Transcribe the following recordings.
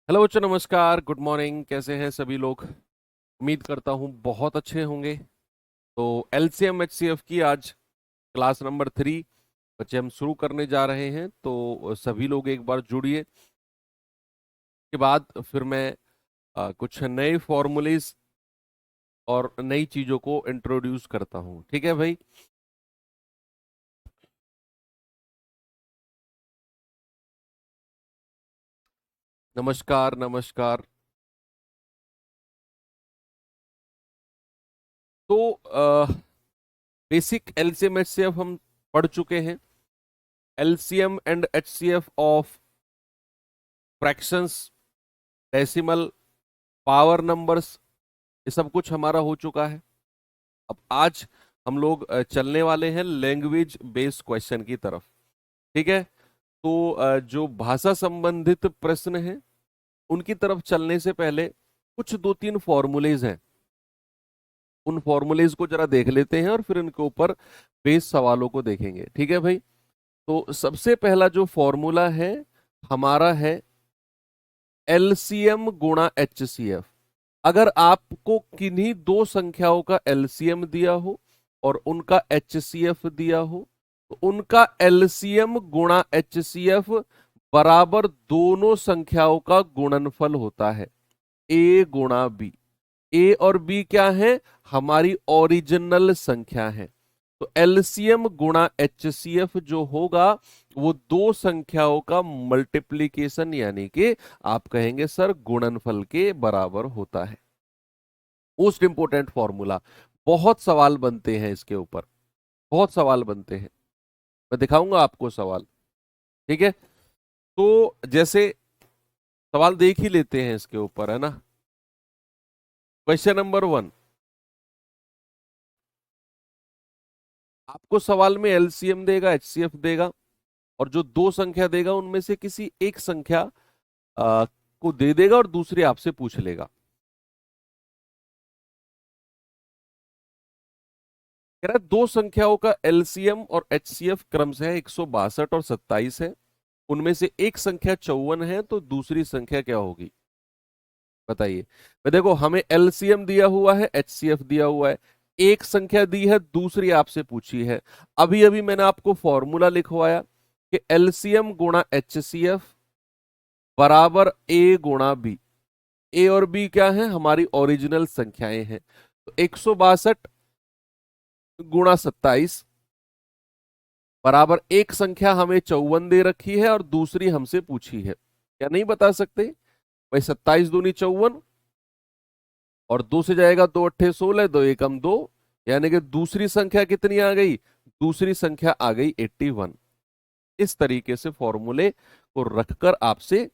Hello बच्चों, नमस्कार, good morning. कैसे हैं सभी लोग? उम्मीद करता हूँ बहुत अच्छे होंगे। तो एलसीएम एचसीएफ की आज क्लास नंबर 3 बच्चे हम शुरू करने जा रहे हैं। तो सभी लोग एक बार जुड़िए। के बाद फिर मैं कुछ नए फॉर्मूलेज और नई चीजों को इंट्रोड्यूस करता हूँ। ठीक है भाई? नमस्कार नमस्कार। तो बेसिक एलसीएम एचसीएफ हम पढ़ चुके हैं। LCM and HCF of fractions, decimal, power numbers, ये सब कुछ हमारा हो चुका है। अब आज हम लोग चलने वाले हैं लैंग्वेज बेस्ड क्वेश्चन की तरफ। ठीक है? तो जो भाषा संबंधित प्रश्न हैं उनकी तरफ चलने से पहले कुछ दो तीन फॉर्मूलेज हैं, उन फॉर्मूलेज को जरा देख लेते हैं और फिर इनके ऊपर बेस सवालों को देखेंगे। ठीक है भाई? तो सबसे पहला जो फॉर्मूला है हमारा है एलसीएम गुणा एचसीएफ। अगर आपको किन्हीं दो संख्याओं का एलसीएम दिया हो और उनका एचसीएफ दिया हो तो उनका एलसीएम गुणा एचसीएफ बराबर दोनों संख्याओं का गुणनफल होता है, ए गुणा बी। ए और बी क्या है? हमारी ओरिजिनल संख्या है। तो एलसीएम गुणा एचसीएफ जो होगा वो दो संख्याओं का मल्टीप्लीकेशन यानी कि आप कहेंगे सर गुणनफल के बराबर होता है। Most important formula. बहुत सवाल बनते हैं इसके ऊपर, बहुत सवाल बनते हैं। मैं दिखाऊंगा आपको सवाल। ठीक है? तो जैसे सवाल देख ही लेते हैं इसके ऊपर, है ना। क्वेश्चन नंबर 1, आपको सवाल में एलसीएम देगा, एचसीएफ देगा और जो दो संख्या देगा उनमें से किसी एक संख्या को दे देगा और दूसरी आपसे पूछ लेगा। कह रहा है दो संख्याओं का एलसीएम और एचसीएफ क्रमशः 162 और 27 है। उनमें से एक संख्या 54 है तो दूसरी संख्या क्या होगी? बताइए। मैं देखो, हमें एलसीएम दिया हुआ है, एचसीएफ दिया हुआ है, एक संख्या दी है, दूसरी आपसे पूछी है। अभी अभी मैंने आपको फॉर्मूला लिखवाया कि एलसीएम गुणा एचसीएफ बराबर ए गुणा बी। ए और बी क्या है? हमारी ओरिजिनल संख्याएं हैं। तो 162 गुणा 27 बराबर एक संख्या हमें 54 दे रखी है और दूसरी हमसे पूछी है। क्या नहीं बता सकते भाई? 27 दूनी 54 और दो से जाएगा, दो अट्ठे 16, दो एकम दो, यानी कि दूसरी संख्या कितनी आ गई? दूसरी संख्या आ गई 81। इस तरीके से फॉर्मूले को रखकर आपसे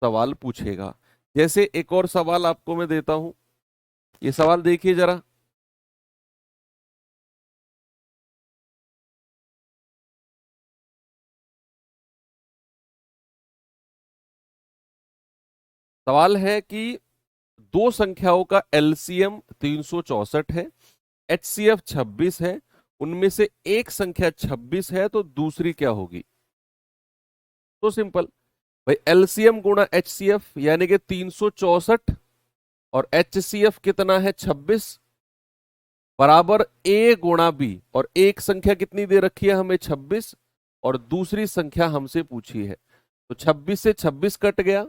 सवाल पूछेगा। जैसे एक और सवाल आपको मैं देता हूं, ये सवाल देखिए जरा। सवाल है कि दो संख्याओं का एलसीएम 364 है, एचसीएफ 26 है, उनमें से एक संख्या 26 है तो दूसरी क्या होगी? तो सिंपल भाई, एलसीएम गुणा एचसीएफ यानी कि 364 और एचसीएफ कितना है? 26 बराबर ए गुणा बी। और एक संख्या कितनी दे रखी है हमें? 26 और दूसरी संख्या हमसे पूछी है। तो 26 से 26 कट गया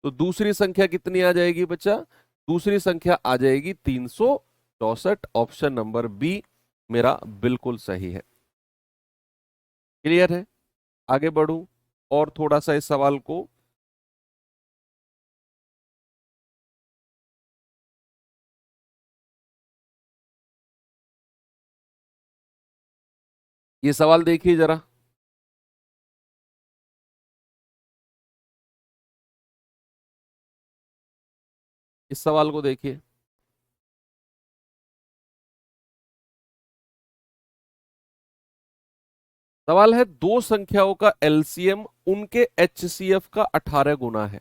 तो दूसरी संख्या कितनी आ जाएगी बच्चा? दूसरी संख्या आ जाएगी 364। ऑप्शन नंबर बी मेरा बिल्कुल सही है। क्लियर है? आगे बढ़ूं और थोड़ा सा इस सवाल को। ये सवाल देखिए जरा। इस सवाल को देखिए। सवाल है दो संख्याओं का एलसीएम उनके एचसीएफ का 18 गुना है।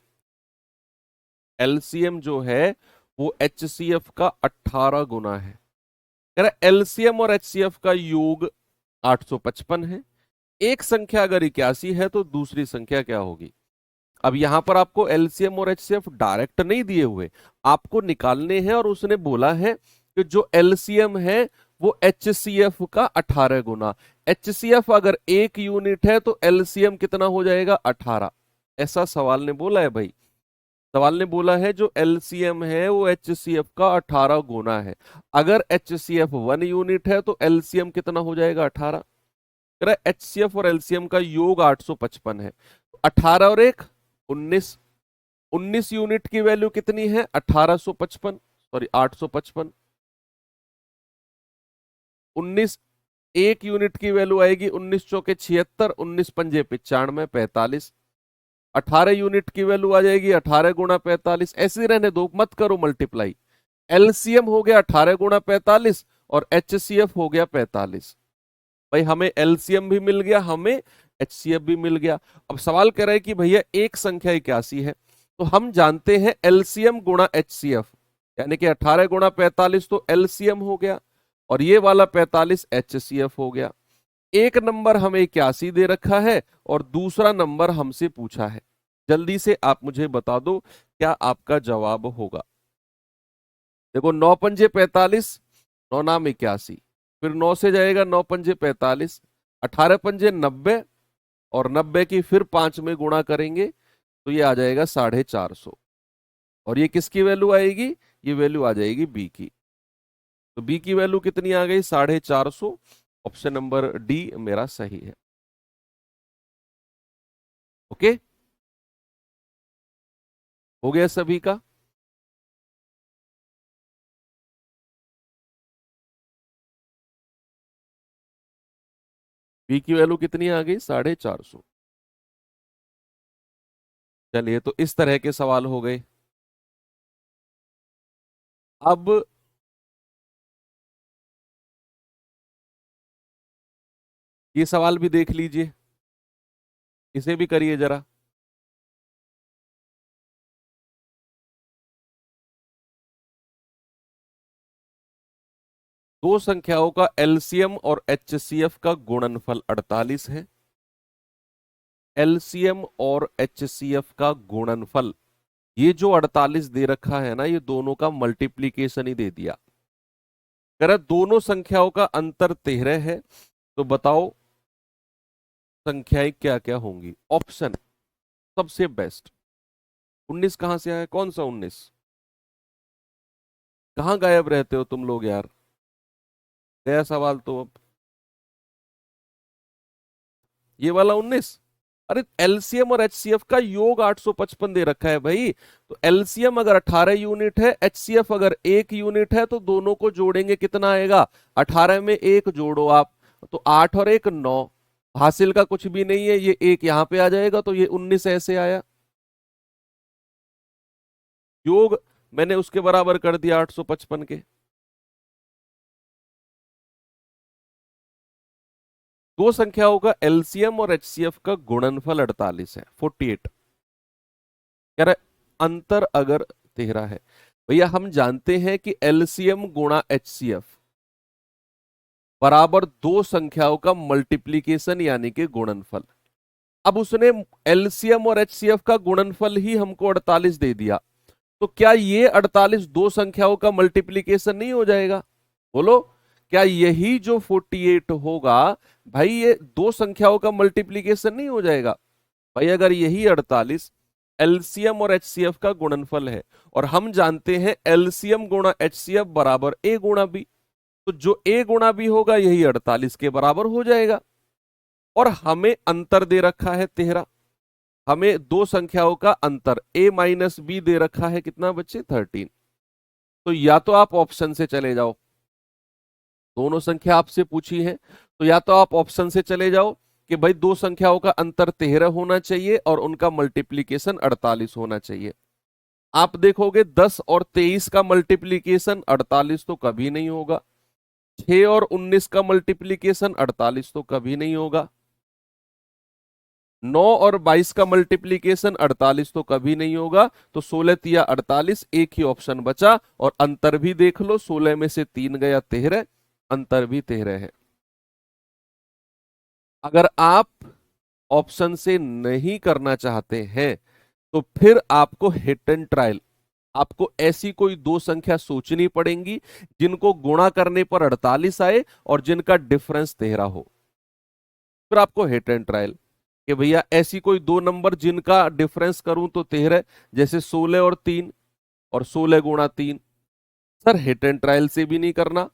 एलसीएम जो है वो एचसीएफ का 18 गुना है। कह रहा एलसीएम और एचसीएफ का योग 855 है। एक संख्या अगर 81 है तो दूसरी संख्या क्या होगी? अब यहां पर आपको एलसीएम और एचसीएफ डायरेक्ट नहीं दिए हुए, आपको निकालने हैं, और उसने बोला है कि जो एलसीएम है वो एचसीएफ का 18 गुना। एचसीएफ अगर 1 यूनिट है तो एलसीएम कितना हो जाएगा? 18। ऐसा सवाल ने बोला है भाई। सवाल ने बोला है जो एलसीएम है वो एचसीएफ का 18 गुना है। अगर एचसीएफ 1 यूनिट है तो एलसीएम कितना हो जाएगा? 18। एचसीएफ और एलसीएम का योग 855 है। 18 और 1 19। 19 यूनिट की वैल्यू कितनी है? 1855, सॉरी 855। 19 1 यूनिट की वैल्यू आएगी 19 चौके 76, 19 पंजे 95, 45। 18 यूनिट की वैल्यू आ जाएगी 18 गुणा 45। ऐसे ही रहने दो, मत करो मल्टीप्लाई। एलसीएम हो गया 18 गुणा 45 और एचसीएफ हो गया 45। भाई हमें एलसीएम भी मिल गया, हमें एचसीएफ भी मिल गया। अब सवाल कह रहा है कि भैया एक संख्या 81 है, तो हम जानते हैं एलसीएम गुणा एचसीएफ, यानी कि 18 गुणा 45 तो एलसीएम हो गया, और ये वाला 45 एचसीएफ हो गया। एक नंबर हमें 81 दे रखा है और दूसरा नंबर हमसे पूछा है। जल्दी से आप मुझे बता दो क्या आपका जवाब होगा। देखो 9 पंजे 45, 9 नाम 81, फिर 9 से जाएगा 9 पंजे 45, 18 पंजे 90, और 90 की फिर 5 में गुणा करेंगे तो ये आ जाएगा 450। और ये किसकी वैल्यू आएगी? ये वैल्यू आ जाएगी बी की। तो बी की वैल्यू कितनी आ गई? 450। ऑप्शन नंबर डी मेरा सही है। ओके, हो गया सभी का? बी की वैल्यू कितनी आ गई? 450। चलिए, तो इस तरह के सवाल हो गए। अब ये सवाल भी देख लीजिए, इसे भी करिए जरा। दो संख्याओं का एलसीएम और एचसीएफ का गुणनफल 48 है। एलसीएम और एचसीएफ का गुणनफल, ये जो 48 दे रखा है ना, ये दोनों का मल्टीप्लीकेशन ही दे दिया। अगर दोनों संख्याओं का अंतर 13 है तो बताओ संख्याएं क्या क्या होंगी? ऑप्शन सबसे बेस्ट। 19 कहां से आया? कौन सा 19? कहां गायब रहते हो तुम लोग यार? गया सवाल तो अब। ये वाला 19? अरे एलसीएम और एचसीएफ का योग 855 दे रखा है भाई। तो एलसीएम अगर 18 यूनिट है, एचसीएफ अगर 1 यूनिट है, तो दोनों को जोड़ेंगे कितना आएगा? 18 में 1 जोड़ो आप, तो 8 और 1 9। हासिल का कुछ भी नहीं है, ये 1 यहां पे आ जाएगा, तो ये 19 ऐसे आया। योग मैंने उसके बराबर कर दिया 855 के। दो संख्याओं का एलसीएम और एचसीएफ का गुणनफल 48 है, 48। कह रहा है अंतर अगर 13 है। भैया हम जानते हैं कि एलसीएम गुणा एचसीएफ बराबर दो संख्याओं का मल्टीप्लीकेशन यानी कि गुणनफल। अब उसने एलसीएम और एचसीएफ का गुणनफल ही हमको 48 दे दिया, तो क्या ये 48 दो संख्याओं का मल्टीप्लीकेशन नहीं हो जाएगा? बोलो, क्या यही जो 48 होगा भाई, ये दो संख्याओं का मल्टीप्लीकेशन नहीं हो जाएगा? भाई अगर यही 48 एलसीएम और एचसीएफ का गुणनफल है, और हम जानते हैं एलसीएम गुणा एचसीएफ बराबर ए गुणा बी, तो जो ए गुणा बी होगा यही 48 के बराबर हो जाएगा। और हमें अंतर दे रखा है 13, हमें दो संख्याओं का अंतर ए माइनस बी दे रखा है, कितना बच्चे? 13। तो या तो आप ऑप्शन से चले जाओ, दोनों संख्या आपसे पूछी है, तो या तो आप ऑप्शन से चले जाओ कि भाई दो संख्याओं का अंतर 13 होना चाहिए और उनका मल्टीप्लीकेशन 48 होना चाहिए। आप देखोगे 10 और 23 का मल्टीप्लीकेशन 48 तो कभी नहीं होगा, 6 और 19 का मल्टीप्लीकेशन 48 तो कभी नहीं होगा, 9 और 22 का मल्टीप्लीकेशन 48 तो कभी नहीं होगा। तो 16 तिया 48, एक ही ऑप्शन बचा, और अंतर भी देख लो, 16 में से 3 गया 13, अंतर भी 13 है। अगर आप ऑप्शन से नहीं करना चाहते हैं तो फिर आपको हिट एंड ट्रायल, आपको ऐसी कोई दो संख्या सोचनी पड़ेंगी जिनको गुणा करने पर 48 आए और जिनका डिफरेंस 13 हो। फिर आपको हिट एंड ट्रायल कि भैया ऐसी कोई दो नंबर जिनका डिफरेंस करूं तो 13, जैसे 16 और 3 और 16 गुणा 3। सर हिट एंड ट्रायल से भी नहीं करना,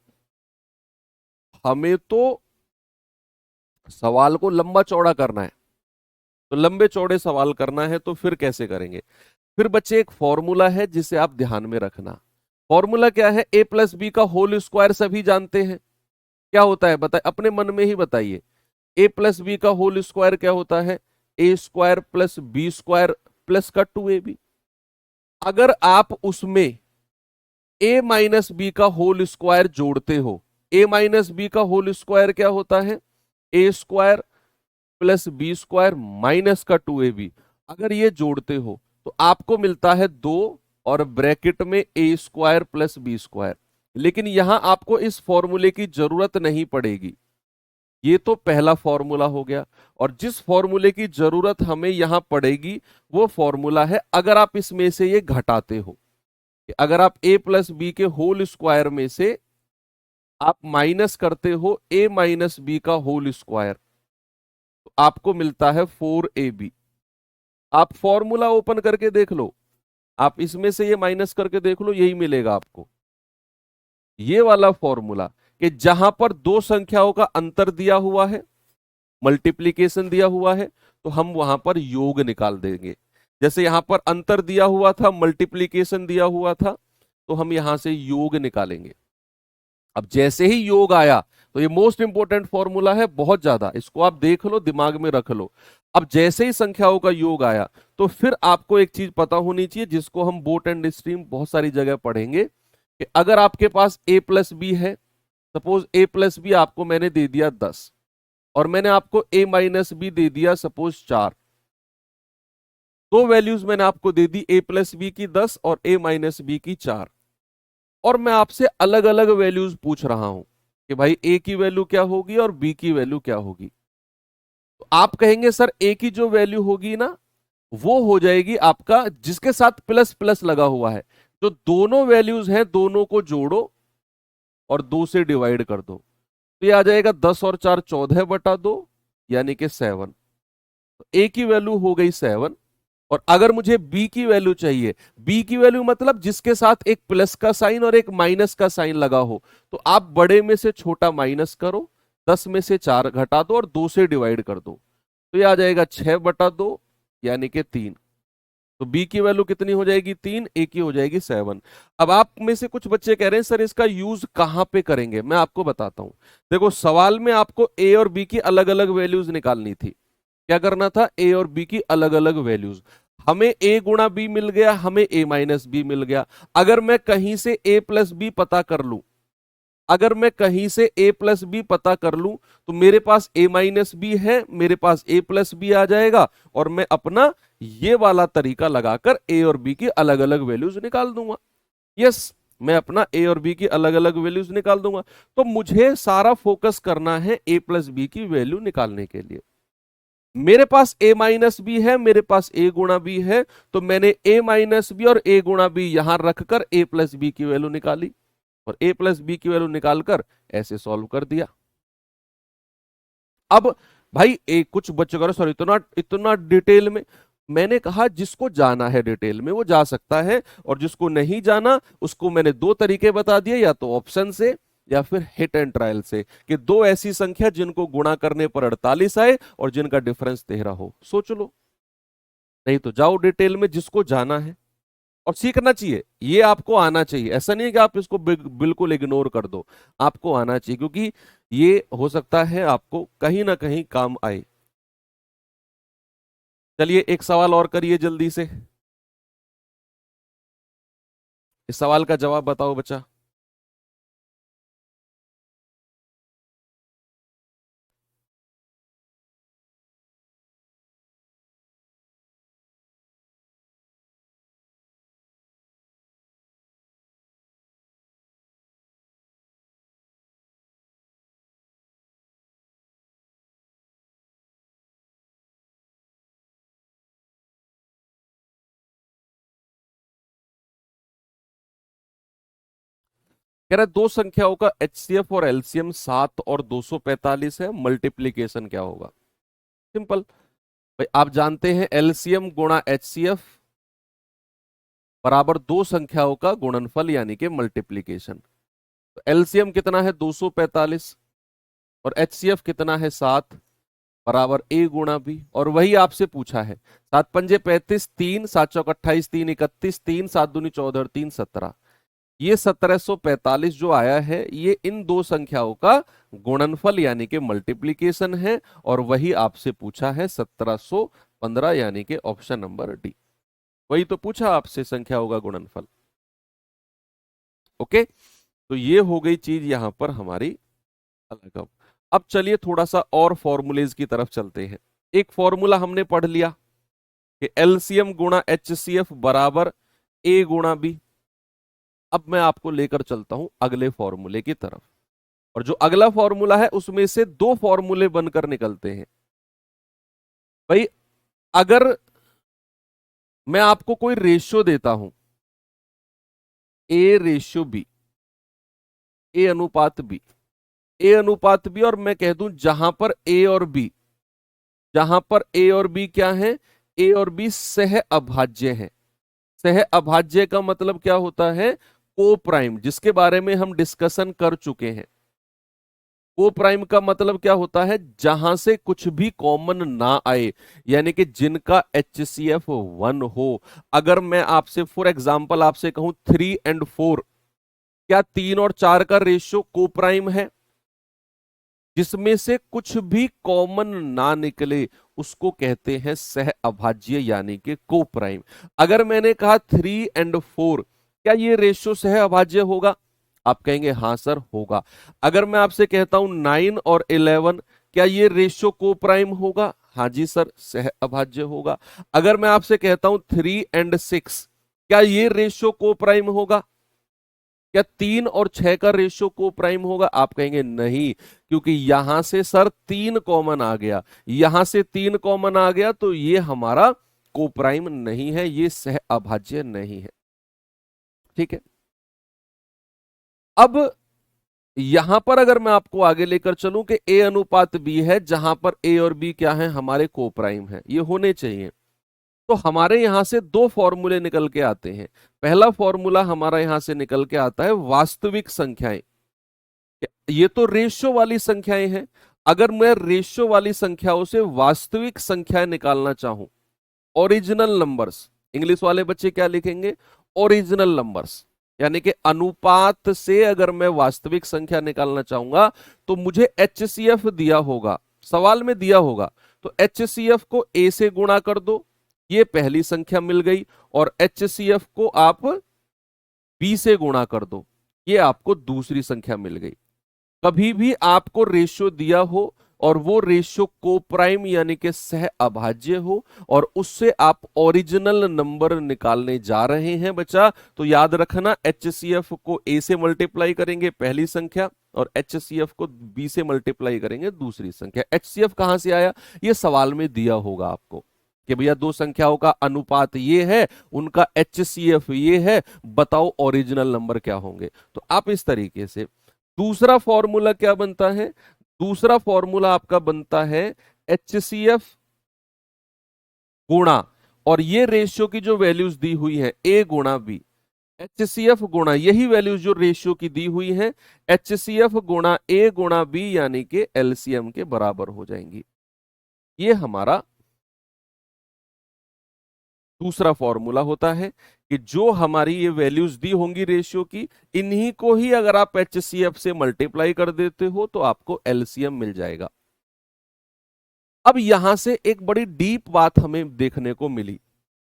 हमें तो सवाल को लंबा चौड़ा करना है। तो लंबे चौड़े सवाल करना है तो फिर कैसे करेंगे? फिर बच्चे एक फॉर्मूला है जिसे आप ध्यान में रखना। फॉर्मूला क्या है? ए प्लस बी का होल स्क्वायर सभी जानते हैं। क्या होता है बताइए, अपने मन में ही बताइए। ए प्लस बी का होल स्क्वायर क्या होता है? A square plus B square plus का 2ab। अगर आप उसमें ए माइनस बी का होल स्क्वायर जोड़ते हो, ए माइनस बी का होल स्क्वायर क्या होता है? A square plus B square minus का 2ab। अगर ये जोड़ते हो तो आपको मिलता है 2 और ब्रैकेट में ए स्क्वायर प्लस बी स्क्वायर। लेकिन यहां आपको इस फॉर्मूले की जरूरत नहीं पड़ेगी। ये तो पहला फॉर्मूला हो गया। और जिस फॉर्मूले की जरूरत हमें यहां पड़ेगी वो फॉर्मूला है, अगर आप इसमें से ये घटाते हो, कि अगर आप ए प्लस बी के होल स्क्वायर में से आप माइनस करते हो ए माइनस बी का होल स्क्वायर, तो आपको मिलता है 4ab। आप फॉर्मूला ओपन करके देख लो, आप इसमें से ये माइनस करके देख लो, यही मिलेगा आपको। ये वाला फॉर्मूला कि जहां पर दो संख्याओं का अंतर दिया हुआ है, मल्टीप्लीकेशन दिया हुआ है, तो हम वहां पर योग निकाल देंगे। जैसे यहां पर अंतर दिया हुआ था, मल्टीप्लीकेशन दिया हुआ था, तो हम यहां से योग निकालेंगे। अब जैसे ही योग आया, तो ये मोस्ट इंपोर्टेंट फॉर्मूला है, बहुत ज्यादा, इसको आप देख लो, दिमाग में रख लो। अब जैसे ही संख्याओं का योग आया, तो फिर आपको एक चीज पता होनी चाहिए जिसको हम बोट एंड स्ट्रीम बहुत सारी जगह पढ़ेंगे, कि अगर आपके पास ए प्लस बी है, सपोज ए प्लस बी आपको मैंने दे दिया 10 और मैंने आपको ए माइनस बी दे दिया सपोज 4। दो वैल्यूज मैंने आपको दे दी, ए प्लस बी की 10 और ए माइनस बी की 4। और मैं आपसे अलग अलग वैल्यूज पूछ रहा हूं कि भाई ए की वैल्यू क्या होगी और बी की वैल्यू क्या होगी। तो आप कहेंगे सर ए की जो वैल्यू होगी ना, वो हो जाएगी आपका जिसके साथ प्लस प्लस लगा हुआ है। जो दोनों वैल्यूज हैं दोनों को जोड़ो और 2 से डिवाइड कर दो, तो ये आ जाएगा 10 और 4 14/2, यानी कि 7। तो ए की वैल्यू हो गई 7। और अगर मुझे बी की वैल्यू चाहिए, बी की वैल्यू मतलब जिसके साथ एक प्लस का साइन और एक माइनस का साइन लगा हो, तो आप बड़े में से छोटा माइनस करो, 10 में से 4 घटा दो और 2 से डिवाइड कर दो, तो ये आ जाएगा 6/2, यानी कि 3। तो बी की वैल्यू कितनी हो जाएगी? 3। ए की हो जाएगी 7। अब आप में से कुछ बच्चे कह रहे हैं सर इसका यूज कहां पे करेंगे, मैं आपको बताता हूं। देखो सवाल में आपको ए और बी की अलग अलग वैल्यूज निकालनी थी। क्या करना था? ए और बी की अलग अलग वैल्यूज। हमें ए गुणा बी मिल गया, हमें ए माइनस बी मिल गया। अगर मैं कहीं से ए प्लस बी पता कर लूं, अगर मैं कहीं से ए प्लस बी पता कर लूं, तो मेरे पास ए माइनस बी है, मेरे पास ए प्लस बी आ जाएगा, और मैं अपना ये वाला तरीका लगाकर ए और बी की अलग अलग वैल्यूज निकाल दूंगा। यस, मैं अपना ए और बी की अलग अलग वैल्यूज निकाल दूंगा। तो मुझे सारा फोकस करना है ए प्लस बी की वैल्यू निकालने के लिए। मेरे पास ए माइनस बी है, मेरे पास ए गुणा बी है, तो मैंने ए माइनस बी और ए गुणा बी यहां रखकर ए प्लस बी की वैल्यू निकाली, और ए प्लस बी की वैल्यू निकालकर ऐसे सॉल्व कर दिया। अब भाई एक कुछ बच्चों का सॉरी, इतना इतना डिटेल में मैंने कहा, जिसको जाना है डिटेल में वो जा सकता है, और जिसको नहीं जाना उसको मैंने दो तरीके बता दिए, या तो ऑप्शन से या फिर हिट एंड ट्रायल से, कि दो ऐसी संख्या जिनको गुणा करने पर 48 आए और जिनका डिफरेंस 13 हो। सोच लो, नहीं तो जाओ डिटेल में, जिसको जाना है। और सीखना चाहिए, ये आपको आना चाहिए, ऐसा नहीं है कि आप इसको बिल्कुल इग्नोर कर दो। आपको आना चाहिए, क्योंकि ये हो सकता है आपको कहीं ना कहीं काम आए। चलिए एक सवाल और करिए जल्दी से, इस सवाल का जवाब बताओ बच्चा। कह रहा है दो संख्याओं का एचसीएफ और एलसीएम 7 और 245 है, मल्टीप्लीकेशन क्या होगा। सिंपल भाई, आप जानते हैं एलसीएम गुणा एचसीएफ बराबर दो संख्याओं का गुणनफल यानी कि मल्टीप्लीकेशन। तो एलसीएम कितना है 245 और एचसीएफ कितना है 7 बराबर ए गुणा बी। और वही आपसे पूछा है, 7 पंजे 35, 3 7 चौक 28, 3 31, 3 7 दूनी 14 और 3 17। ये 1745 जो आया है ये इन दो संख्याओं का गुणनफल यानी कि मल्टीप्लीकेशन है, और वही आपसे पूछा है 1715 यानी कि ऑप्शन नंबर डी। वही तो पूछा आपसे, संख्याओं का गुणनफल। ओके, तो ये हो गई चीज यहां पर हमारी अलग। अब चलिए थोड़ा सा और फॉर्मूलेज की तरफ चलते हैं। एक फॉर्मूला हमने पढ़ लिया कि एलसीएम गुणा एचसीएफ बराबर ए गुणा बी। अब मैं आपको लेकर चलता हूं अगले फॉर्मूले की तरफ, और जो अगला फॉर्मूला है उसमें से दो फॉर्मूले बनकर निकलते हैं। भाई अगर मैं आपको कोई रेशियो देता हूं, ए रेशियो बी, ए अनुपात बी, ए अनुपात बी, और मैं कह दूं जहां पर ए और बी, जहां पर ए और बी क्या है, ए और बी सह अभाज्य है। सह अभाज्य का मतलब क्या होता है, को प्राइम, जिसके बारे में हम डिस्कशन कर चुके हैं। को प्राइम का मतलब क्या होता है, जहां से कुछ भी कॉमन ना आए, यानी कि जिनका HCF 1 हो। अगर मैं आपसे फॉर एग्जांपल आपसे कहूं 3 और 4, क्या 3 और 4 का रेशियो को प्राइम है, जिसमें से कुछ भी कॉमन ना निकले उसको कहते हैं सह अभाज्य यानी कि को प्राइम। अगर मैंने कहा 3 और 4, क्या ये रेशियो सह अभाज्य होगा, आप कहेंगे हाँ सर होगा। अगर मैं आपसे कहता हूं 9 और 11, क्या ये रेशियो को प्राइम होगा, हाँ जी सर सह अभाज्य होगा। अगर मैं आपसे कहता हूं 3 और 6, क्या ये रेशियो को प्राइम होगा, क्या 3 और 6 का रेशियो को प्राइम होगा, आप कहेंगे नहीं, क्योंकि यहां से सर 3 कॉमन आ गया, यहां से 3 कॉमन आ गया, तो ये हमारा को प्राइम नहीं है, ये सह अभाज्य नहीं है। ठीक है, अब यहां पर अगर मैं आपको आगे लेकर चलूं कि ए अनुपात बी है, जहां पर ए और बी क्या है, हमारे को प्राइम है, ये होने चाहिए। तो हमारे यहां से दो फॉर्मूले निकल के आते हैं। पहला फॉर्मूला हमारा यहां से निकल के आता है वास्तविक संख्याएं। ये तो रेशियो वाली संख्याएं हैं, अगर मैं रेशियो वाली संख्याओं से वास्तविक संख्याएं निकालना चाहूं, ओरिजिनल नंबर्स, इंग्लिश वाले बच्चे क्या लिखेंगे, ओरिजिनल नंबर्स, यानी कि अनुपात से अगर मैं वास्तविक संख्या निकालना चाहूंगा तो मुझे एचसीएफ दिया होगा, सवाल में दिया होगा, तो एचसीएफ को ए से गुणा कर दो, ये पहली संख्या मिल गई, और एचसीएफ को आप बी से गुणा कर दो, ये आपको दूसरी संख्या मिल गई। कभी भी आपको रेशियो दिया हो और वो रेशियो को प्राइम यानी कि सह अभाज्य हो, और उससे आप ओरिजिनल नंबर निकालने जा रहे हैं बच्चा, तो याद रखना एचसीएफ को ए से मल्टीप्लाई करेंगे पहली संख्या, और एचसीएफ को बी से मल्टीप्लाई करेंगे दूसरी संख्या। एचसीएफ कहां से आया, ये सवाल में दिया होगा आपको कि भैया दो संख्याओं का अनुपात ये है, उनका एचसीएफ ये है, बताओ ओरिजिनल नंबर क्या होंगे। तो आप इस तरीके से दूसरा फॉर्मूला क्या बनता है, दूसरा फॉर्मूला आपका बनता है एचसीएफ गुणा, और ये रेशियो की जो वैल्यूज दी हुई है ए गुणा बी, एचसीएफ गुणा यही वैल्यूज जो रेशियो की दी हुई है, एचसीएफ गुणा ए गुणा बी यानी कि एलसीएम के बराबर हो जाएंगी। ये हमारा दूसरा फॉर्मूला होता है कि जो हमारी ये वैल्यूज दी होंगी रेशियो की, इन्हीं को ही अगर आप एचसीएफ से मल्टीप्लाई कर देते हो तो आपको एलसीएम मिल जाएगा। अब यहां से एक बड़ी डीप बात हमें देखने को मिली,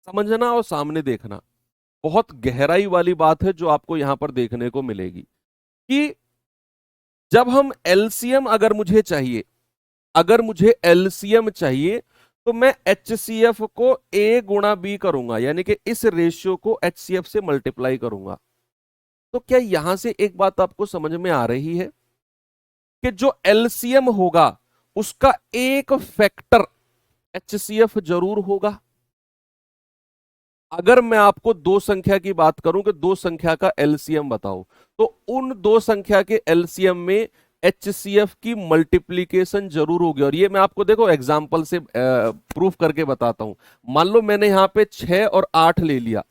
समझना और सामने देखना, बहुत गहराई वाली बात है जो आपको यहां पर देखने को मिलेगी कि जब हम एलसीएम अगर मुझे चाहिए, अगर मुझे एलसीएम चाहिए, तो मैं एचसीएफ को ए गुणा बी करूंगा, यानी कि इस रेशियो को एचसीएफ से मल्टीप्लाई करूंगा। तो क्या यहां से एक बात आपको समझ में आ रही है कि जो एलसीएम होगा उसका एक फैक्टर एचसीएफ जरूर होगा। अगर मैं आपको दो संख्या की बात करूं कि दो संख्या का एलसीएम बताओ, तो उन दो संख्या के एलसीएम में एचसीएफ की मल्टीप्लीकेशन जरूर होगी। और ये मैं आपको देखो एग्जांपल से प्रूफ करके बताता हूं। मान लो मैंने यहां पे 6 और 8 ले लिया।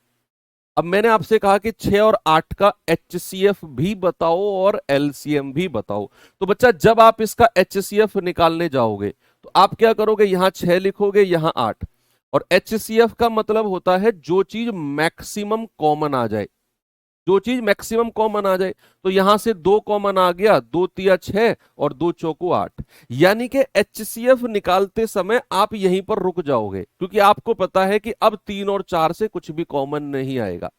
अब मैंने आपसे कहा कि 6 और 8 का एचसीएफ भी बताओ और एलसीएम भी बताओ। तो बच्चा जब आप इसका एचसीएफ निकालने जाओगे तो आप क्या करोगे, यहां 6 लिखोगे, यहां 8। और एचसीएफ का मतलब होता है जो चीज मैक्सिमम कॉमन आ जाए, जो चीज मैक्सिमम कॉमन आ जाए। तो यहां से 2 कॉमन आ गया, 2 तिया 6 और 2 चौको 8। यानी कि एचसीएफ निकालते समय आप यहीं पर रुक जाओगे, क्योंकि आपको पता है कि अब 3 और 4 से कुछ भी कॉमन नहीं आएगा,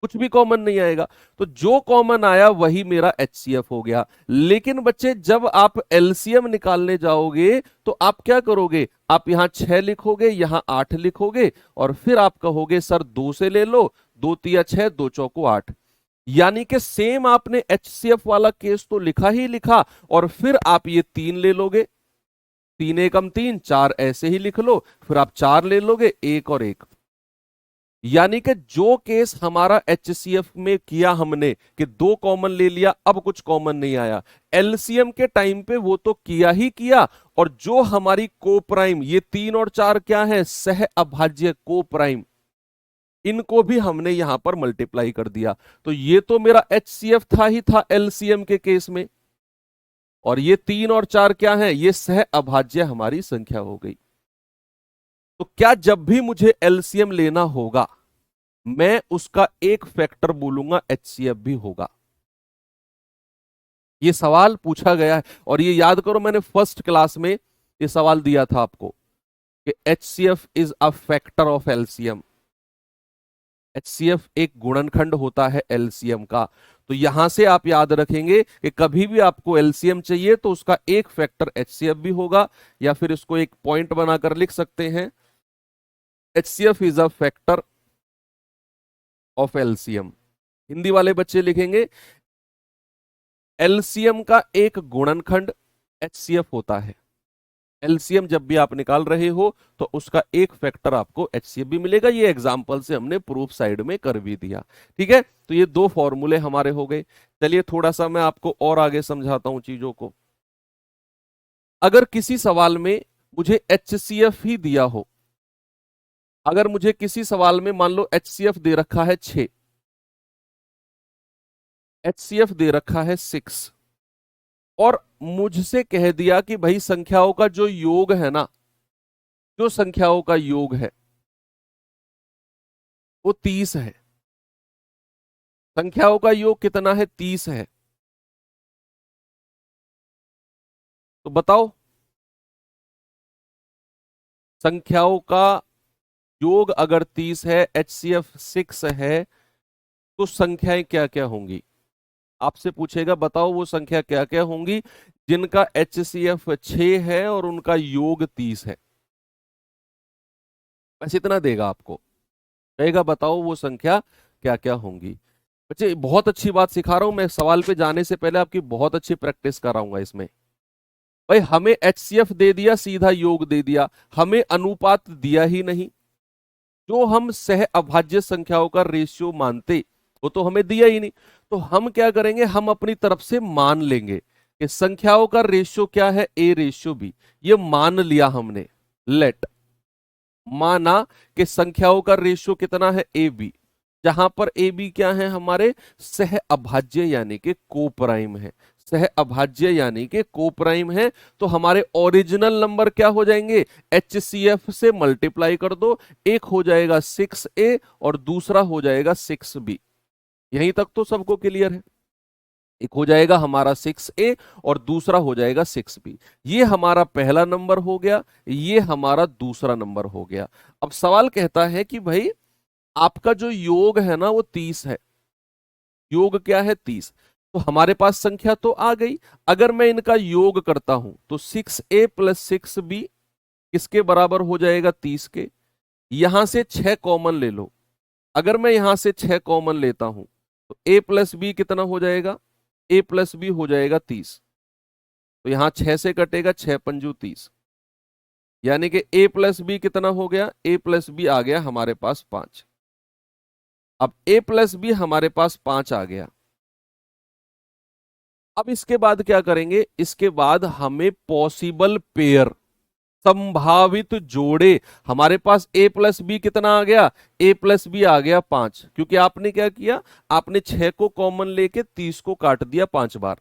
कुछ भी कॉमन नहीं आएगा। तो जो कॉमन आया वही मेरा एचसीएफ हो गया। लेकिन बच्चे जब आप एलसीएम निकालने जाओगे तो आप क्या करोगे, आप यहां 6 लिखोगे, यहां 8 लिखोगे, और फिर आप कहोगे सर 2 से ले लो, 2 तिया 6, 2 चौको 8। यानी कि सेम आपने एचसीएफ वाला केस तो लिखा ही लिखा, और फिर आप ये 3 ले लोगे, 3 एकम 3, 4 ऐसे ही लिख लो, फिर आप 4 ले लोगे, 1 और 1। यानी कि जो केस हमारा एचसीएफ में किया हमने कि 2 कॉमन ले लिया, अब कुछ कॉमन नहीं आया, एलसीएम के टाइम पे वो तो किया ही किया। और जो हमारी को प्राइम, ये 3 और 4 क्या है, सह अभाज्य को प्राइम, इनको भी हमने यहां पर मल्टीप्लाई कर दिया। तो ये तो मेरा एचसीएफ था ही था एलसीएम के केस में। और ये 3 और 4 क्या है, ये सह अभाज्य हमारी संख्या हो गई। तो क्या जब भी मुझे एलसीएम लेना होगा मैं उसका एक फैक्टर बोलूंगा, एचसीएफ भी होगा। ये सवाल पूछा गया है, और ये याद करो मैंने फर्स्ट क्लास में ये सवाल दिया था आपको कि HCF is a factor of LCM. HCF एक गुणनखंड होता है एलसीएम का। तो यहां से आप याद रखेंगे कि कभी भी आपको एलसीएम चाहिए तो उसका एक फैक्टर एचसीएफ भी होगा, या फिर इसको एक पॉइंट बनाकर लिख सकते हैं, HCF is a factor of LCM. Hindi वाले बच्चे लिखेंगे एलसीएम का एक गुणनखंड एचसीएफ होता है। एलसीएम जब भी आप निकाल रहे हो तो उसका एक फैक्टर आपको एचसीएफ भी मिलेगा। ये एग्जांपल से हमने प्रूफ साइड में कर भी दिया। ठीक है, तो ये दो फॉर्मूले हमारे हो गए। चलिए थोड़ा सा मैं आपको और आगे समझाता हूं चीजों को। अगर किसी सवाल में मुझे एचसीएफ ही दिया हो, अगर मुझे किसी सवाल में मान लो एचसीएफ दे रखा है 6, एचसीएफ दे रखा है 6, और मुझसे कह दिया कि भाई संख्याओं का जो योग है ना, जो संख्याओं का योग है वो 30 है। संख्याओं का योग कितना है, 30 है। तो बताओ संख्याओं का योग अगर 30 है, एचसीएफ 6 है, तो संख्याएं क्या क्या होंगी। आपसे पूछेगा बताओ वो संख्या क्या क्या होंगी जिनका एचसीएफ 6 है और उनका योग 30 है। बस इतना देगा आपको, कहेगा बताओ वो संख्या क्या क्या होंगी। बच्चे बहुत अच्छी बात सिखा रहा हूं मैं, सवाल पे जाने से पहले आपकी बहुत अच्छी प्रैक्टिस कराऊंगा इसमें। भाई हमें एचसीएफ दे दिया, सीधा योग दे दिया, हमें अनुपात दिया ही नहीं। जो हम सह अभाज्य संख्याओं का रेशियो मानते वो तो हमें दिया ही नहीं। तो हम क्या करेंगे, हम अपनी तरफ से मान लेंगे कि संख्याओं का रेशियो क्या है, ए रेशियो बी। ये मान लिया हमने, लेट माना कि संख्याओं का रेशियो कितना है, ए बी, जहां पर ए बी क्या है, हमारे सह अभाज्य यानी कि को प्राइम है। सह अभाज्य यानी कि को प्राइम है, तो हमारे ओरिजिनल नंबर क्या हो जाएंगे, एचसीएफ से मल्टीप्लाई कर दो, एक हो जाएगा 6a और दूसरा हो जाएगा 6b। यहीं तक तो सबको क्लियर है। एक हो जाएगा हमारा 6a और दूसरा हो जाएगा 6b। ये हमारा पहला नंबर हो गया, ये हमारा दूसरा नंबर हो गया। अब सवाल कहता है कि भाई आपका जो योग है ना वो 30 है, योग क्या है 30। तो हमारे पास संख्या तो आ गई। अगर मैं इनका योग करता हूं तो 6a प्लस 6b किसके बराबर हो जाएगा, 30 के। यहां से 6 कॉमन ले लो, अगर मैं यहां से 6 कॉमन लेता हूं तो a प्लस बी कितना हो जाएगा, a प्लस बी हो जाएगा 30। तो यहां 6 से कटेगा, 6 पंजू 30, यानी कि a प्लस बी कितना हो गया, a प्लस बी आ गया हमारे पास 5। अब a प्लस बी हमारे पास 5 आ गया। अब इसके बाद क्या करेंगे, इसके बाद हमें पॉसिबल पेयर, संभावित जोड़े, हमारे पास a प्लस बी कितना आ गया, a प्लस बी आ गया 5, क्योंकि आपने क्या किया, आपने 6 को कॉमन लेके 30 को काट दिया 5 बार।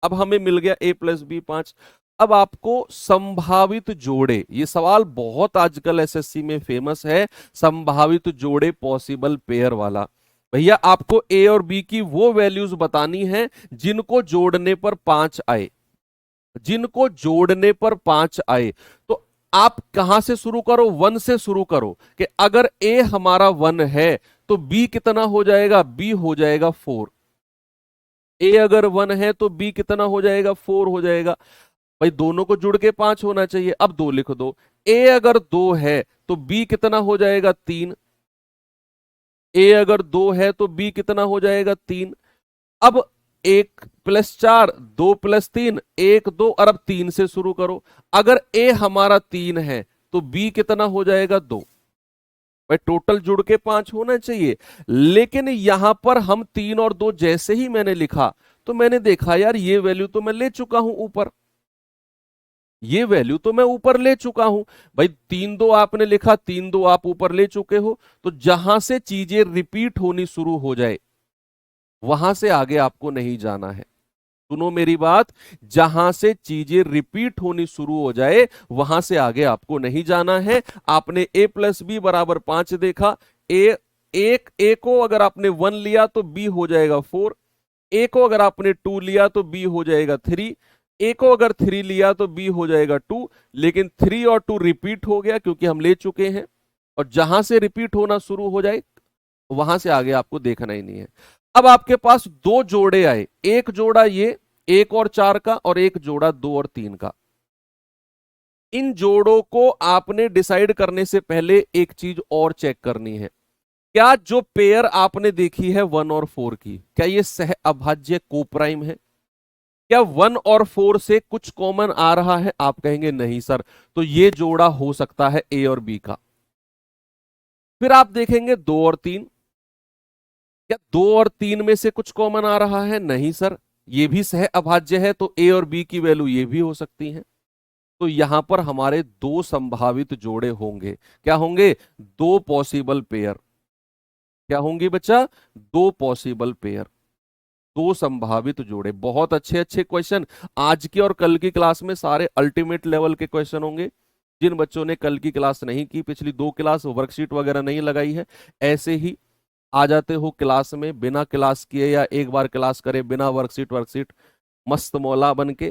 अब हमें मिल गया a प्लस बी 5। अब आपको संभावित जोड़े, ये सवाल बहुत आजकल एसएससी में फेमस है, संभावित जोड़े पॉसिबल पेयर वाला। भैया आपको a और b की वो वैल्यूज बतानी है जिनको जोड़ने पर 5 आए, जिनको जोड़ने पर 5 आए। तो आप कहां से शुरू करो, 1 से शुरू करो, कि अगर a हमारा 1 है तो b कितना हो जाएगा, b हो जाएगा 4। a अगर 1 है तो b कितना हो जाएगा, 4 हो जाएगा। भाई दोनों को जुड़ के 5 होना चाहिए, अब 2 लिख दो। a अगर 2 है तो b कितना हो जाएगा, 3। a अगर 2 है तो b कितना हो जाएगा, 3। अब 1+4, 2+3, 1 2, और अब 3 से शुरू करो। अगर a हमारा 3 है तो b कितना हो जाएगा, 2। भाई टोटल जुड़ के 5 होना चाहिए, लेकिन यहां पर हम 3 और 2 जैसे ही मैंने लिखा तो मैंने देखा यार ये वैल्यू तो मैं ले चुका हूं ऊपर, ये वैल्यू तो मैं ऊपर ले चुका हूं। भाई 3 2 आपने लिखा, 3 2 आप ऊपर ले चुके हो, तो जहां से चीजें रिपीट होनी शुरू हो जाए वहां से आगे आपको नहीं जाना है। सुनो मेरी बात, जहां से चीजें रिपीट होनी शुरू हो जाए वहां से आगे आपको नहीं जाना है। आपने a प्लस बी बराबर 5 देखा, a को अगर आपने 1 लिया तो b हो जाएगा 4, a को अगर आपने 2 लिया तो b हो जाएगा 3, a को अगर 3 लिया तो b हो जाएगा 2, लेकिन 3 और 2 रिपीट हो गया क्योंकि हम ले चुके हैं, और जहां से रिपीट होना शुरू हो जाए वहां से आगे आपको देखना ही नहीं है। अब आपके पास 2 जोड़े आए, एक जोड़ा ये 1 और 4 का, और एक जोड़ा 2 और 3 का। इन जोड़ों को आपने डिसाइड करने से पहले एक चीज और चेक करनी है, क्या जो पेयर आपने देखी है 1 और 4 की, क्या ये सह अभाज्य कोप्राइम है? क्या 1 और 4 से कुछ कॉमन आ रहा है? आप कहेंगे नहीं सर, तो ये जोड़ा हो सकता है a और b का। फिर आप देखेंगे 2 और 3, क्या 2 और 3 में से कुछ कॉमन आ रहा है? नहीं सर, ये भी सह अभाज्य है, तो a और b की वैल्यू ये भी हो सकती है। तो यहां पर हमारे 2 संभावित जोड़े होंगे। क्या होंगे? 2 पॉसिबल पेयर। क्या होंगे बच्चा? 2 पॉसिबल पेयर, 2 संभावित जोड़े। बहुत अच्छे अच्छे क्वेश्चन आज की और कल की क्लास में, सारे अल्टीमेट लेवल के क्वेश्चन होंगे। जिन बच्चों ने कल की क्लास नहीं की, पिछली 2 क्लास वर्कशीट वगैरह नहीं लगाई है, ऐसे ही आ जाते हो क्लास में बिना क्लास किए, या एक बार क्लास करे बिना वर्कशीट वर्कशीट मस्त मौला बन के,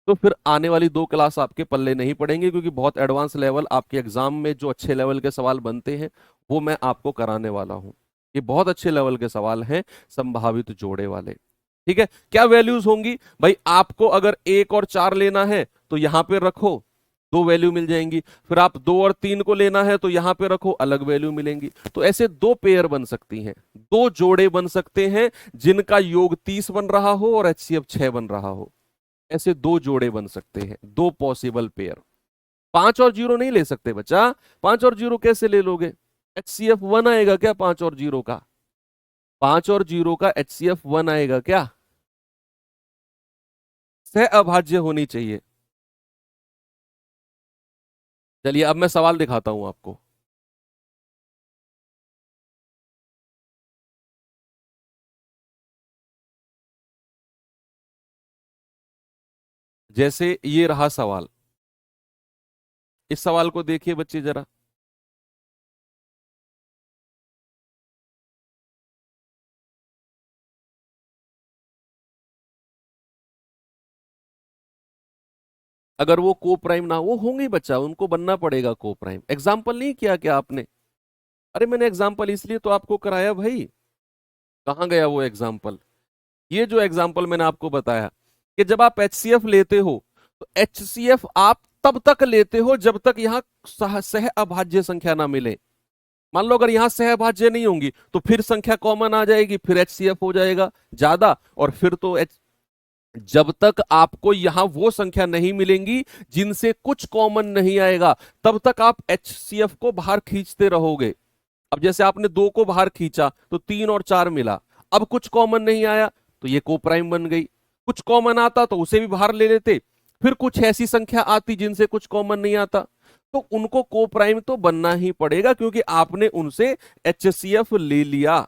तो फिर आने वाली 2 क्लास आपके पल्ले नहीं पड़ेंगे, क्योंकि बहुत एडवांस लेवल आपके एग्जाम में जो अच्छे लेवल के सवाल बनते हैं वो मैं आपको कराने वाला हूं। ये बहुत अच्छे लेवल के सवाल हैं संभावित जोड़े वाले। ठीक है, क्या वैल्यूज होंगी भाई? आपको अगर 1 और 4 लेना है तो यहां पे रखो, 2 वैल्यू मिल जाएंगी। फिर आप 2 और 3 को लेना है तो यहां पे रखो, अलग वैल्यू मिलेंगी। तो ऐसे 2 पेयर बन सकती हैं, 2 जोड़े बन सकते हैं जिनका योग 30 बन रहा हो और एचसीएफ 6 बन रहा हो। ऐसे 2 जोड़े बन सकते हैं, 2 पॉसिबल पेयर। 5 और 0 नहीं ले सकते बच्चा, 5 और 0 कैसे ले लोगे? एचसीएफ 1 आएगा क्या 5 और 0 का? 5 और 0 का एचसीएफ 1 आएगा क्या? सह अभाज्य होनी चाहिए। चलिए अब मैं सवाल दिखाता हूं आपको। जैसे ये रहा सवाल, इस सवाल को देखिए बच्चे जरा। अगर वो को प्राइम ना, वो होंगे बच्चा, उनको बनना पड़ेगा को प्राइम। एग्जाम्पल नहीं किया क्या आपने? अरे मैंने एग्जाम्पल इसलिए तो आपको कराया भाई, कहां गया वो एग्जाम्पल? ये जो एग्जाम्पल मैंने आपको बताया कि जब आप एचसीएफ लेते हो तो एचसीएफ आप तब तक लेते हो जब तक यहां सह अभाज्य संख्या ना मिले। मान लो अगर यहां सह अभाज्य नहीं होंगी तो फिर संख्या कॉमन आ जाएगी, फिर एचसीएफ हो जाएगा ज्यादा, और फिर तो जब तक आपको यहां वो संख्या नहीं मिलेंगी जिनसे कुछ कॉमन नहीं आएगा, तब तक आप एचसीएफ को बाहर खींचते रहोगे। अब जैसे आपने 2 को बाहर खींचा तो 3 और 4 मिला, अब कुछ कॉमन नहीं आया तो ये कोप्राइम बन गई। कुछ कॉमन आता तो उसे भी बाहर ले लेते, फिर कुछ ऐसी संख्या आती जिनसे कुछ कॉमन नहीं आता, तो उनको कोप्राइम तो बनना ही पड़ेगा क्योंकि आपने उनसे HCF ले लिया।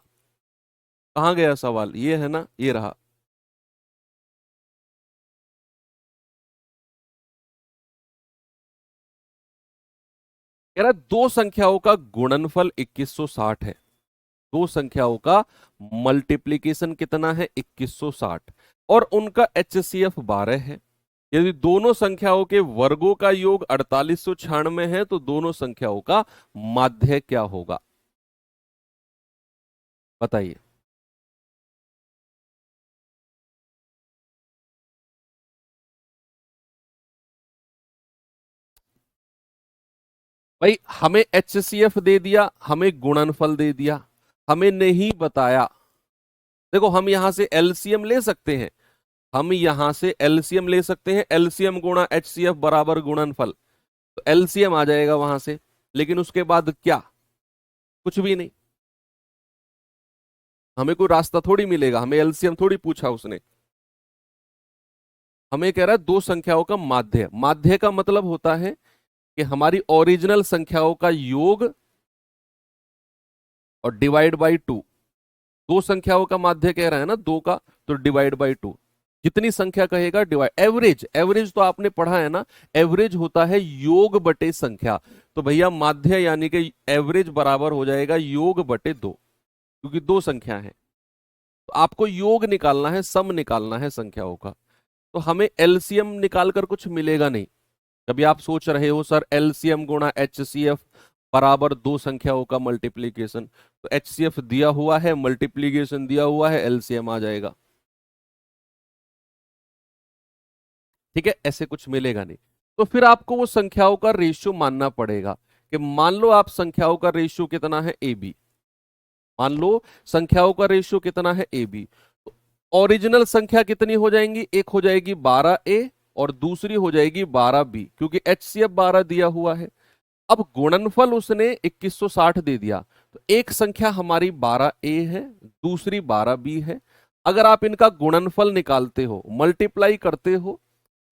कहां गया सवाल, ये है ना, ये रहा। कह रहा है दो संख्याओं का गुणनफल 2160 है, दो संख्याओं का मल्टीप्लीकेशन कितना है 2160, और उनका HCF 12 है। यदि दोनों संख्याओं के वर्गों का योग 4896 है तो दोनों संख्याओं का माध्य क्या होगा, बताइए। भाई हमें HCF दे दिया, हमें गुणनफल दे दिया, हमें नहीं बताया। देखो हम यहां से एलसीएम ले सकते हैं, हम यहां से एलसीएम ले सकते हैं, एलसीएम गुणा HCF बराबर गुणनफल, तो एलसीएम आ जाएगा वहां से। लेकिन उसके बाद क्या, कुछ भी नहीं। हमें कोई रास्ता थोड़ी मिलेगा, हमें एलसीएम थोड़ी पूछा उसने। हमें कह रहा है दो संख्याओं का माध्य, माध्य का मतलब होता है कि हमारी ओरिजिनल संख्याओं का योग और डिवाइड बाई टू। दो संख्याओं का माध्य कह रहा है ना, दो का, तो डिवाइड बाई टू। जितनी संख्या कहेगा डिवाइड, एवरेज, एवरेज तो आपने पढ़ा है ना, एवरेज होता है योग बटे संख्या। तो भैया माध्य यानी कि एवरेज बराबर हो जाएगा योग बटे दो, क्योंकि दो संख्या है तो आपको योग निकालना है, सम निकालना है संख्याओं का। तो हमें एलसीएम निकाल कर कुछ मिलेगा नहीं। कभी आप सोच रहे हो सर एलसीएम गुणा HCF बराबर दो संख्याओं का मल्टीप्लीकेशन, तो HCF दिया हुआ है, मल्टीप्लीकेशन दिया हुआ है, एलसीएम आ जाएगा। ठीक है, ऐसे कुछ मिलेगा नहीं। तो फिर आपको वो संख्याओं का रेशियो मानना पड़ेगा कि मान लो आप संख्याओं का रेशियो कितना है AB, मान लो संख्याओं का रेशियो कितना है AB, तो ओरिजिनल संख्या कितनी हो जाएंगी, एक हो जाएगी 12A और दूसरी हो जाएगी 12B, क्योंकि HCF 12 दिया हुआ है। अब गुणनफल उसने 2160 दे दिया, तो एक संख्या हमारी 12A है, दूसरी 12B है। अगर आप इनका गुणनफल निकालते हो, मल्टीप्लाई करते हो,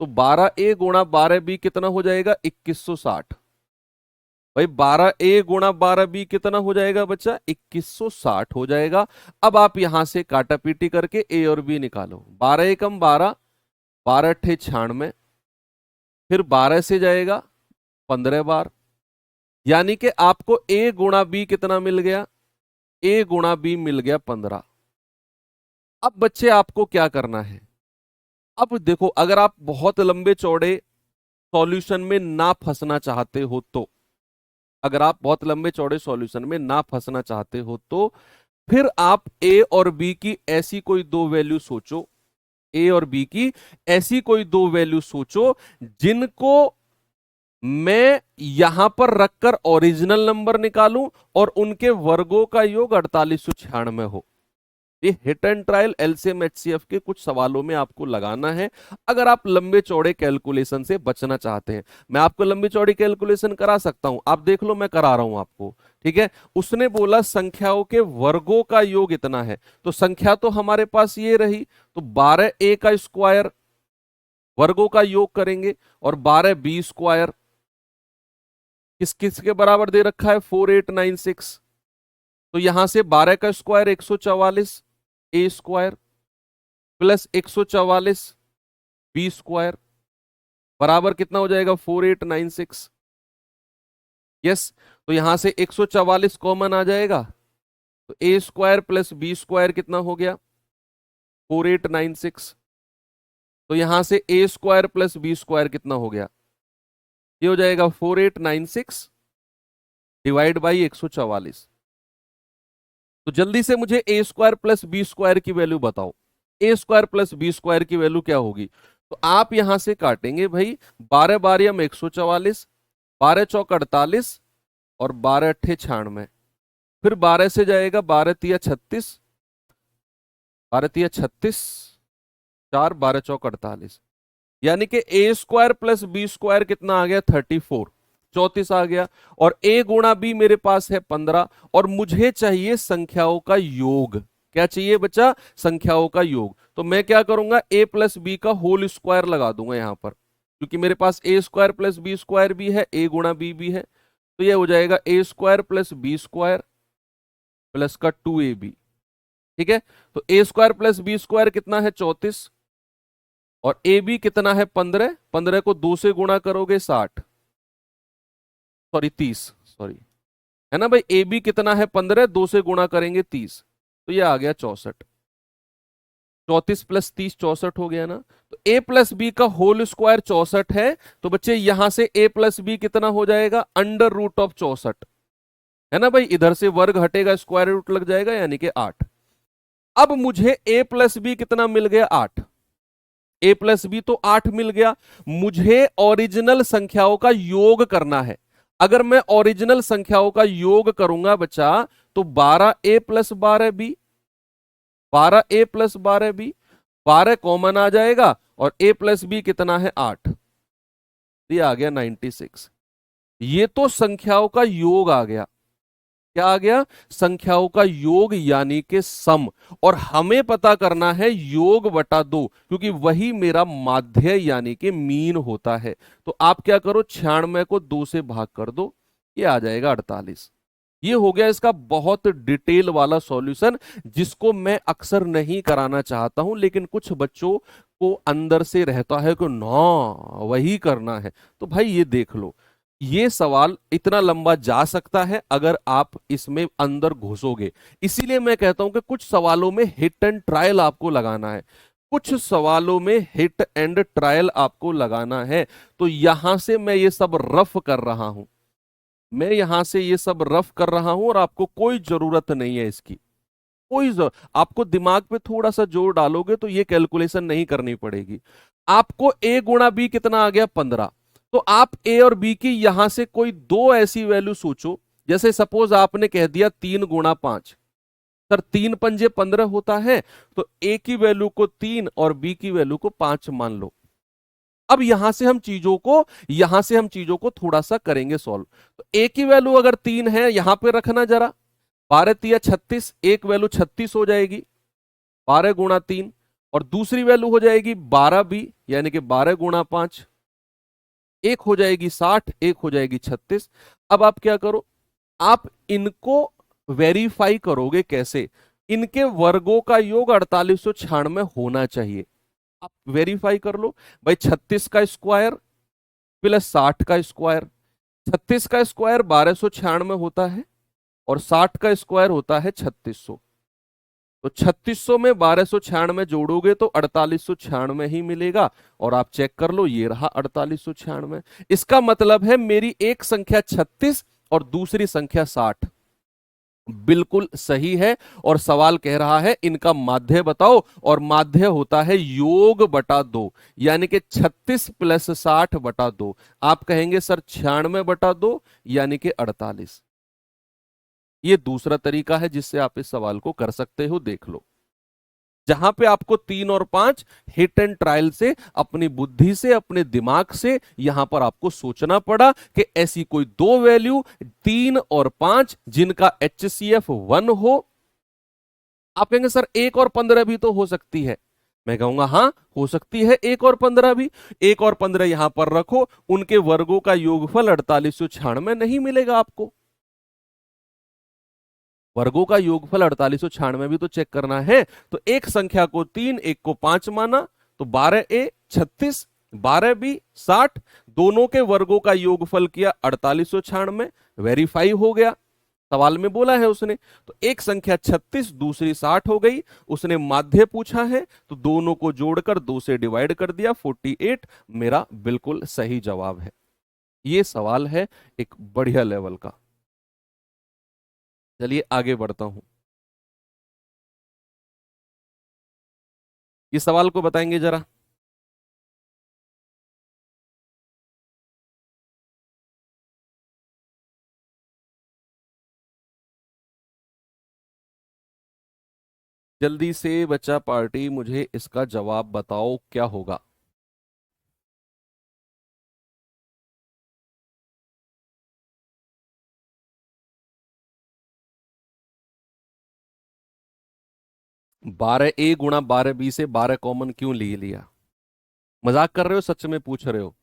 तो 12A गुणा 12B कितना हो जाएगा 2160। भाई 12A गुणा 12B कितना हो जाएगा बच्चा, 2160 हो जाएगा। अब आप यहां से काटा पीटी करके A और B निकालो, 12 एकम 12, 12 अट्ठे 96, फिर 12 से जाएगा 15 बार, यानी कि आपको A गुणा B कितना मिल गया, A गुणा B मिल गया 15। अब बच्चे आपको क्या करना है, अब देखो अगर आप बहुत लंबे चौड़े सॉल्यूशन में ना फंसना चाहते हो तो, अगर आप बहुत लंबे चौड़े सॉल्यूशन में ना फंसना चाहते हो तो फिर आप A और B की ऐसी कोई दो वैल्यू सोचो, A और B की ऐसी कोई दो वैल्यू सोचो जिनको मैं यहां पर रखकर ओरिजिनल नंबर निकालूं और उनके वर्गों का योग 4896 हो। ये hit and trial LCM HCF के कुछ सवालों में आपको लगाना है अगर आप लंबे चौड़े कैलकुलेशन से बचना चाहते हैं। मैं आपको लंबी चौड़ी कैलकुलेशन करा सकता हूं, आप देख लो, मैं करा रहा हूं आपको। ठीक है, उसने बोला संख्याओं के वर्गों का योग इतना है, तो संख्या तो हमारे पास ये रही, तो 12A का स्क्वायर वर्गों का योग करेंगे, और 12B स्क्वायर किस किस के बराबर दे रखा है 4896, तो यहां से 12 का square 144 A square plus 144 B square बराबर कितना हो जाएगा 4896। यस, तो यहां से 144 कॉमन आ जाएगा, तो A square plus B square कितना हो गया 4896। तो यहां से A square plus B square कितना हो गया, ये हो जाएगा 4896 डिवाइड बाई 144। तो जल्दी से मुझे A square plus B square की वैल्यू बताओ, A square plus B square की वैल्यू क्या होगी। तो आप यहां से काटेंगे भाई, 12 बारियम 144, 12 चौक 48 और 12 अट्ठे 96, फिर 12 से जाएगा 12 तिया 36, 12 तिया 36, 4 12 चौक 48, यानी कि A square plus B square कितना आ गया 34। 34 आ गया। और a गुणा b मेरे पास है 15, और मुझे चाहिए संख्याओं का योग। क्या चाहिए बच्चा? संख्याओं का योग। तो मैं क्या करूंगा, a प्लस बी का होल स्क्वायर लगा दूंगा यहां पर, क्योंकि मेरे पास ए स्क्वायर प्लस बी स्क्वायर भी है, a गुणा b भी है। तो ये हो जाएगा a square plus B square plus का 2ab। ठीक है, तो a square plus B square कितना है? 34। और ए बी कितना है? 15। 15 को 2 से गुणा करोगे 60, सॉरी 30, सॉरी, है ना भाई। ए बी कितना है? 15, 2 से गुणा करेंगे 30, तो ये आ गया 64। 34 प्लस 30 64 हो गया ना। तो a प्लस बी का होल स्क्वायर 64 है। तो बच्चे यहां से a प्लस बी कितना हो जाएगा? अंडर रूट ऑफ 64, है ना भाई। इधर से वर्ग हटेगा, स्क्वायर रूट लग जाएगा, यानी कि 8। अब मुझे a प्लस बी कितना मिल गया? 8। a प्लस बी तो 8 मिल गया। मुझे ओरिजिनल संख्याओं का योग करना है। अगर मैं ओरिजिनल संख्याओं का योग करूंगा बच्चा, तो 12a plus 12b, 12a plus 12b, 12 common आ जाएगा, और a प्लस बी कितना है? 8। ये आ गया 96। ये तो संख्याओं का योग आ गया। क्या आ गया? संख्याओं का योग, यानी कि सम। और हमें पता करना है योग बटा 2, क्योंकि वही मेरा माध्य यानी कि मीन होता है। तो आप क्या करो, 96 को 2 से भाग कर दो, ये आ जाएगा 48। ये हो गया इसका बहुत डिटेल वाला सॉल्यूशन, जिसको मैं अक्सर नहीं कराना चाहता हूं, लेकिन कुछ बच्चों को अंदर से रहता है कि ना वही करना है। तो भाई ये देख लो, ये सवाल इतना लंबा जा सकता है अगर आप इसमें अंदर घुसोगे। इसीलिए मैं कहता हूं कि कुछ सवालों में हिट एंड ट्रायल आपको लगाना है, कुछ सवालों में हिट एंड ट्रायल आपको लगाना है। तो यहां से मैं ये सब रफ कर रहा हूं, मैं यहां से ये सब रफ कर रहा हूं, और आपको कोई जरूरत नहीं है इसकी, आपको दिमाग पे थोड़ा सा जोर डालोगे तो ये कैलकुलेशन नहीं करनी पड़ेगी। आपको a गुणा बी कितना आ गया? 15। तो आप a और b की यहां से कोई दो ऐसी वैल्यू सोचो, जैसे सपोज आपने कह दिया 3 गुणा 5। सर 3 पंजे 15 होता है, तो a की वैल्यू को 3 और b की वैल्यू को 5 मान लो। अब यहां से हम चीजों को थोड़ा सा करेंगे सॉल्व। तो a की वैल्यू अगर 3 है, यहां पे रखना जरा, 12 तिया 36, एक वैल्यू 36 हो जाएगी, 12 गुणा 3। और दूसरी वैल्यू हो जाएगी 12b, यानी कि 12 गुणा 5, एक हो जाएगी 60, एक हो जाएगी 36। अब आप क्या करो, आप इनको वेरीफाई करोगे कैसे? इनके वर्गों का योग 4896 होना चाहिए। आप वेरीफाई कर लो भाई, 36 का स्क्वायर प्लस 60 का स्क्वायर। 36 का स्क्वायर 1296 होता है, और 60 का स्क्वायर होता है 3600। तो 3600 में 1296 जोड़ोगे तो 4896 ही मिलेगा। और आप चेक कर लो, ये रहा 4896। इसका मतलब है मेरी एक संख्या 36 और दूसरी संख्या 60 बिल्कुल सही है। और सवाल कह रहा है इनका माध्य बताओ, और माध्य होता है योग बटा 2, यानी कि 36 प्लस 60 बटा 2। आप कहेंगे सर 96 बटा 2 यानी कि 48। ये दूसरा तरीका है जिससे आप इस सवाल को कर सकते हो, देख लो। जहां पे आपको 3 और 5 हिट एंड ट्रायल से, अपनी बुद्धि से, अपने दिमाग से यहां पर आपको सोचना पड़ा कि ऐसी कोई दो वैल्यू 3 और 5 जिनका HCF 1 हो। आप कहेंगे सर 1 और 15 भी तो हो सकती है। मैं कहूंगा हाँ हो सकती है 1 और 15 भी। 1 और 15 यहां पर रखो, उनके वर्गों का योगफल 4896 नहीं मिलेगा आपको। वर्गों का योगफल 4896 भी तो चेक करना है। तो एक संख्या को 3, एक को 5 माना, तो 12a 36, 12b 60, दोनों के वर्गों का योगफल किया 4896, वेरीफाई हो गया। सवाल में बोला है उसने। तो एक संख्या 36, दूसरी 60 हो गई। उसने माध्य पूछा है, तो दोनों को जोड़कर 2 से डिवाइड कर दिया, 48 मेरा बिल्कुल सही जवाब है। ये सवाल है एक बढ़िया लेवल का। चलिए आगे बढ़ता हूं। इस सवाल को बताएंगे जरा। जल्दी से बच्चा पार्टी, मुझे इसका जवाब बताओ क्या होगा। 12a गुणा 12b से 12 कॉमन क्यों ले लिया? मजाक कर रहे हो, सच में पूछ रहे हो?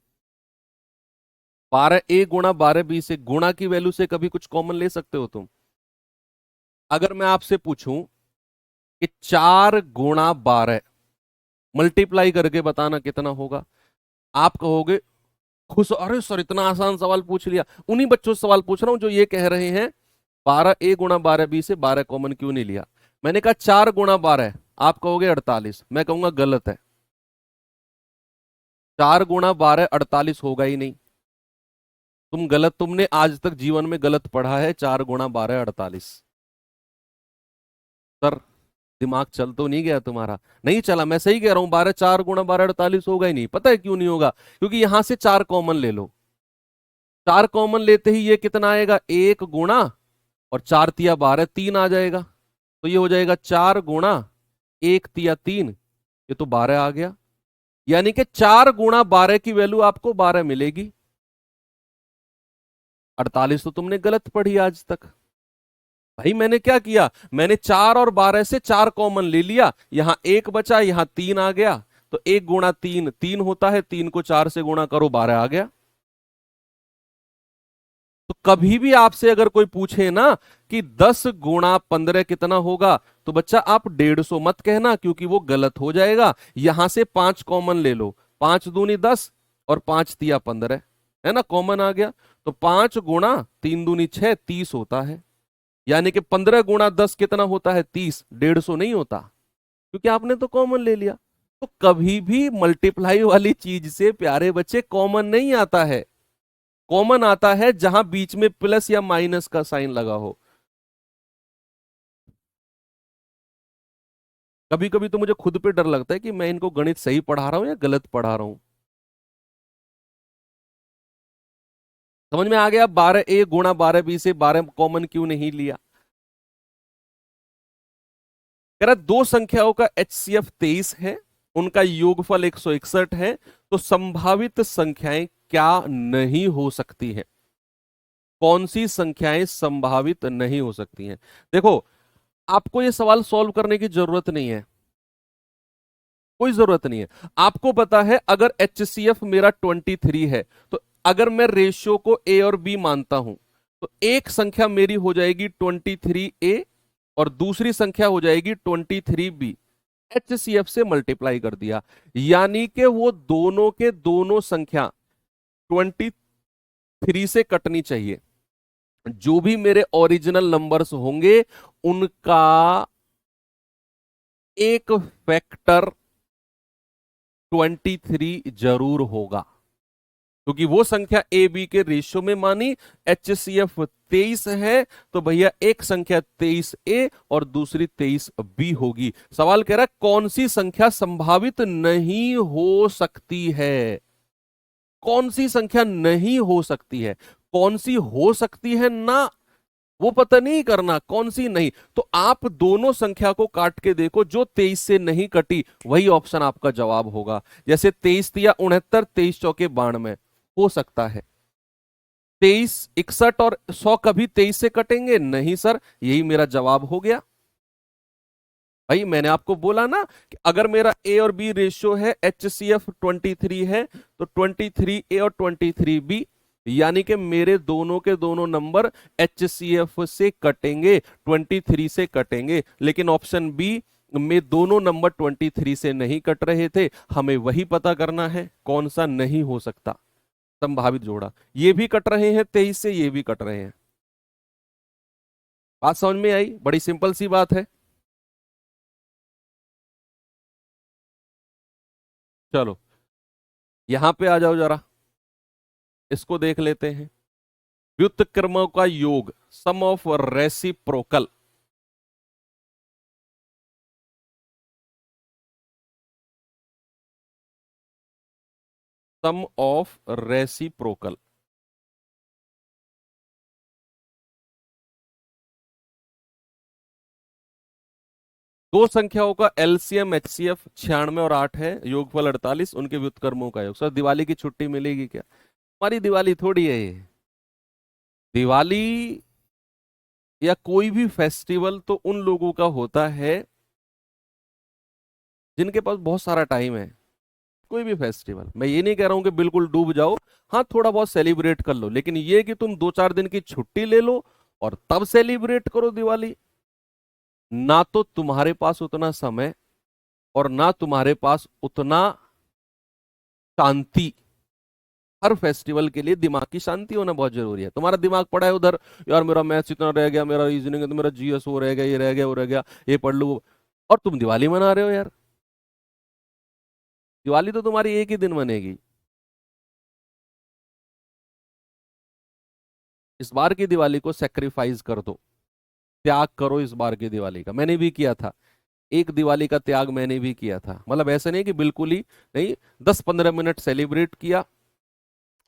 12a गुणा 12b से, गुणा की वैल्यू से कभी कुछ कॉमन ले सकते हो तुम? अगर मैं आपसे पूछूं कि 4 गुणा 12 मल्टीप्लाई करके बताना कितना होगा, आप कहोगे खुश, अरे सर इतना आसान सवाल पूछ लिया। उन्हीं बच्चों से सवाल पूछ रहा हूं जो ये कह रहे हैं 12a गुणा 12b से 12 कॉमन क्यों नहीं लिया। मैंने कहा 4 गुणा 12, आप कहोगे 48, मैं कहूंगा गलत है। 4 गुणा 12 48 होगा ही नहीं। तुम गलत, तुमने आज तक जीवन में गलत पढ़ा है। 4 गुणा 12 48। सर दिमाग चल तो नहीं गया तुम्हारा? नहीं चला, मैं सही कह रहा हूं। 4 गुणा 12 48 होगा ही नहीं। पता है क्यों नहीं होगा? क्योंकि यहां से 4 कॉमन ले लो। 4 कॉमन लेते ही ये कितना आएगा, 1 गुणा और 4 तिया 12, 3 आ जाएगा। तो ये हो जाएगा 4 गुणा 1 तिया 3, ये तो 12 आ गया। यानी कि 4 गुणा 12 की वैल्यू आपको 12 मिलेगी। 48 तो तुमने गलत पढ़ी आज तक। भाई मैंने क्या किया, मैंने 4 और 12 से 4 कॉमन ले लिया, यहां 1 बचा, यहां 3 आ गया। तो 1 गुणा 3 3 होता है, 3 को 4 से गुणा करो, 12 आ गया। तो कभी भी आपसे अगर कोई पूछे ना कि 10 गुणा 15 कितना होगा, तो बच्चा आप 150 मत कहना, क्योंकि वो गलत हो जाएगा। यहां से 5 कॉमन ले लो, 5 दूनी 10 और 5 तिया 15, है ना, कॉमन आ गया। तो 5 गुणा 3 दूनी 6, 30 होता है। यानी कि 15 गुणा 10 कितना होता है, 30, 150 नहीं होता, क्योंकि आपने तो कॉमन ले लिया। तो कभी भी मल्टीप्लाई वाली चीज से प्यारे बच्चे कॉमन नहीं आता है। कॉमन आता है जहां बीच में प्लस या माइनस का साइन लगा हो। कभी कभी तो मुझे खुद पे डर लगता है कि मैं इनको गणित सही पढ़ा रहा हूं या गलत पढ़ा रहा हूं। समझ में आ गया? 12a गुणा 12b से 12 कॉमन क्यों नहीं लिया? कह रहा दो संख्याओं का HCF 23 है, उनका योगफल 161 है, तो संभावित संख्याएं क्या नहीं हो सकती हैं? कौन सी संख्याएं संभावित नहीं हो सकती हैं? देखो, आपको यह सवाल सॉल्व करने की जरूरत नहीं है, कोई जरूरत नहीं है। आपको पता है अगर HCF मेरा 23 है, तो अगर मैं रेशियो को A और B मानता हूं, तो एक संख्या मेरी हो जाएगी 23A और दूसरी संख्या हो जाएगी 23B। HCF से मल्टीप्लाई कर दिया, यानी कि वो दोनों के दोनों संख्या 23 से कटनी चाहिए। जो भी मेरे ओरिजिनल नंबर्स होंगे उनका एक फैक्टर 23 जरूर होगा, क्योंकि वो संख्या ए बी के रेशियो में मानी। HCF 23 है, तो भैया एक संख्या 23A और दूसरी 23B होगी। सवाल कह रहा है कौन सी संख्या संभावित नहीं हो सकती है? कौन सी संख्या नहीं हो सकती है? कौन सी हो सकती है ना, वो पता नहीं करना, कौन सी नहीं। तो आप दोनों संख्या को काट के देखो, जो 23 से नहीं कटी वही ऑप्शन आपका जवाब होगा। जैसे 23 तिया 69, 23 चौके 92, हो सकता है। 23 61 और 100 कभी 23 से कटेंगे नहीं सर, यही मेरा जवाब हो गया। भाई मैंने आपको बोला ना कि अगर मेरा ए और बी रेशियो है, HCF 23 है, तो 23A और 23B, यानी कि मेरे दोनों के दोनों नंबर HCF से कटेंगे, 23 से कटेंगे। लेकिन ऑप्शन बी में दोनों नंबर 23 से नहीं कट रहे थे। हमें वही पता करना है कौन सा नहीं हो सकता संभावित जोड़ा। ये भी कट रहे हैं 23 से, ये भी कट रहे हैं। बात समझ में आई? बड़ी सिंपल सी बात है। चलो यहां पे आ जाओ जरा, इसको देख लेते हैं। व्युत्क्रमों का योग, sum of reciprocal. Sum of reciprocal. दो संख्याओं का एलसीएम HCF 96 और 8 है, योगफल 48, उनके व्युत्क्रमों का योग। सर दिवाली की छुट्टी मिलेगी क्या? हमारी दिवाली थोड़ी है ये। दिवाली या कोई भी फेस्टिवल तो उन लोगों का होता है जिनके पास बहुत सारा टाइम है, कोई भी फेस्टिवल, मैं ये नहीं कह रहा हूं कि बिल्कुल डूब जाओ, हाँ थोड़ा बहुत सेलिब्रेट कर लो, लेकिन ये कि तुम 2-4 दिन की छुट्टी ले लो और तब सेलिब्रेट करो दिवाली, ना तो तुम्हारे पास उतना समय और ना तुम्हारे पास उतना शांति। हर फेस्टिवल के लिए दिमाग की शांति होना बहुत जरूरी है। तुम्हारा दिमाग पड़ा है उधर, यार मेरा मैथ्स इतना रह गया, मेरा रीजनिंग है, तो मेरा जीएस वो रह गया, ये रह गया, वो रह गया, ये पढ़ लो, और तुम दिवाली मना रहे हो यार। दिवाली तो तुम्हारी एक ही दिन बनेगी। इस बार की दिवाली को सेक्रीफाइस कर दो, त्याग करो इस बार की दिवाली का। मैंने भी किया था, एक दिवाली का त्याग मैंने भी किया था, मतलब ऐसे नहीं कि बिल्कुल ही नहीं, 10-15 मिनट सेलिब्रेट किया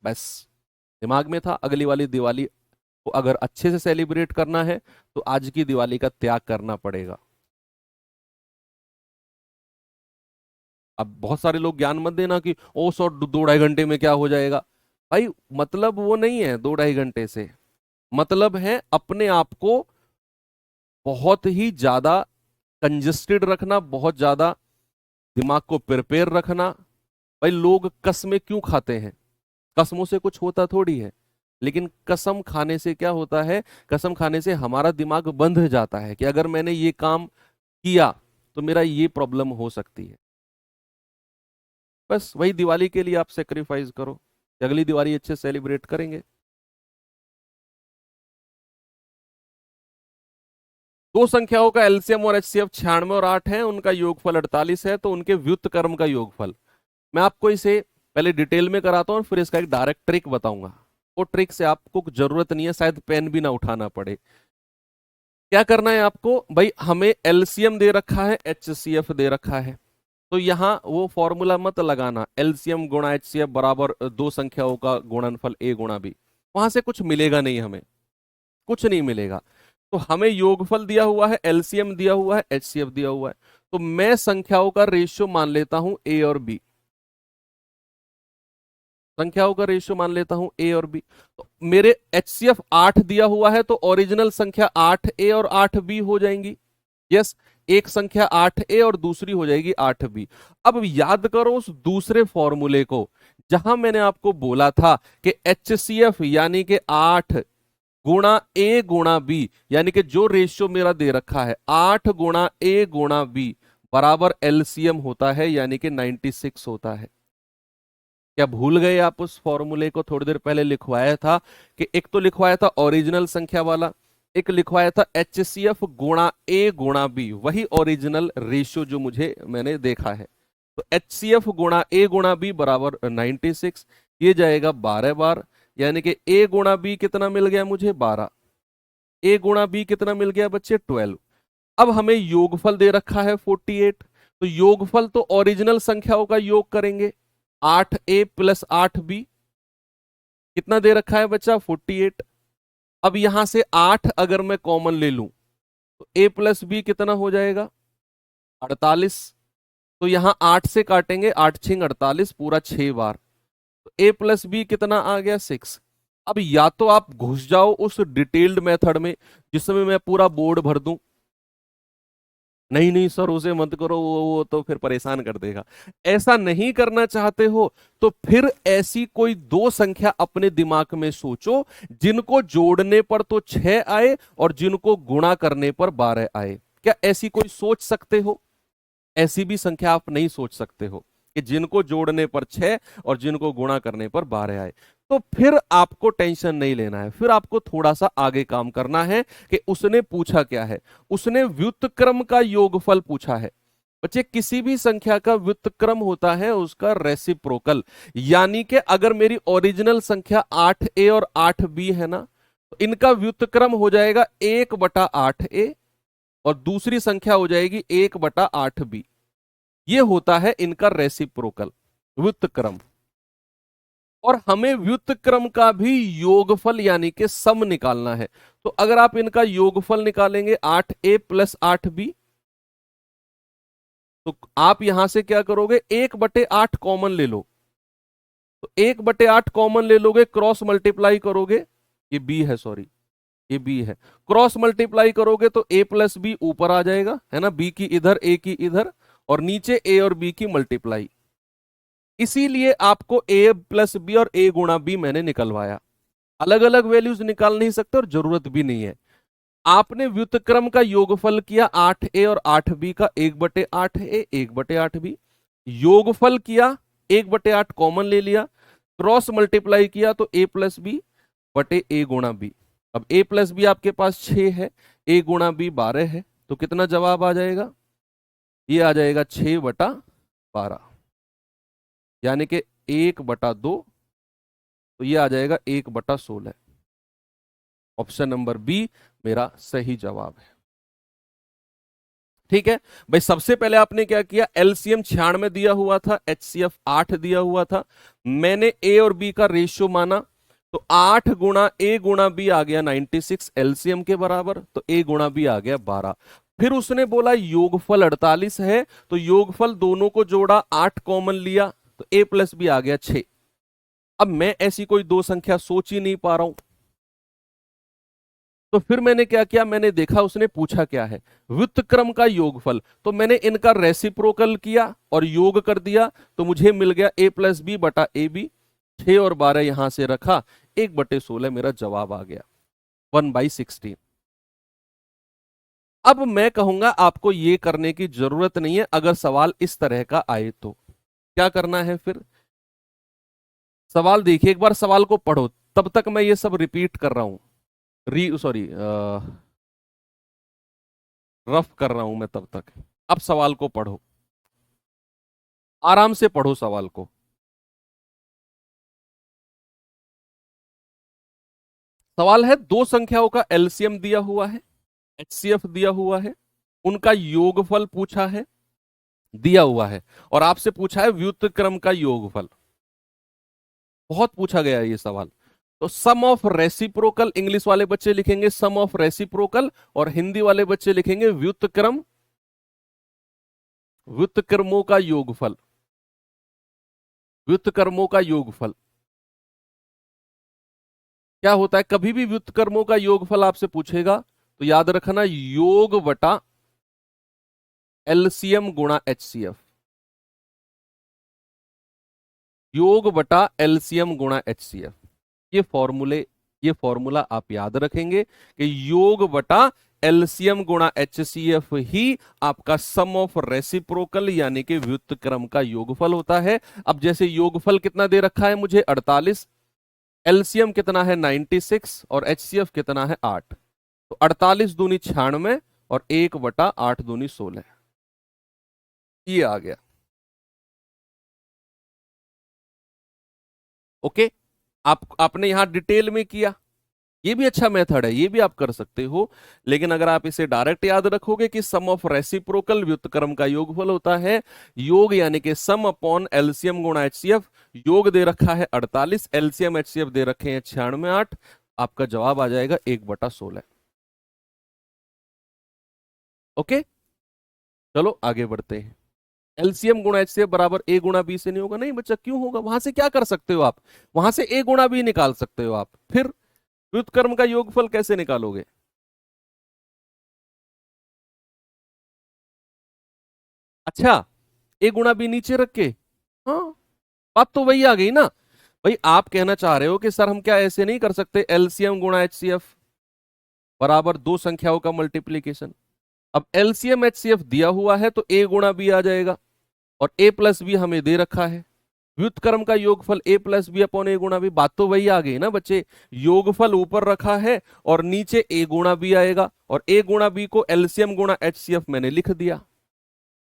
बस, दिमाग में था अगली वाली दिवाली को अगर अच्छे से सेलिब्रेट करना है तो आज की दिवाली का त्याग करना पड़ेगा। अब बहुत सारे लोग ज्ञान मत देना कि ओ सौ 2-2.5 घंटे में क्या हो जाएगा। भाई मतलब वो नहीं है 2-2.5 घंटे से, मतलब है अपने आप को बहुत ही ज्यादा कंजेस्टेड रखना, बहुत ज्यादा दिमाग को प्रिपेयर रखना। भाई लोग कसमें क्यों खाते हैं? कसमों से कुछ होता थोड़ी है, लेकिन कसम खाने से क्या होता है, कसम खाने से हमारा दिमाग बंध जाता है कि अगर मैंने ये काम किया तो मेरा ये प्रॉब्लम हो सकती है। बस वही दिवाली के लिए आप सेक्रीफाइस करो कि अगली दिवाली अच्छे सेलिब्रेट करेंगे। दो संख्याओं का एलसीएम और एचसीएफ 96 और 8 है, उनका योगफल 48 है, तो उनके व्युत्क्रम कर्म का योगफल, मैं आपको इसे पहले डिटेल में कराता हूँ और फिर इसका एक डायरेक्ट ट्रिक बताऊंगा। वो ट्रिक से आपको जरूरत नहीं है, शायद पेन भी ना उठाना पड़े। क्या करना है आपको, भाई हमें एलसीएम दे रखा है, एचसीएफ दे रखा है, तो यहां वो फॉर्मूला मत लगाना एलसीएम गुणा एचसीएफ बराबर दो संख्याओं का गुणनफल ए गुणा बी, वहां से कुछ मिलेगा नहीं, हमें कुछ नहीं मिलेगा। तो हमें योगफल दिया हुआ है, एलसीएम दिया हुआ है, एचसीएफ दिया हुआ है, तो मैं संख्याओं का रेशियो मान लेता हूं ए और बी, संख्याओं का रेशियो मान लेता हूं ए और बी। तो मेरे एचसीएफ 8 दिया हुआ है, तो ओरिजिनल संख्या 8 ए और 8 बी हो जाएंगी। यस, एक संख्या 8 ए और दूसरी हो जाएगी 8 बी। अब याद करो उस दूसरे फॉर्मूले को, जहां मैंने आपको बोला था कि एचसीएफ यानी कि 8 गुणा ए गुणा बी, यानी कि जो रेशियो मेरा दे रखा है 8 गुणा ए गुणा बी बराबर एलसीएम होता है, यानी कि 96 होता है। क्या भूल गए आप उस फॉर्मूले को? थोड़ी देर पहले लिखवाया था कि एक तो लिखवाया था ओरिजिनल संख्या वाला, एक लिखवाया था एचसीएफ गुणा ए गुणा बी, वही ओरिजिनल रेशियो जो मुझे मैंने देखा है। तो एचसीएफ गुणा ए गुणा बी बराबर 96, ये जाएगा 12 बार, यानी कि ए गुणा बी कितना मिल गया मुझे 12, ए गुणा बी कितना मिल गया बच्चे 12। अब हमें योगफल दे रखा है 48, तो योगफल तो ओरिजिनल संख्याओं का योग करेंगे, 8 ए प्लस 8 बी, कितना दे रखा है बच्चा 48। अब यहां से 8 अगर मैं कॉमन ले लूं तो ए प्लस बी कितना हो जाएगा 48, तो यहां 8 से काटेंगे, 8×6 = 48, पूरा 6 बार, तो ए प्लस बी कितना आ गया 6। अब या तो आप घुस जाओ उस डिटेल्ड मेथड में जिसमें मैं पूरा बोर्ड भर दूं, नहीं नहीं सर उसे मत करो, वो तो फिर परेशान कर देगा। ऐसा नहीं करना चाहते हो तो फिर ऐसी कोई दो संख्या अपने दिमाग में सोचो जिनको जोड़ने पर तो 6 आए और जिनको गुणा करने पर 12 आए। क्या ऐसी कोई सोच सकते हो? ऐसी भी संख्या आप नहीं सोच सकते हो कि जिनको जोड़ने पर 6 और जिनको गुणा करने पर 12 आए। तो फिर आपको टेंशन नहीं लेना है, फिर आपको थोड़ा सा आगे काम करना है कि उसने पूछा क्या है, उसने व्युत्क्रम का योगफल पूछा है। बच्चे किसी भी संख्या का व्युत्क्रम होता है उसका रेसिप्रोकल, यानी कि अगर मेरी ओरिजिनल संख्या 8 ए और 8 बी है ना, तो इनका व्युत्क्रम हो जाएगा 1/8 ए और दूसरी संख्या हो जाएगी 1/8 बी। ये होता है इनका रेसिप्रोकल, व्युत्क्रम। और हमें व्युत्क्रम का भी योगफल यानी कि सम निकालना है। तो अगर आप इनका योगफल निकालेंगे 8 ए प्लस 8 बी, तो आप यहां से क्या करोगे 1/8 कॉमन ले लो, तो 1/8 कॉमन ले लोगे, क्रॉस मल्टीप्लाई करोगे, ये बी है सॉरी, ये बी है, क्रॉस मल्टीप्लाई करोगे तो ए प्लस बी ऊपर आ जाएगा, है ना, बी की इधर ए की इधर, और नीचे ए और बी की मल्टीप्लाई। इसीलिए आपको ए प्लस बी और ए गुणा बी मैंने निकलवाया। अलग अलग वैल्यूज निकाल नहीं सकते और जरूरत भी नहीं है। आपने व्युत्क्रम का योगफल किया 8a और 8b का, 1/8a 1/8b। योगफल किया 1/8 कॉमन ले लिया, क्रॉस मल्टीप्लाई किया तो a प्लस बी बटे a गुणा बी। अब a प्लस बी आपके पास 6 है, a गुणा बी 12 है, तो कितना जवाब आ जाएगा? ये आ जाएगा 6/12, यानी कि 1/2, तो ये आ जाएगा 1/16। ऑप्शन नंबर बी मेरा सही जवाब है। ठीक है भाई, सबसे पहले आपने क्या किया, एलसीएम 96 दिया हुआ था, एचसीएफ 8 दिया हुआ था, मैंने ए और बी का रेशियो माना, तो 8 गुणा ए गुणा बी आ गया 96 एलसीएम के बराबर, तो ए गुणा बी आ गया 12। फिर उसने बोला योगफल 48 है, तो योगफल दोनों को जोड़ा, 8 कॉमन लिया, तो ए प्लस बी आ गया 6। अब मैं ऐसी कोई दो संख्या सोच ही नहीं पा रहा हूं, तो फिर मैंने क्या किया, मैंने देखा उसने पूछा क्या है, व्युत्क्रम का योगफल, तो मैंने इनका रेसिप्रोकल किया और योग कर दिया, तो मुझे मिल गया a प्लस बी बटा ए बी। 6 और 12 यहां से रखा, 1/16 मेरा जवाब आ गया, 1/16। अब मैं कहूंगा आपको ये करने की जरूरत नहीं है, अगर सवाल इस तरह का आए तो क्या करना है। फिर सवाल देखिए, एक बार सवाल को पढ़ो, तब तक मैं ये सब रिपीट कर रहा हूं, रफ कर रहा हूं मैं तब तक। अब सवाल को पढ़ो, आराम से पढ़ो सवाल को। सवाल है, दो संख्याओं का एलसीएम दिया हुआ है, एचसीएफ दिया हुआ है, उनका योगफल पूछा है, दिया हुआ है, और आपसे पूछा है व्युत्क्रम का योगफल। बहुत पूछा गया है ये सवाल। तो सम ऑफ रेसिप्रोकल इंग्लिश वाले बच्चे लिखेंगे सम ऑफ रेसिप्रोकल, और हिंदी वाले बच्चे लिखेंगे व्युत्क्रम, व्युत्क्रमों का योगफल, व्युत्क्रमों का योगफल। क्या होता है, कभी भी व्युत्क्रमों का योगफल आपसे पूछेगा तो याद रखना योग बटा एलसीएम गुणा एचसीएफ, योग बटा एलसीएम गुणा एचसीएफ। ये फॉर्मूला आप याद रखेंगे कि योग बटा एलसीएम गुणा एचसीएफ ही आपका सम ऑफ रेसिप्रोकल यानी कि व्युत्क्रम का योगफल होता है। अब जैसे योगफल कितना दे रखा है मुझे 48, एलसीएम कितना है 96 और एचसीएफ कितना है 8, तो 48 दूनी 96 और 1/8 दूनी 16, ये आ गया। ओके, आपने यहां डिटेल में किया, ये भी अच्छा मेथड है, ये भी आप कर सकते हो। लेकिन अगर आप इसे डायरेक्ट याद रखोगे कि सम ऑफ रेसिप्रोकल व्युत्क्रम का योगफल होता है, योग यानी कि सम अपॉन एलसीएम गुणा एचसीएफ, योग दे रखा है 48, एलसीएम एचसीएफ दे रखे हैं 96 8, आपका जवाब आ जाएगा 1/16। ओके, चलो आगे बढ़ते हैं। एलसीएम गुणा एचसीएफ बराबर ए गुणा बी से नहीं होगा, नहीं बच्चा क्यों होगा, वहां से क्या कर सकते हो आप, वहां से ए गुणा बी निकाल सकते हो आप, फिर व्युत्क्रम का योगफल कैसे निकालोगे? अच्छा, ए गुणा बी नीचे रख के, हाँ, बात तो वही आ गई ना भाई। आप कहना चाह रहे हो कि सर हम क्या ऐसे नहीं कर सकते, एलसीएम गुणा एचसीएफ बराबर दो संख्याओं का मल्टीप्लीकेशन। अब एलसीएम एचसीएफ दिया हुआ है तो ए गुणा बी आ जाएगा, और ए प्लस बी हमें दे रखा है, व्युत्क्रम का योगफल ए प्लस बी अपॉन ए गुणा बी, बात तो वही आ गई ना बच्चे। योगफल ऊपर रखा है और नीचे ए गुणा बी आएगा, और ए गुणा बी को एलसीएम गुणा एचसीएफ मैंने लिख दिया।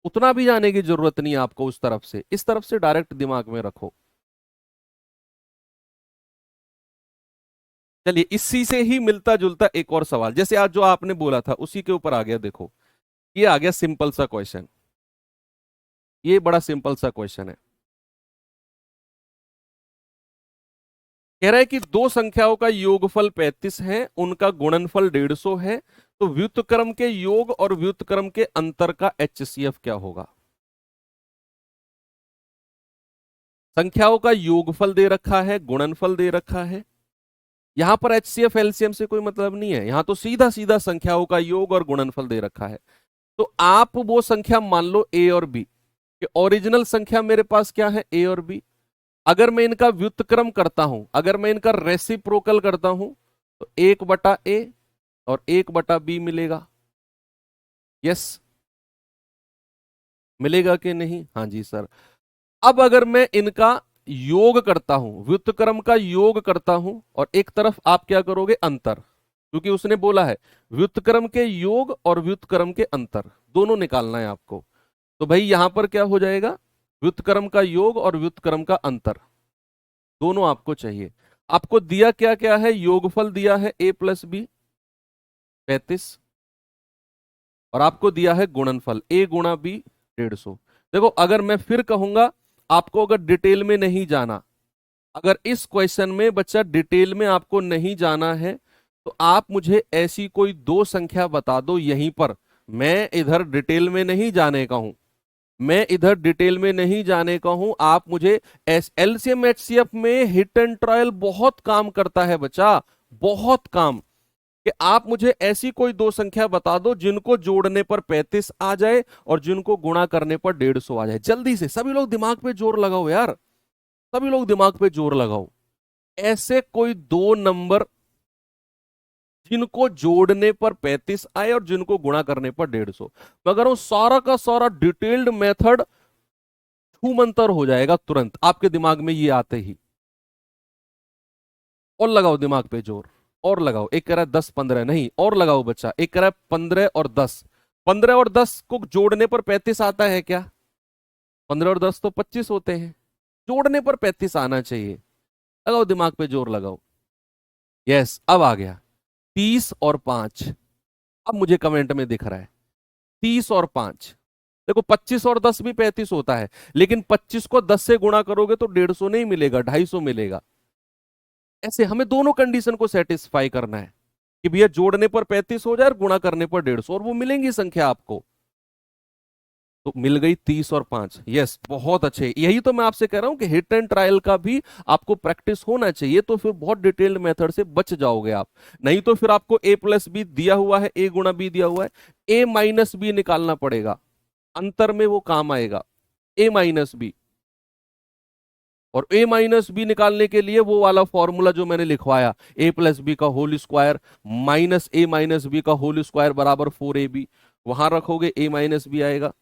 उतना भी जाने की जरूरत नहीं है आपको उस तरफ से, इस तरफ से डायरेक्ट दिमाग में रखो। चलिए, इसी से ही मिलता जुलता एक और सवाल, जैसे आज जो आपने बोला था उसी के ऊपर आ गया। देखो, ये आ गया सिंपल सा क्वेश्चन, ये बड़ा सिंपल सा क्वेश्चन है। कह रहा है कि दो संख्याओं का योगफल 35 है, उनका गुणनफल 150 है, तो व्युत्क्रम के योग और व्युत्क्रम के अंतर का एचसीएफ क्या होगा? संख्याओं का योगफल दे रखा है, गुणनफल दे रखा है, यहां पर एचसीएफ एलसीएम से कोई मतलब नहीं है, यहां तो सीधा सीधा संख्याओं का योग और गुणनफल दे रखा है। तो आप वो संख्या मान लो ए और बी, कि ओरिजिनल संख्या मेरे पास क्या है, ए और बी। अगर मैं इनका व्युत्क्रम करता हूं, अगर मैं इनका रेसिप्रोकल करता हूं, तो 1/a और 1/b मिलेगा। यस, मिलेगा कि नहीं? हाँ जी सर। अब अगर मैं इनका योग करता हूं, व्युत्क्रम का योग करता हूं, और एक तरफ आप क्या करोगे, अंतर, क्योंकि उसने बोला है व्युत्क्रम के योग और व्युत्क्रम के अंतर दोनों निकालना है आपको। तो भाई यहां पर क्या हो जाएगा, व्युत्क्रम का योग और व्युत्क्रम का अंतर दोनों आपको चाहिए। आपको दिया क्या क्या है, योगफल दिया है a + b 35, और आपको दिया है गुणनफल a × b 150। देखो अगर मैं फिर कहूंगा, आपको अगर डिटेल में नहीं जाना, अगर इस क्वेश्चन में बच्चा डिटेल में आपको नहीं जाना है, तो आप मुझे ऐसी कोई दो संख्या बता दो यहीं पर। मैं इधर डिटेल में नहीं जाने का हूं, मैं इधर डिटेल में नहीं जाने का हूं। आप मुझे एलसीएम एचसीएफ में हिट एंड ट्रायल बहुत काम करता है बच्चा, बहुत काम, कि आप मुझे ऐसी कोई दो संख्या बता दो जिनको जोड़ने पर 35 आ जाए और जिनको गुणा करने पर 150 आ जाए। जल्दी से सभी लोग दिमाग पे जोर लगाओ यार, सभी लोग दिमाग पे जोर लगाओ। ऐसे कोई दो नंबर जिनको जोड़ने पर 35 आए और जिनको गुणा करने पर 150। मैं कह रहा हूं सारा का सारा डिटेल्ड मेथड छूमंतर हो जाएगा तुरंत आपके दिमाग में ये आते ही। और लगाओ दिमाग पे जोर, और लगाओ। एक कह रहा है 10-15, नहीं और लगाओ बच्चा। एक कह रहा है 15 और 10, 15 और 10 को जोड़ने पर 35 आता है क्या? 15 और 10 तो 25 होते हैं, जोड़ने पर 35 आना चाहिए। लगाओ दिमाग पे जोर लगाओ। यस, अब आ गया 30 और 5। अब मुझे कमेंट में दिख रहा है 30 और 5। देखो 25 और 10 भी 35 होता है, लेकिन 25 को 10 से गुणा करोगे तो 150 नहीं मिलेगा, 250 मिलेगा। ऐसे हमें दोनों कंडीशन को सेटिस्फाई करना है कि भैया जोड़ने पर 35 हो जाए और गुणा करने पर 150, और वो मिलेंगी संख्या आपको। तो मिल गई 30 और 5। यस, बहुत अच्छे। यही तो मैं आपसे कह रहा हूं कि हिट एंड ट्रायल का भी आपको प्रैक्टिस होना चाहिए, तो फिर बहुत डिटेल्ड मेथड से बच जाओगे आप। नहीं तो फिर आपको a + b दिया हुआ है, a × b दिया हुआ है, a - b निकालना पड़ेगा, अंतर में वो काम आएगा a - b। और a - b निकालने के लिए वो वाला फॉर्मूला जो मैंने लिखवाया, a + b का whole square minus a - b का होल स्क्वायर बराबर 4ab, वहां रखोगे a - b आएगा।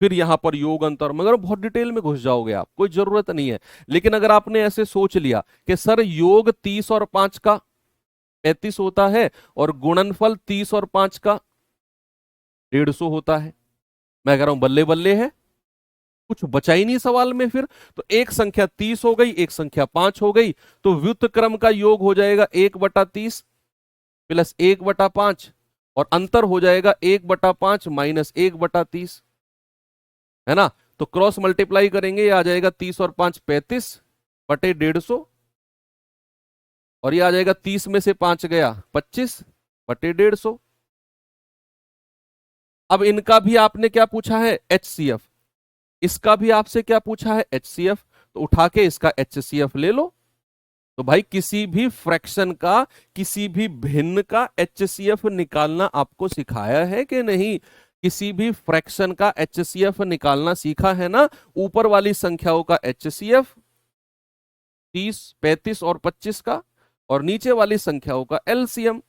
फिर यहां पर योग अंतर, मगर बहुत डिटेल में घुस जाओगे आप, कोई जरूरत नहीं है। लेकिन अगर आपने ऐसे सोच लिया कि सर योग 30 और 5 का 35 होता है और गुणनफल 30 और 5 का 150 होता है, मैं कह रहा हूं बल्ले बल्ले है, कुछ बचा ही नहीं सवाल में फिर। तो एक संख्या 30 हो गई, एक संख्या 5 हो गई, तो व्युत्क्रम का योग हो जाएगा 1/30 + 1/5, और अंतर हो जाएगा 1/5 - 1/30, है ना? तो क्रॉस मल्टीप्लाई करेंगे, ये आ जाएगा 30 और 5 35/150, और ये आ जाएगा 30 में से 5 गया 25/150। अब इनका भी आपने क्या पूछा है, HCF, इसका भी आपसे क्या पूछा है, HCF, तो उठा के इसका HCF ले लो। तो भाई किसी भी फ्रैक्शन का, किसी भी भिन्न का HCF निकालना आपको सिखाया है कि नहीं? किसी भी फ्रैक्शन का HCF निकालना सीखा है ना? ऊपर वाली संख्याओं का HCF 30, 35 और 25 का, और नीचे वाली संख्याओं का LCM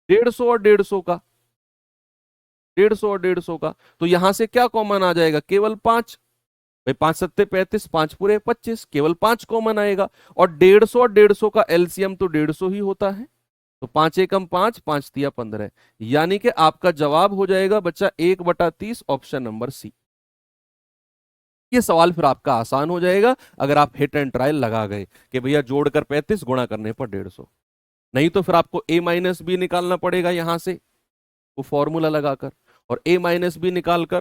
150 और 150 का, 150 और 150 का। तो यहां से क्या कॉमन आ जाएगा, केवल 5। भाई 5 सत्ते 35, 5 पूरे 25, केवल 5 कॉमन आएगा। और 150 और 150 का एलसीएम तो 150 ही होता है। तो 5 एकम 5, 5 तिया 15, यानी कि आपका जवाब हो जाएगा बच्चा 1/30, ऑप्शन नंबर सी। ये सवाल फिर आपका आसान हो जाएगा अगर आप हिट एंड ट्रायल लगा गए कि भैया जोड़कर 35 गुणा करने पर 150। नहीं तो फिर आपको a - b निकालना पड़ेगा यहां से, वो फॉर्मूला लगाकर, और a - b निकालकर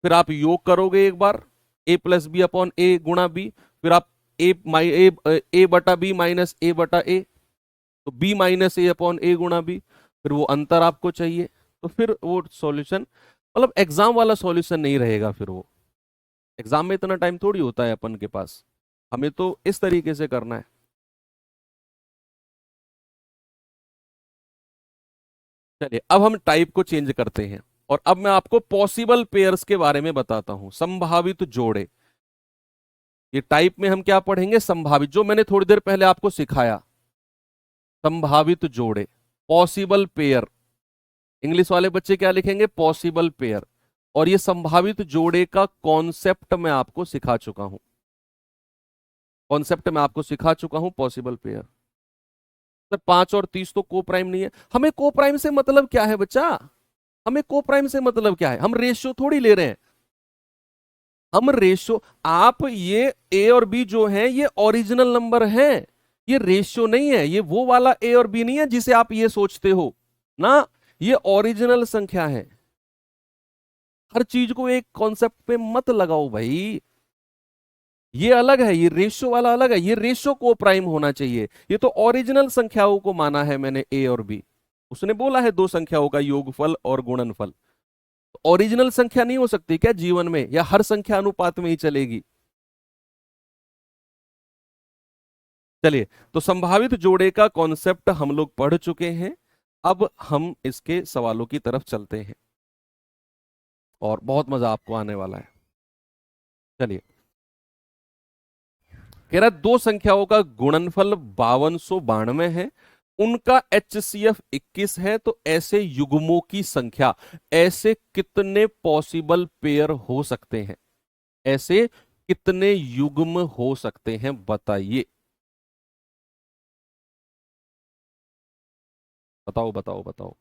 फिर आप योग करोगे एक बार, a + b अपॉन a गुणा b, फिर आप a/b माइनस a/a, तो b - a अपॉन a गुणा b, फिर वो अंतर आपको चाहिए। तो फिर वो सॉल्यूशन, मतलब एग्जाम वाला सॉल्यूशन नहीं रहेगा। फिर वो एग्जाम में इतना टाइम थोड़ी होता है अपन के पास, हमें तो इस तरीके से करना है। चलिए अब हम टाइप को चेंज करते हैं और अब मैं आपको पॉसिबल पेयर्स के बारे में बताता हूं, संभावित जोड़े। ये टाइप में हम क्या पढ़ेंगे, संभावित, जो मैंने थोड़ी देर पहले आपको सिखाया, संभावित जोड़े, पॉसिबल पेयर। इंग्लिश वाले बच्चे क्या लिखेंगे, पॉसिबल पेयर। और ये संभावित जोड़े का कॉन्सेप्ट मैं आपको सिखा चुका हूं, कॉन्सेप्ट मैं आपको सिखा चुका हूं, पॉसिबल पेयर। सर 5 और 30 तो को प्राइम नहीं है। हमें को प्राइम से मतलब क्या है बच्चा, हमें को प्राइम से मतलब क्या है, हम रेशियो थोड़ी ले रहे हैं, हम रेशियो, आप ये ए और बी जो है ये ओरिजिनल नंबर है, ये रेशियो नहीं है, ये वो वाला ए और बी नहीं है जिसे आप ये सोचते हो ना, ये ओरिजिनल संख्या है। हर चीज को एक कॉन्सेप्ट पे मत लगाओ भाई, ये अलग है, ये रेशियो वाला अलग है, ये रेशियो को प्राइम होना चाहिए, ये तो ओरिजिनल संख्याओं को माना है मैंने ए और बी। उसने बोला है दो संख्याओं का योगफल और गुणनफल, ओरिजिनल संख्या नहीं हो सकती क्या जीवन में, या हर संख्या अनुपात में ही चलेगी। चलिए, तो संभावित जोड़े का कॉन्सेप्ट हम लोग पढ़ चुके हैं, अब हम इसके सवालों की तरफ चलते हैं और बहुत मजा आपको आने वाला है। चलिए, कह रहा है दो संख्याओं का गुणनफल 5292 है, उनका HCF 21 है, तो ऐसे युग्मों की संख्या, ऐसे कितने पॉसिबल पेयर हो सकते हैं, ऐसे कितने युग्म हो सकते हैं बताइए, बताओ बताओ बताओ।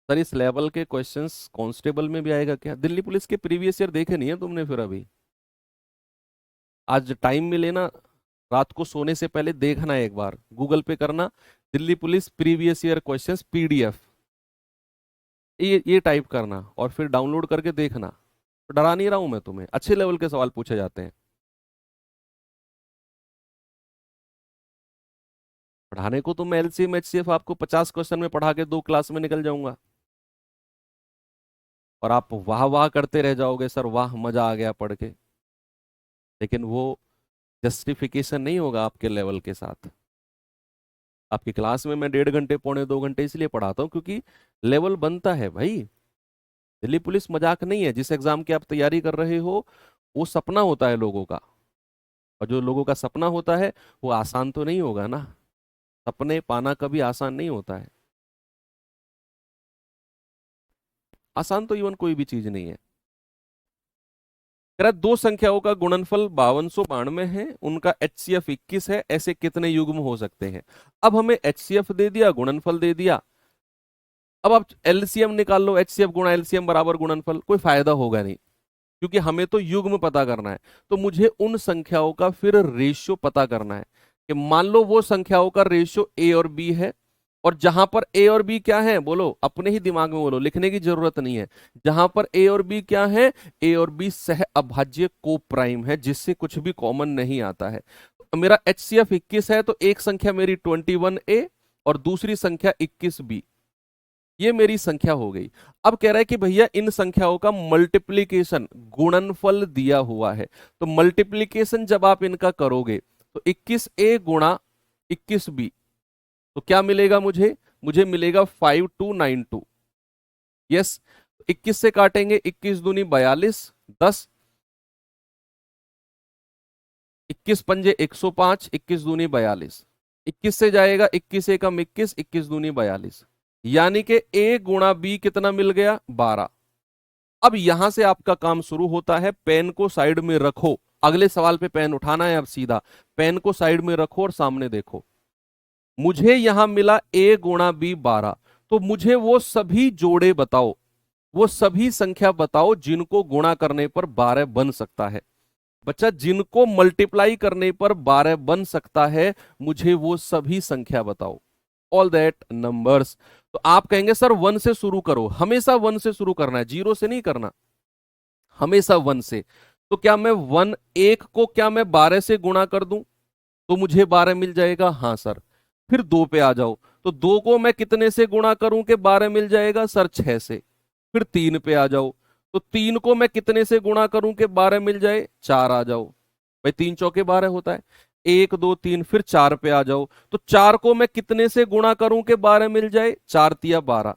सर इस लेवल के क्वेश्चंस कांस्टेबल में भी आएगा क्या, दिल्ली पुलिस के प्रीवियस ईयर देखे नहीं है तुमने फिर अभी, आज टाइम मिले ना, रात को सोने से पहले देखना है, एक बार गूगल पे करना Delhi police previous year questions PDF, ये टाइप करना और फिर डाउनलोड करके देखना। तो डरा नहीं रहा हूं मैं तुम्हें, अच्छे लेवल के सवाल पूछे जाते हैं। पढ़ाने को तो मैं LCM HCF आपको 50 क्वेश्चन में पढ़ा के 2 क्लास में निकल जाऊंगा, और आप वाह वाह करते रह जाओगे, सर वाह मजा आ गया पढ़ के, लेकिन वो जस्टिफिकेशन नहीं होगा आपके लेवल के साथ। आपकी क्लास में मैं 1.5 घंटे 1.25 घंटे इसलिए पढ़ाता हूँ क्योंकि लेवल बनता है भाई। दिल्ली पुलिस मजाक नहीं है, जिस एग्जाम की आप तैयारी कर रहे हो वो सपना होता है लोगों का, और जो लोगों का सपना होता है वो आसान तो नहीं होगा ना, सपने पाना कभी आसान नहीं होता है, आसान तो इवन कोई भी चीज नहीं है। कह रहा है, दो संख्याओं का गुणनफल 5292 है, उनका HCF 21 है, ऐसे कितने युग्म हो सकते हैं। अब हमें HCF दे दिया, गुणनफल दे दिया, अब आप LCM निकाल लो, HCF गुणा LCM बराबर गुणनफल, कोई फायदा होगा नहीं, क्योंकि हमें तो युग्म पता करना है। तो मुझे उन संख्याओं का फिर रेशियो पता करना है, कि मान लो वो संख्याओं का रेशियो A और B है, और जहां पर A और B क्या है बोलो, अपने ही दिमाग में बोलो, लिखने की जरूरत नहीं है, जहां पर A और B क्या है, A और B सह अभाज्य को प्राइम है, जिससे कुछ भी कॉमन नहीं आता है। तो मेरा HCF 21 है, तो एक संख्या मेरी 21A और दूसरी संख्या 21B, ये मेरी संख्या हो गई। अब कह रहा है कि भैया इन संख्याओं का मल्टीप्लीकेशन, गुणनफल दिया हुआ है, तो मल्टीप्लीकेशन जब आप इनका करोगे तो 21A गुणा 21B, तो क्या मिलेगा मुझे, मुझे मिलेगा 5292। यस, 21 से काटेंगे, 21 दूनी 42, 10, 21 पंजे 105, 21 दूनी 42, 21 से जाएगा 21 एकम 21, 21 दूनी 42, यानी कि A गुणा B कितना मिल गया, 12। अब यहां से आपका काम शुरू होता है, पेन को साइड में रखो, अगले सवाल पे पेन उठाना है, अब सीधा पेन को साइड में रखो और सामने देखो। मुझे यहां मिला A गुणा B 12, तो मुझे वो सभी जोड़े बताओ, वो सभी संख्या बताओ जिनको गुणा करने पर 12 बन सकता है। बच्चा, जिनको मल्टीप्लाई करने पर 12 बन सकता है, मुझे वो सभी संख्या बताओ, ऑल दैट नंबर्स। तो आप कहेंगे सर 1 से शुरू करो, हमेशा 1 से शुरू करना है, 0 से नहीं करना, हमेशा 1 से। तो क्या मैं 1 को क्या मैं 12 से गुणा कर दूं तो मुझे 12 मिल जाएगा, हाँ सर। फिर 2 पे आ जाओ, तो 2 को मैं कितने से गुणा करूं कि 12 मिल जाएगा, सर 6 से। फिर 3 पे आ जाओ, तो 3 को मैं कितने से गुणा करूं कि 12 मिल जाए, 4 आ जाओ, भाई 3 चौके 12 होता है। एक दो तीन, फिर 4 पे आ जाओ। तो 4 को मैं कितने से गुणा करूं कि 12 मिल जाए? 4 तिया 12।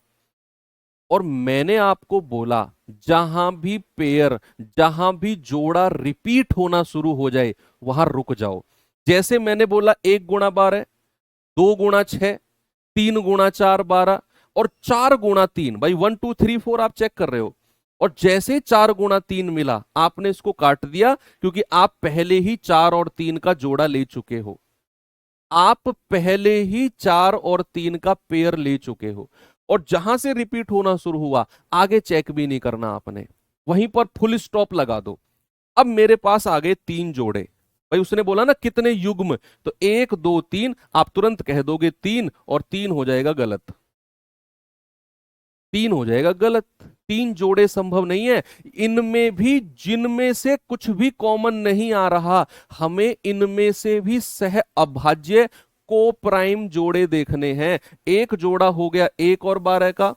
और मैंने आपको बोला जहां भी पेयर, जहां भी जोड़ा रिपीट होना शुरू हो जाए वहां रुक जाओ। जैसे मैंने बोला 1 गुणा 12, 2 गुणा 6, 3 गुणा 4 12, और 4 गुणा 3, भाई 1 2 3 4 आप चेक कर रहे हो। और जैसे 4 गुणा 3 मिला, आपने इसको काट दिया, क्योंकि आप पहले ही 4 और 3 का जोड़ा ले चुके हो। आप पहले ही 4 और 3 का पेयर ले चुके हो। और जहां से रिपीट होना शुरू हुआ, आगे चेक भी नहीं करना आपने, वहीं पर फुल स्टॉप लगा दो। अब मेरे पास आ गए 3 जोड़े। भाई उसने बोला ना कितने युग्म, तो 1 2 3, आप तुरंत कह दोगे 3, और 3 हो जाएगा गलत। 3 हो जाएगा गलत। 3 जोड़े संभव नहीं है। इनमें भी जिनमें से कुछ भी कॉमन नहीं आ रहा, हमें इनमें से भी सह अभाज्य को प्राइम जोड़े देखने हैं। एक जोड़ा हो गया 1 और 12 का,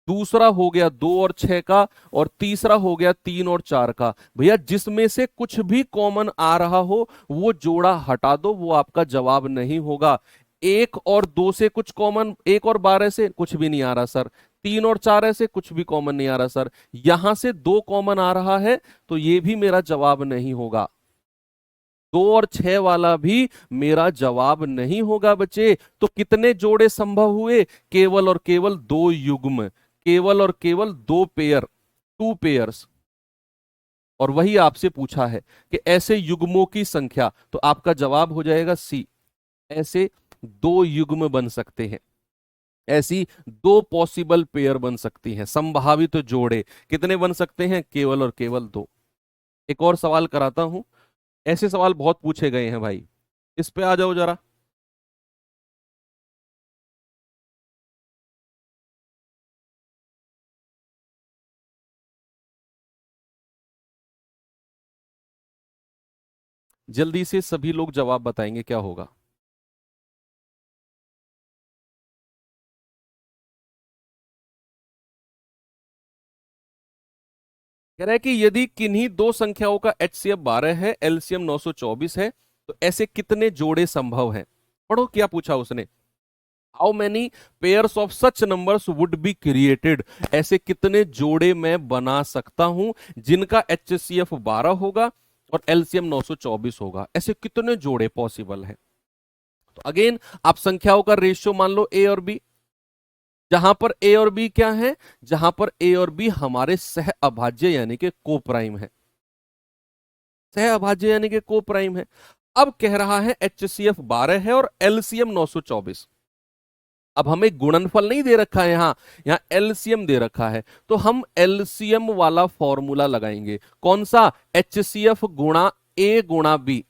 दूसरा हो गया 2 और 6 का, और तीसरा हो गया 3 और 4 का। भैया जिसमें से कुछ भी कॉमन आ रहा हो वो जोड़ा हटा दो, वो आपका जवाब नहीं होगा। 1 और 2 से कुछ कॉमन, 1 और 12 से कुछ भी नहीं आ रहा सर। 3 और 4 ऐसे कुछ भी कॉमन नहीं आ रहा सर। यहां से 2 कॉमन आ रहा है, तो ये भी मेरा जवाब नहीं होगा। 2 और 6 वाला भी मेरा जवाब नहीं होगा बच्चे। तो कितने जोड़े संभव हुए? केवल और केवल 2 युग्म, केवल और केवल 2 पेयर, 2 पेयर्स। और वही आपसे पूछा है कि ऐसे युग्मों की संख्या, तो आपका जवाब हो जाएगा सी। ऐसे 2 युग्म बन सकते हैं, ऐसी 2 पॉसिबल पेयर बन सकती हैं, संभावित जोड़े कितने बन सकते हैं? केवल और केवल 2। एक और सवाल कराता हूं। ऐसे सवाल बहुत पूछे गए हैं भाई, इस पे आ जाओ जरा। जल्दी से सभी लोग जवाब बताएंगे क्या होगा। कह रहा है कि यदि किन्हीं दो संख्याओं का एचसीएफ 12 है, एलसीएम 924 है, तो ऐसे कितने जोड़े संभव हैं? पढ़ो क्या पूछा उसने। How many pairs of such numbers would be created? ऐसे कितने जोड़े मैं बना सकता हूं जिनका एचसीएफ 12 होगा और एलसीएम 924 होगा? ऐसे कितने जोड़े पॉसिबल है? तो अगेन आप संख्याओं का रेशियो मान लो ए और बी। जहां पर ए और बी क्या है? जहां पर ए और बी हमारे सह अभाज्य यानी कि को प्राइम है। सह अभाज्य यानी कि को प्राइम है। अब कह रहा है एचसीएफ 12 है और एलसीएम 924। अब हमें गुणनफल नहीं दे रखा है, यहां यहां एलसीएम दे रखा है। तो हम एलसीएम वाला फॉर्मूला लगाएंगे। कौन सा? एचसीएफ गुणा ए गुणा बी।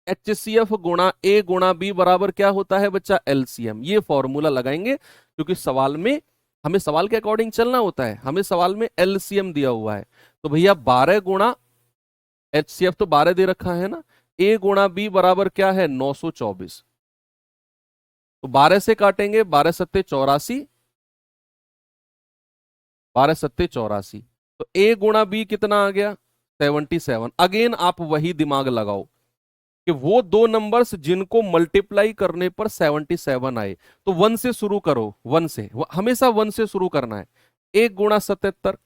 एचसीएफ गुणा ए गुणा बी बराबर क्या होता है बच्चा? एलसीएम। ये फॉर्मूला लगाएंगे क्योंकि सवाल में हमें सवाल के अकॉर्डिंग चलना होता है। हमें सवाल में एलसीएम दिया हुआ है। तो भैया 12 गुणा, एचसीएफ तो 12 दे रखा है ना, ए गुणा बी बराबर क्या है? 924। तो 12 से काटेंगे, 12 सत्ते 84, 12 सत्ते 84। तो ए गुणा बी कितना आ गया? 77। अगेन आप वही दिमाग लगाओ कि वो दो नंबर्स जिनको मल्टीप्लाई करने पर 77 आए, तो 1 से शुरू करो। 1 से, हमेशा 1 से शुरू करना है। 1 गुणा 77।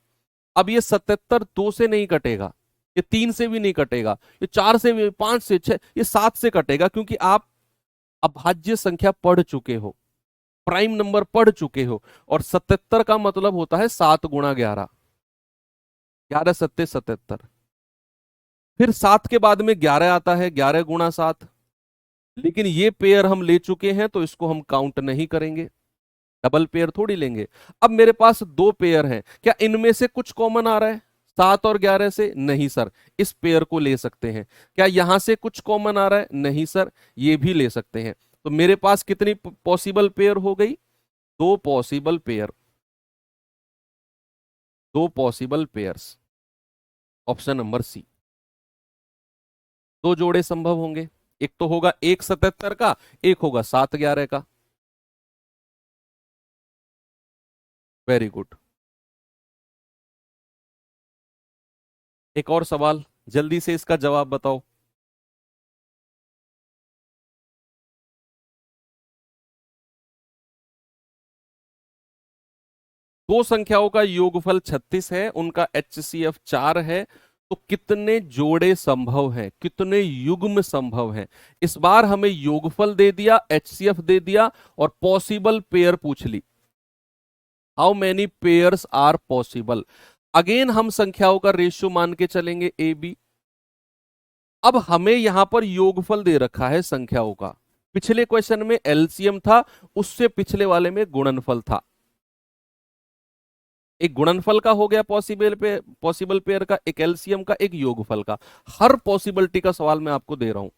अब ये 77 2 से नहीं कटेगा, ये 3 से भी नहीं कटेगा, ये 4 से भी, 5 से, 6, ये 7 से कटेगा, क्योंकि आप अभाज्य संख्या पढ़ चुके हो, प्राइम नंबर पढ़ चुके हो। और 77 का मतलब होता है 7 गुणा 11। 11 सत्ते 77। फिर 7 के बाद में 11 आता है, 11 गुणा 7। लेकिन ये पेयर हम ले चुके हैं तो इसको हम काउंट नहीं करेंगे, डबल पेयर थोड़ी लेंगे। अब मेरे पास 2 पेयर हैं, क्या इनमें से कुछ कॉमन आ रहा है? 7 और 11 से? नहीं सर, इस पेयर को ले सकते हैं। क्या यहां से कुछ कॉमन आ रहा है? नहीं सर, ये भी ले सकते हैं। तो मेरे पास कितनी पॉसिबल पेयर हो गई? 2 possible pair. 2 possible pairs. Option number C. 2 जोड़े संभव होंगे। एक तो होगा 1 77 का, एक होगा 7 11 का। Very good. एक और सवाल, जल्दी से इसका जवाब बताओ। दो संख्याओं का योगफल 36 है, उनका HCF 4 है, तो कितने जोड़े संभव हैं, कितने युग्म संभव हैं। इस बार हमें योगफल दे दिया, HCF दे दिया और पॉसिबल पेयर पूछ ली, how many pairs are possible. Again हम संख्याओं का रेशियो मान के चलेंगे ए बी। अब हमें यहां पर योगफल दे रखा है संख्याओं का, पिछले क्वेश्चन में एलसीएम था, उससे पिछले वाले में गुणनफल था। एक गुणनफल का हो गया पॉसिबल पेयर का, एक एलसीएम का, एक योगफल का। हर पॉसिबिलिटी का सवाल मैं आपको दे रहा हूं।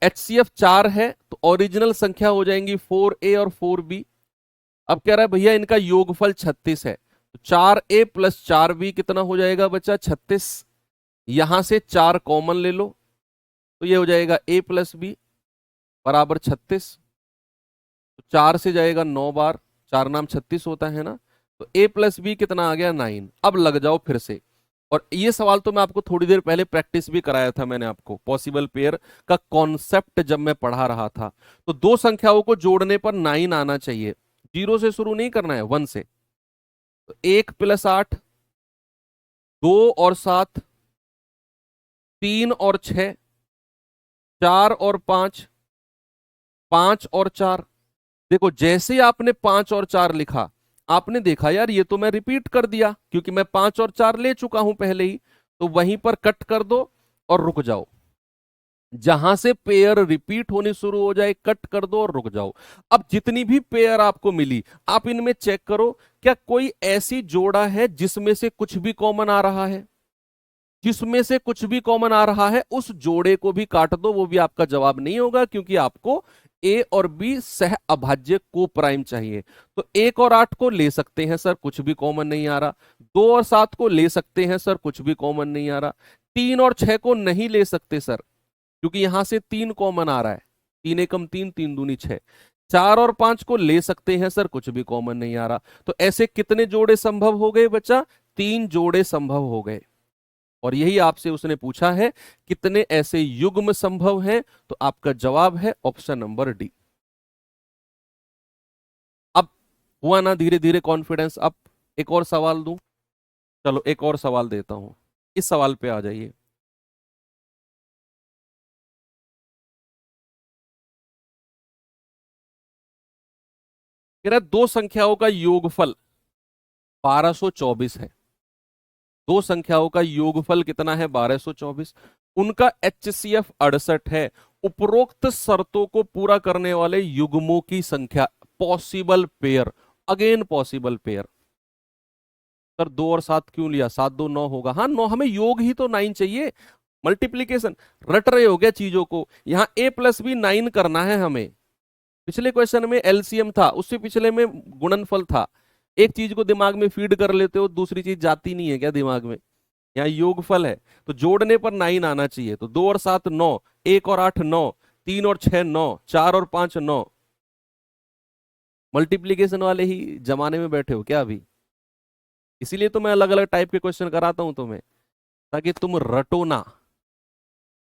HCF 4 है तो ओरिजिनल संख्या हो जाएंगी 4A और 4B। अब कह रहा है भैया इनका योगफल 36 है, तो 4A प्लस 4B कितना हो जाएगा बच्चा, 36। यहां से 4 कॉमन ले लो, तो ये हो जाएगा A प्लस बी बराबर 36। तो 4 से जाएगा 9 बार, 4 नाम 36 होता है ना, तो A प्लस बी कितना आ गया 9। अब लग जाओ फिर से। और ये सवाल तो मैं आपको थोड़ी देर पहले प्रैक्टिस भी कराया था मैंने आपको, पॉसिबल पेयर का कॉन्सेप्ट जब मैं पढ़ा रहा था। तो दो संख्याओं को जोड़ने पर 9 आना चाहिए, 0 से शुरू नहीं करना है, 1 से। तो 1 प्लस 8, 2 और 7, 3 और 6, 4 और 5, 5 और 4। देखो जैसे ही आपने 5 और 4 लिखा, आपने देखा यार ये तो मैं रिपीट कर दिया, क्योंकि मैं 5 और 4 ले चुका हूं पहले ही। तो वहीं पर कट कर दो और रुक जाओ, जहां से पेयर रिपीट होनी शुरू हो जाए कट कर दो और रुक जाओ। अब जितनी भी पेयर आपको मिली, आप इनमें चेक करो क्या कोई ऐसी जोड़ा है जिसमें से कुछ भी कॉमन आ रहा है। जिसमें से कुछ भी कॉमन आ रहा है उस जोड़े को भी काट दो, वो भी आपका जवाब नहीं होगा, क्योंकि आपको ए और बी सह अभाज्य को प्राइम चाहिए। तो 1 और 8 को ले सकते हैं सर, कुछ भी कॉमन नहीं आ रहा। 2 और 7 को ले सकते हैं सर, कुछ भी कॉमन नहीं आ रहा। 3 और 6 को नहीं ले सकते सर, क्योंकि यहां से 3 कॉमन आ रहा है, 3 एकम 3, 3 दूनी 6। 4 और 5 को ले सकते हैं सर, कुछ भी कॉमन नहीं आ रहा। तो ऐसे कितने जोड़े संभव हो गए बच्चा, 3 जोड़े संभव हो गए। और यही आपसे उसने पूछा है कितने ऐसे युग्म संभव हैं, तो आपका जवाब है ऑप्शन नंबर डी। अब हुआ ना धीरे धीरे कॉन्फिडेंस। अब एक और सवाल दूं, चलो एक और सवाल देता हूं, इस सवाल पे आ जाइए। कह रहा है दो संख्याओं का योगफल 1224 है। दो संख्याओं का योगफल कितना है, 1224। उनका HCF 68 है। उपरोक्त शर्तों को पूरा करने वाले युग्मों की संख्या, possible pair. Again possible pair. Sir 2 और 7 क्यों लिया, 7 2 9 होगा। हाँ 9, हमें योग ही तो 9 चाहिए, मल्टीप्लीकेशन। रट रहे हो गया चीजों को, यहां A प्लस बी 9 करना है हमें। पिछले क्वेश्चन में एलसीएम था, उससे पिछले में गुणनफल था। एक चीज को दिमाग में फीड कर लेते हो, दूसरी चीज जाती नहीं है क्या दिमाग में। यहाँ योगफल है तो जोड़ने पर 9 आना चाहिए। तो 2 और 7 9, 1 और 8 9, 3 और 6 9, 4 और 5 9। मल्टीप्लीकेशन वाले ही जमाने में बैठे हो क्या अभी। इसीलिए तो मैं अलग अलग टाइप के क्वेश्चन कराता हूं तुम्हें, ताकि तुम रटो ना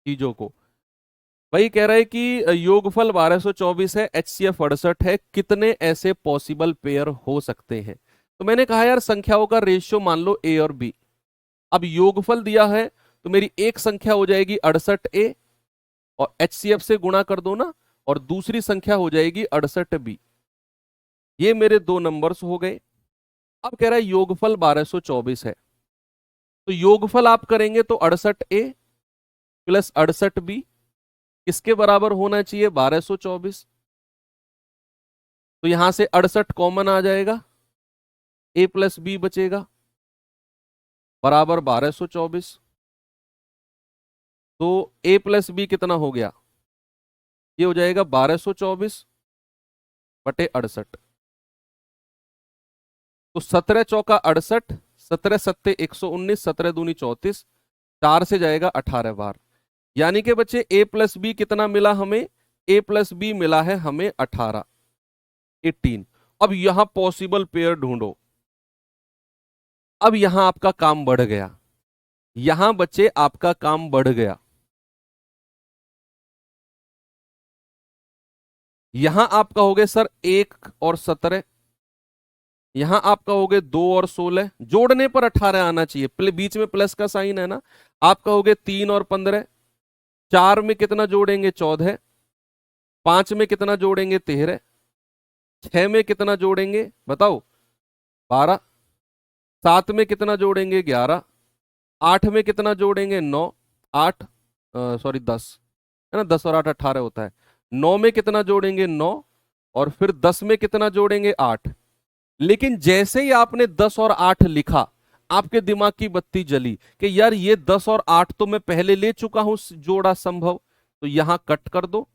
चीजों को। वही कह रहे हैं कि योगफल 1224 है, HCF 68 है, कितने ऐसे पॉसिबल पेयर हो सकते हैं। तो मैंने कहा यार संख्याओं का रेशियो मान लो A और B। अब योगफल दिया है तो मेरी एक संख्या हो जाएगी 68A और HCF से गुणा कर दो ना, और दूसरी संख्या हो जाएगी 68B। ये मेरे दो नंबर्स हो गए। अब कह रहा है योगफल 1224 है, तो योगफल आप करेंगे तो 68A प्लस 68B किसके बराबर होना चाहिए, 1224। तो यहां से 68 कॉमन आ जाएगा, A प्लस बी बचेगा बराबर 1224। तो A प्लस बी कितना हो गया, ये हो जाएगा 1224 बटे 68। तो 17 चौका 68, 17 सत्ते 119, 17 दूनी 34, 4 से जाएगा 18 बार। यानी कि बच्चे A प्लस बी कितना मिला हमें, A प्लस बी मिला है हमें 18, 18। अब यहां पॉसिबल पेयर ढूंढो। अब यहां आपका काम बढ़ गया, यहां बच्चे आपका काम बढ़ गया। यहां आप कहोगे सर 1 और 17, यहां आपका हो गए 2 और 16, जोड़ने पर 18 आना चाहिए, बीच में प्लस का साइन है ना। आप कहोगे 3 और 15, 4 में कितना जोड़ेंगे 14, 5 में कितना जोड़ेंगे 13, 6 में कितना जोड़ेंगे बताओ 12, 7 में कितना जोड़ेंगे 11, 8 में कितना जोड़ेंगे 9, 8 सॉरी 10 है ना, 10 और 8 18 होता है। 9 में कितना जोड़ेंगे 9, और फिर 10 में कितना जोड़ेंगे 8। लेकिन जैसे ही आपने 10 और 8 लिखा, आपके दिमाग की बत्ती जली कि यार ये 10 और 8 तो मैं पहले ले चुका हूं जोड़ा संभव, तो यहां कट कर दो,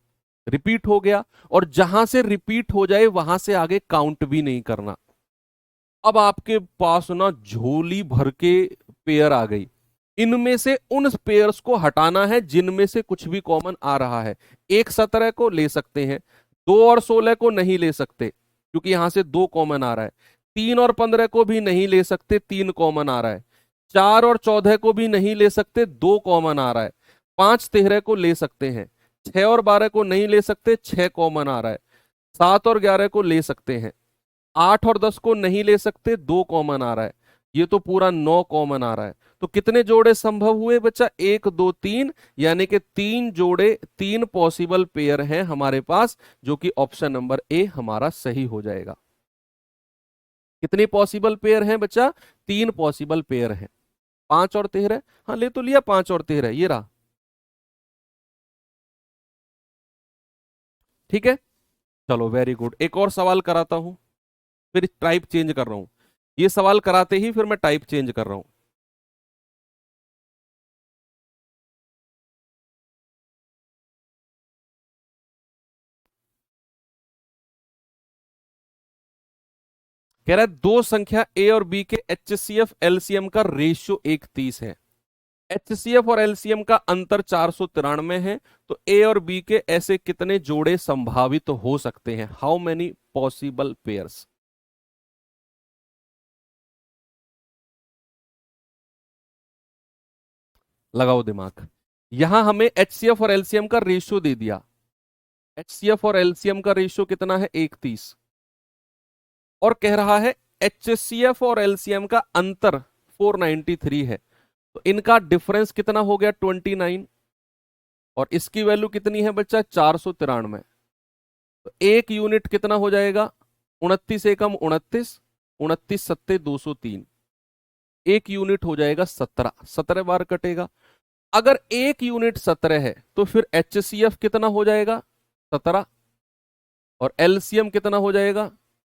रिपीट हो गया। और जहां से रिपीट हो जाए वहां से आगे काउंट भी नहीं करना। अब आपके पास ना झोली भर के पेयर आ गई, इनमें से उन पेयर्स को हटाना है जिनमें से कुछ भी कॉमन आ रहा है। एक 17 को ले सकते हैं, 2 और 16 को नहीं ले सकते क्योंकि यहां से 2 कॉमन आ रहा है। 3 और 15 को भी नहीं ले सकते, 3 कॉमन आ रहा है। 4 और 14 को भी नहीं ले सकते, 2 कॉमन आ रहा है। 5 13 को ले सकते हैं। 6 और 12 को नहीं ले सकते, 6 कॉमन आ रहा है। 7 और 11 को ले सकते हैं। 8 और 10 को नहीं ले सकते, 2 कॉमन आ रहा है। ये तो पूरा 9 कॉमन आ रहा है। तो कितने जोड़े संभव हुए बच्चा, 1 2 3, यानी कि 3 जोड़े, 3 पॉसिबल पेयर हैं हमारे पास, जो कि ऑप्शन नंबर ए हमारा सही हो जाएगा। कितने पॉसिबल पेयर हैं बच्चा, 3 पॉसिबल पेयर हैं। 5 और 13, हाँ ले तो लिया 5 और 13, ये रहा। ठीक है, चलो वेरी गुड। एक और सवाल कराता हूं, फिर टाइप चेंज कर रहा हूं। ये सवाल कराते ही फिर मैं टाइप चेंज कर रहा हूं। कह रहा है दो संख्या ए और बी के एचसीएफ एलसीएम का रेशियो 1:30 है। एचसीएफ और एलसीएम का अंतर 493 है। तो ए और बी के ऐसे कितने जोड़े संभावित हो सकते हैं, हाउ मेनी पॉसिबल पेयर्स। लगाओ दिमाग। यहां हमें एचसीएफ और एलसीएम का रेशियो दे दिया। एचसीएफ और एलसीएम का रेशियो कितना है 1:30, और कह रहा है एचसीएफ और एलसीएम का अंतर 493 है। तो इनका डिफरेंस कितना हो गया 29, और इसकी वैल्यू कितनी है बच्चा 493। तो एक यूनिट कितना हो जाएगा, 29 एकम 29, 29 सत्ते 203, एक यूनिट हो जाएगा 17, 17 बार कटेगा। अगर एक यूनिट 17 है तो फिर एचसीएफ कितना हो जाएगा 17, और एलसीएम कितना हो जाएगा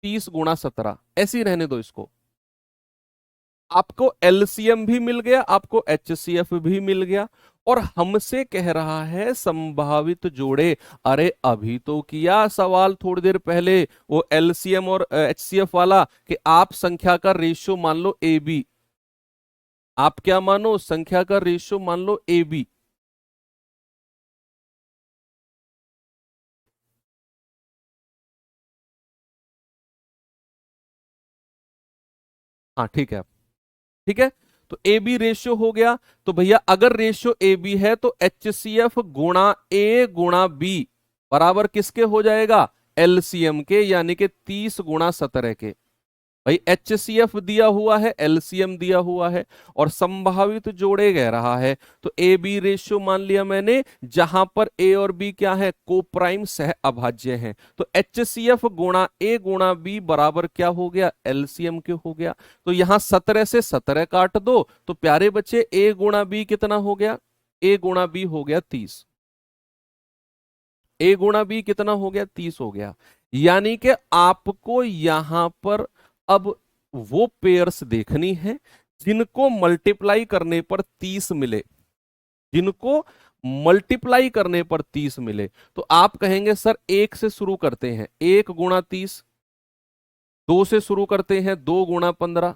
30 × 17। ऐसे ही रहने दो इसको, आपको एलसीएम भी मिल गया, आपको एचसीएफ भी मिल गया, और हमसे कह रहा है संभावित जोड़े। अरे अभी तो किया सवाल थोड़ी देर पहले वो एलसीएम और एचसीएफ वाला, कि आप संख्या का रेशियो मान लो ए बी। आप क्या मानो, संख्या का रेशियो मान लो ए बी। हाँ ठीक है, ठीक है। तो ए बी रेशियो हो गया। तो भैया अगर रेशियो ए बी है तो एच सी एफ गुणा ए गुणा बी बराबर किसके हो जाएगा, एलसीएम के, यानी कि 30 × 17 के। भाई एच सी एफ दिया हुआ है, एलसीएम दिया हुआ है, और संभावित जोड़े कह रहा है। तो ए बी रेशियो मान लिया मैंने, जहां पर ए और बी क्या है, कोप्राइम सह अभाज्य हैं। तो एच सी एफ गुणा ए गुणा बी बराबर क्या हो गया, एलसीएम के हो गया। तो यहां 17 से 17 काट दो, तो प्यारे बच्चे ए गुणा बी कितना हो गया, ए गुणा बी हो गया 30। ए गुणा बी कितना हो गया 30 हो गया। यानी कि आपको यहां पर अब वो पेयर्स देखनी है जिनको मल्टीप्लाई करने पर 30 मिले, जिनको मल्टीप्लाई करने पर 30 मिले। तो आप कहेंगे सर 1 से शुरू करते हैं, 1 × 30, 2 से शुरू करते हैं 2 × 15,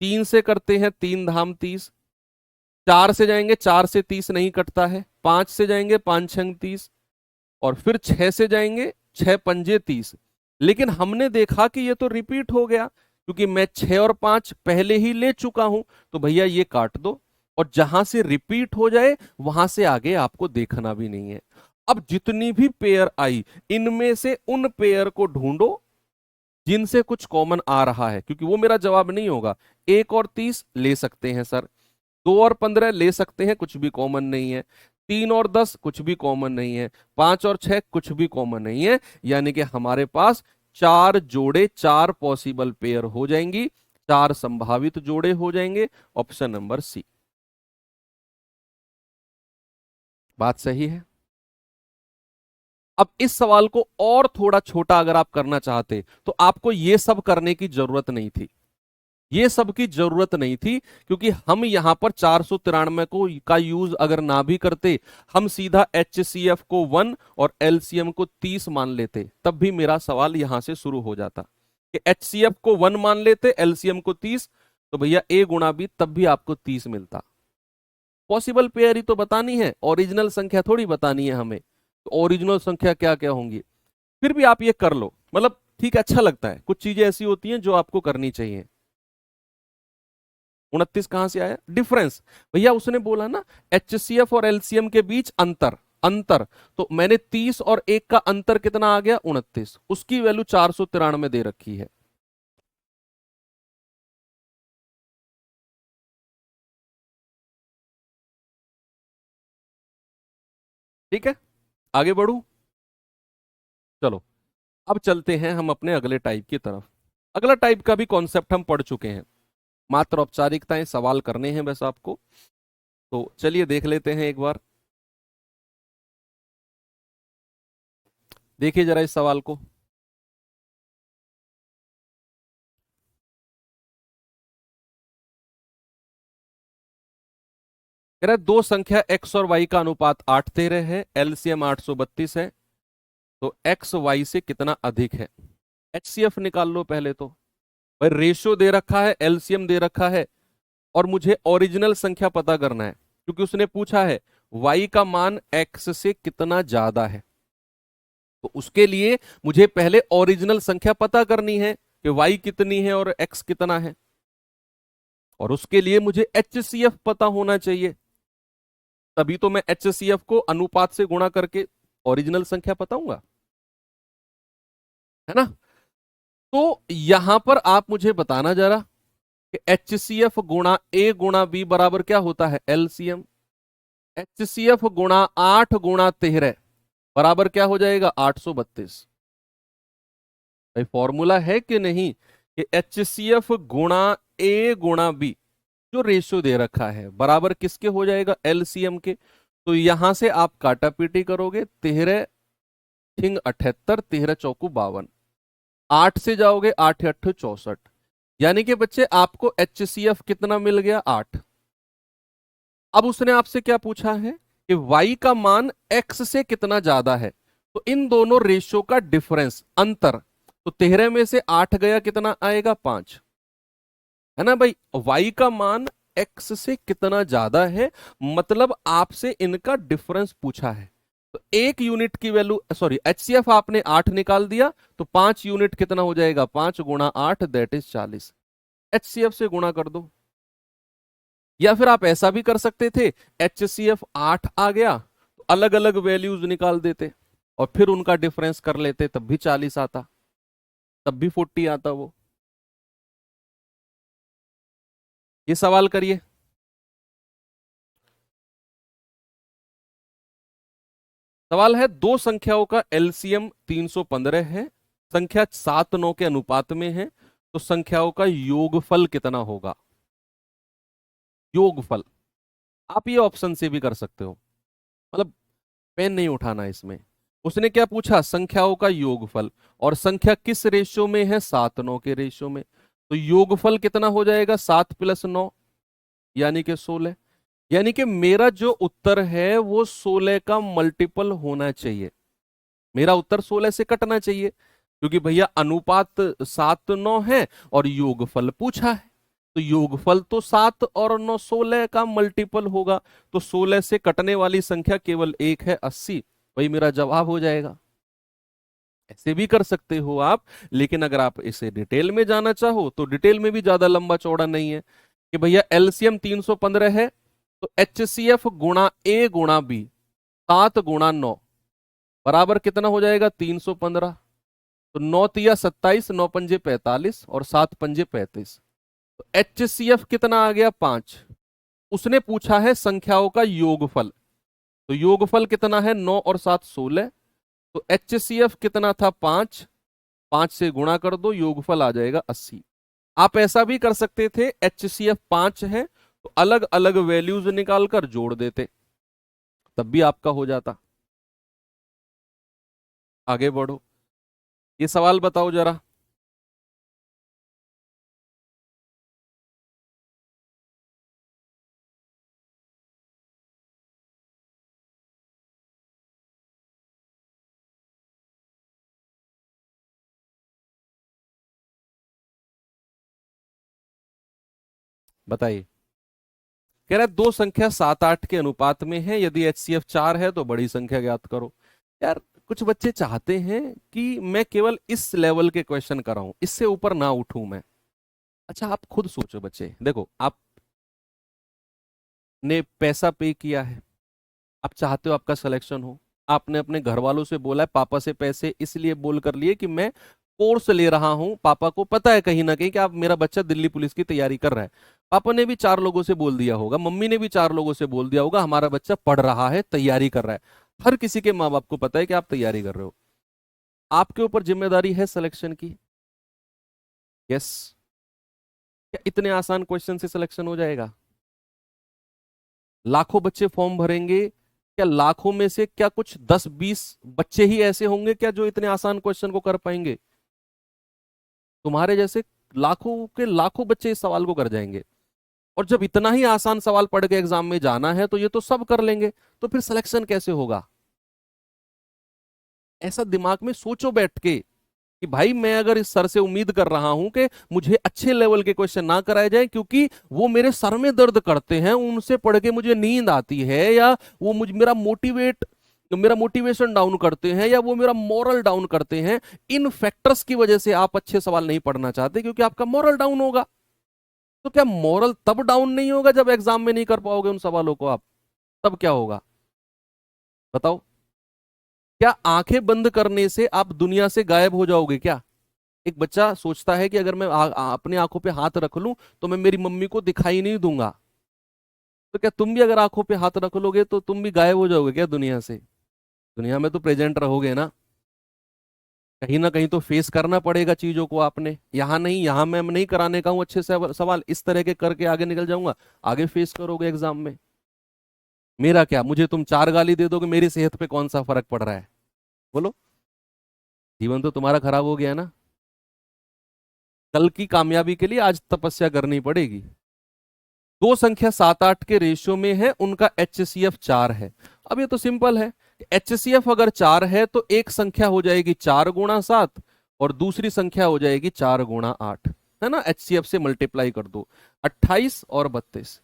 3 से करते हैं 3 धाम 30, 4 से जाएंगे 4 से 30 नहीं कटता है, 5 से जाएंगे 5 छंग 30, और फिर 6 से जाएंगे 6 पंजे 30। लेकिन हमने देखा कि ये तो रिपीट हो गया, क्योंकि मैं 6 और 5 पहले ही ले चुका हूं। तो भैया ये काट दो, और जहां से रिपीट हो जाए वहां से आगे आपको देखना भी नहीं है। अब जितनी भी पेयर आई, इनमें से उन पेयर को ढूंढो जिनसे कुछ कॉमन आ रहा है, क्योंकि वो मेरा जवाब नहीं होगा। 1 और 30 ले सकते हैं सर, 2 और 15 ले सकते हैं, कुछ भी कॉमन नहीं है। 3 और 10 कुछ भी कॉमन नहीं है। 5 और 6 कुछ भी कॉमन नहीं है। यानी कि हमारे पास 4 जोड़े, 4 पॉसिबल पेयर हो जाएंगी, 4 संभावित जोड़े हो जाएंगे। Option number C. बात सही है। अब इस सवाल को और थोड़ा छोटा अगर आप करना चाहते तो आपको ये सब करने की जरूरत नहीं थी, ये सब की जरूरत नहीं थी, क्योंकि हम यहां पर 493 को का यूज अगर ना भी करते, हम सीधा HCF को 1 और LCM को 30 मान लेते, तब भी मेरा सवाल यहां से शुरू हो जाता कि HCF को 1 मान लेते, LCM को 30, तो भैया A गुणा B तब भी आपको 30 मिलता। पॉसिबल पेयर ही तो बतानी है, ओरिजिनल संख्या थोड़ी बतानी है हमें। तो ओरिजिनल संख्या क्या क्या होंगी, फिर भी आप ये कर लो, मतलब ठीक है, अच्छा लगता है। कुछ चीजें ऐसी होती हैं जो आपको करनी चाहिए। 29 कहां से आया? डिफरेंस। भैया उसने बोला ना HCF और LCM के बीच अंतर, अंतर, तो मैंने 30 और 1 का अंतर कितना आ गया? 29। उसकी वैल्यू 493 दे रखी है। ठीक है, आगे बढ़ू? चलो, अब चलते हैं हम अपने अगले टाइप की तरफ। अगला टाइप का भी कॉन्सेप्ट हम पढ़ चुके हैं, मात्र औपचारिकताएं सवाल करने हैं बस आपको। तो चलिए देख लेते हैं एक बार। देखिए जरा इस सवाल को। कह रहा है दो संख्या x और y का अनुपात 8:13 है, LCM 832 है, तो x y से कितना अधिक है? HCF निकाल लो पहले तो। भाई रेशियो दे रखा है, LCM दे रखा है, और मुझे ओरिजिनल संख्या पता करना है, क्योंकि उसने पूछा है y का मान x से कितना ज्यादा है। तो उसके लिए मुझे पहले ओरिजिनल संख्या पता करनी है कि y कितनी है और x कितना है, और उसके लिए मुझे HCF पता होना चाहिए। तभी तो मैं HCF को अनुपात से गुणा करके ओरिजिनल संख्या बताऊंगा, है ना? तो यहां पर आप मुझे बताना जरा कि HCF गुणा A गुणा B बराबर क्या होता है? LCM। HCF गुणा 8 गुणा 13 बराबर क्या हो जाएगा? 832। भाई फॉर्मूला है कि नहीं कि HCF गुणा A गुणा B, जो रेशियो दे रखा है, बराबर किसके हो जाएगा? LCM के। तो यहां से आप काटापीटी करोगे, 13 थिंग 78, 13 चौकू 52, 8 से जाओगे 8 8 64, यानी कि बच्चे आपको HCF कितना मिल गया? 8। अब उसने आपसे क्या पूछा है कि y का मान x से कितना ज्यादा है, तो इन दोनों रेशियो का डिफरेंस, अंतर, तो 13 में से 8 गया, कितना आएगा? 5, है ना भाई? y का मान x से कितना ज्यादा है, मतलब आपसे इनका डिफरेंस पूछा है। तो 1 यूनिट की वैल्यू, सॉरी HCF आपने 8 निकाल दिया, तो 5 यूनिट कितना हो जाएगा? 5 गुणा 8 दैट इज 40। HCF से गुणा कर दो। या फिर आप ऐसा भी कर सकते थे, HCF 8 आ गया तो अलग अलग वैल्यूज निकाल देते और फिर उनका डिफरेंस कर लेते, तब भी 40 आता, तब भी 40 आता वो। ये सवाल करिए। सवाल है दो संख्याओं का LCM 315 है, संख्या 7 9 के अनुपात में है, तो संख्याओं का योगफल कितना होगा? योगफल। आप ये ऑप्शन से भी कर सकते हो, मतलब पेन नहीं उठाना इसमें। उसने क्या पूछा? संख्याओं का योगफल, और संख्या किस रेशियो में है? 7 9 के रेशियो में। तो योगफल कितना हो जाएगा? 7 + 9 यानी कि 16। यानी कि मेरा जो उत्तर है वो 16 का मल्टीपल होना चाहिए। मेरा उत्तर 16 से कटना चाहिए, क्योंकि भैया अनुपात 7 9 है और योगफल पूछा है, तो योगफल तो 7 और 9 16 का मल्टीपल होगा। तो 16 से कटने वाली संख्या केवल एक है, 80। वही मेरा जवाब हो जाएगा। ऐसे भी कर सकते हो आप, लेकिन अगर आप इसे डिटेल में जाना चाहो तो डिटेल में भी ज्यादा लंबा चौड़ा नहीं है कि भैया LCM 315 है, तो HCF गुणा A गुणा B, 7 गुणा 9 बराबर कितना हो जाएगा? 315। तो 9 तिया 27, 9 पंजे 45 और 7 पंजे 35। तो HCF कितना आ गया 5। उसने पूछा है संख्याओं का योगफल। तो योगफल कितना है 9 और 7 16। तो HCF कितना था 5। 5 से गुणा कर दो, योगफल आ जाएगा 80। आप ऐसा भी कर सकते थे, HCF 5 है तो अलग अलग वैल्यूज निकालकर जोड़ देते, तब भी आपका हो जाता। आगे बढ़ो, ये सवाल बताओ जरा। बताइए। कह रहा है दो संख्या 7 8 के अनुपात में है, यदि HCF 4 है तो बड़ी संख्या ज्ञात करो। यार कुछ बच्चे चाहते हैं कि मैं केवल इस लेवल के क्वेश्चन कराऊं, इससे ऊपर ना उठूं मैं। अच्छा आप खुद सोचो बच्चे, देखो आपने पैसा पे किया है, आप चाहते हो आपका सिलेक्शन हो, आपने अपने घर वालों से बोला है, पापा से पैसे इसलिए बोल कर लिए कि मैं कोर्स ले रहा हूं, पापा को पता है कहीं ना कहीं कि आप मेरा बच्चा दिल्ली पुलिस की तैयारी कर रहा है। पापा ने भी 4 लोगों से बोल दिया होगा, मम्मी ने भी 4 लोगों से बोल दिया होगा हमारा बच्चा पढ़ रहा है, तैयारी कर रहा है। हर किसी के माँ बाप को पता है कि आप तैयारी कर रहे हो। आपके ऊपर जिम्मेदारी है सिलेक्शन की। यस। क्या इतने आसान क्वेश्चन से सिलेक्शन हो जाएगा? लाखों बच्चे फॉर्म भरेंगे, क्या लाखों में से क्या कुछ 10 20 बच्चे ही ऐसे होंगे क्या जो इतने आसान क्वेश्चन को कर पाएंगे? तुम्हारे जैसे लाखों के लाखों बच्चे इस सवाल को कर जाएंगे। और जब इतना ही आसान सवाल पढ़ के एग्जाम में जाना है तो ये तो सब कर लेंगे, तो फिर सिलेक्शन कैसे होगा? ऐसा दिमाग में सोचो बैठ के कि भाई मैं अगर इस सर से उम्मीद कर रहा हूं कि मुझे अच्छे लेवल के क्वेश्चन ना कराए जाए क्योंकि वो मेरे सर में दर्द करते हैं, उनसे पढ़ के मुझे नींद आती है, या वो मुझ मेरा मोटिवेशन डाउन करते हैं, या वो मेरा मोरल डाउन करते हैं, इन फैक्टर्स की वजह से आप अच्छे सवाल नहीं पढ़ना चाहते क्योंकि आपका मोरल डाउन होगा। तो क्या मोरल तब डाउन नहीं होगा जब एग्जाम में नहीं कर पाओगे उन सवालों को आप? तब क्या होगा बताओ? क्या आंखें बंद करने से आप दुनिया से गायब हो जाओगे क्या? एक बच्चा सोचता है कि अगर मैं अपनी आंखों पे हाथ रख लूं तो मैं मेरी मम्मी को दिखाई नहीं दूंगा। तो क्या तुम भी अगर आंखों पे हाथ रख लोगे तो तुम भी गायब हो जाओगे क्या दुनिया से? दुनिया में तो प्रेजेंट रहोगे ना। कहीं ना कहीं तो फेस करना पड़ेगा चीजों को आपने, यहां नहीं, यहां मैं नहीं कराने का हूं अच्छे से सवाल, इस तरह के करके आगे निकल जाऊंगा। आगे फेस करोगे एग्जाम में। मेरा क्या, मुझे तुम 4 गाली दे दोगे, मेरी सेहत पे कौन सा फर्क पड़ रहा है? बोलो। जीवन तो तुम्हारा खराब हो गया ना। कल की कामयाबी के लिए आज तपस्या करनी पड़ेगी। दो संख्या 7 8 के रेशियो में है, उनका HCF 4 है। अब ये तो सिंपल है, HCF अगर 4 है तो एक संख्या हो जाएगी 4 गुणा 7 और दूसरी संख्या हो जाएगी 4 गुणा 8, है ना। HCF से मल्टीप्लाई कर दो, 28 और 32।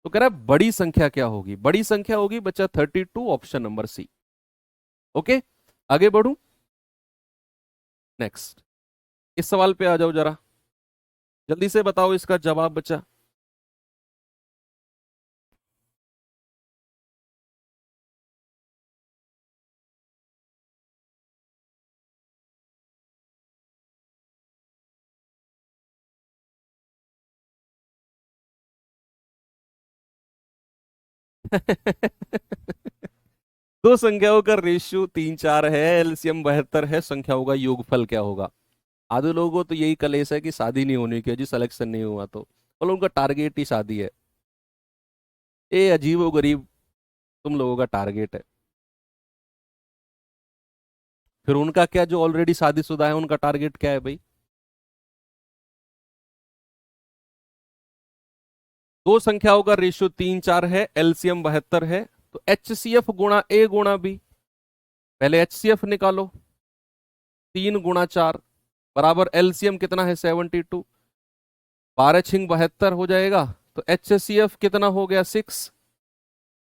तो कह रहा है बड़ी संख्या क्या होगी? बड़ी संख्या होगी बच्चा 32, ऑप्शन नंबर सी। ओके, आगे बढ़ू। नेक्स्ट, इस सवाल पे आ जाओ जरा, जल्दी से बताओ इसका जवाब बच्चा। दो संख्याओं का रेशियो 3 4 है, एलसीएम 72 है, संख्याओं का योगफल क्या होगा? आधे लोगों को तो यही कलेश है कि शादी नहीं होनी की, जी सिलेक्शन नहीं हुआ तो, बोलो उनका टारगेट ही शादी है। ये अजीब व गरीब तुम लोगों का टारगेट है। फिर उनका क्या, जो ऑलरेडी शादीशुदा है उनका टारगेट क्या है भाई? दो संख्याओं का रेशियो 3 4 है, एलसीएम 72 है, तो HCF गुणा A गुणा B। पहले HCF निकालो, 3 गुणा 4 बराबर एलसीएम कितना है 72, 12 6 72 हो जाएगा। तो HCF कितना हो गया 6।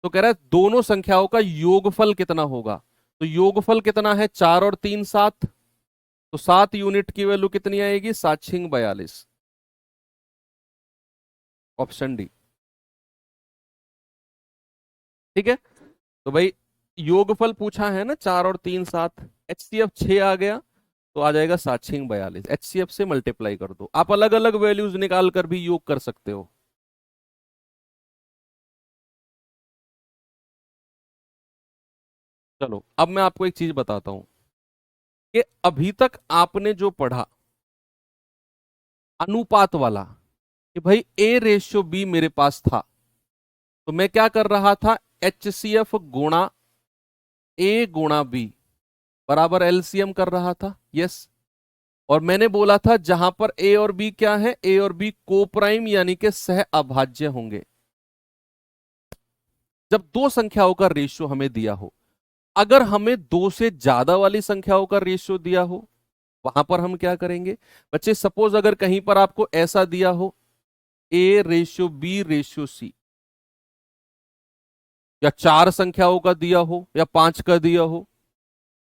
तो कह रहा है दोनों संख्याओं का योगफल कितना होगा? तो योगफल कितना है, 4 और 3 7। तो 7 यूनिट की वैल्यू कितनी आएगी, 7 6 42, ऑप्शन डी। ठीक है, तो भाई योगफल पूछा है ना 4 और 3 7, HCF 6 आ गया, तो आ जाएगा 7×42। HCF से मल्टीप्लाई कर दो, आप अलग अलग वैल्यूज निकाल कर भी योग कर सकते हो। चलो अब मैं आपको एक चीज बताता हूं कि अभी तक आपने जो पढ़ा अनुपात वाला, कि भाई A/B मेरे पास था, तो मैं क्या कर रहा था, HCF गुणा A×B बराबर LCM कर रहा था। यस। और मैंने बोला था जहां पर A और B क्या है, A और B कोप्राइम यानी कि सह अभाज्य होंगे। जब दो संख्याओं का रेशियो हमें दिया हो, अगर हमें दो से ज्यादा वाली संख्याओं का रेशियो दिया हो, वहां पर हम क्या करेंगे बच्चे, सपोज अगर कहीं पर आपको ऐसा दिया हो A/B/C, या चार संख्याओं का दिया हो या पांच का दिया हो,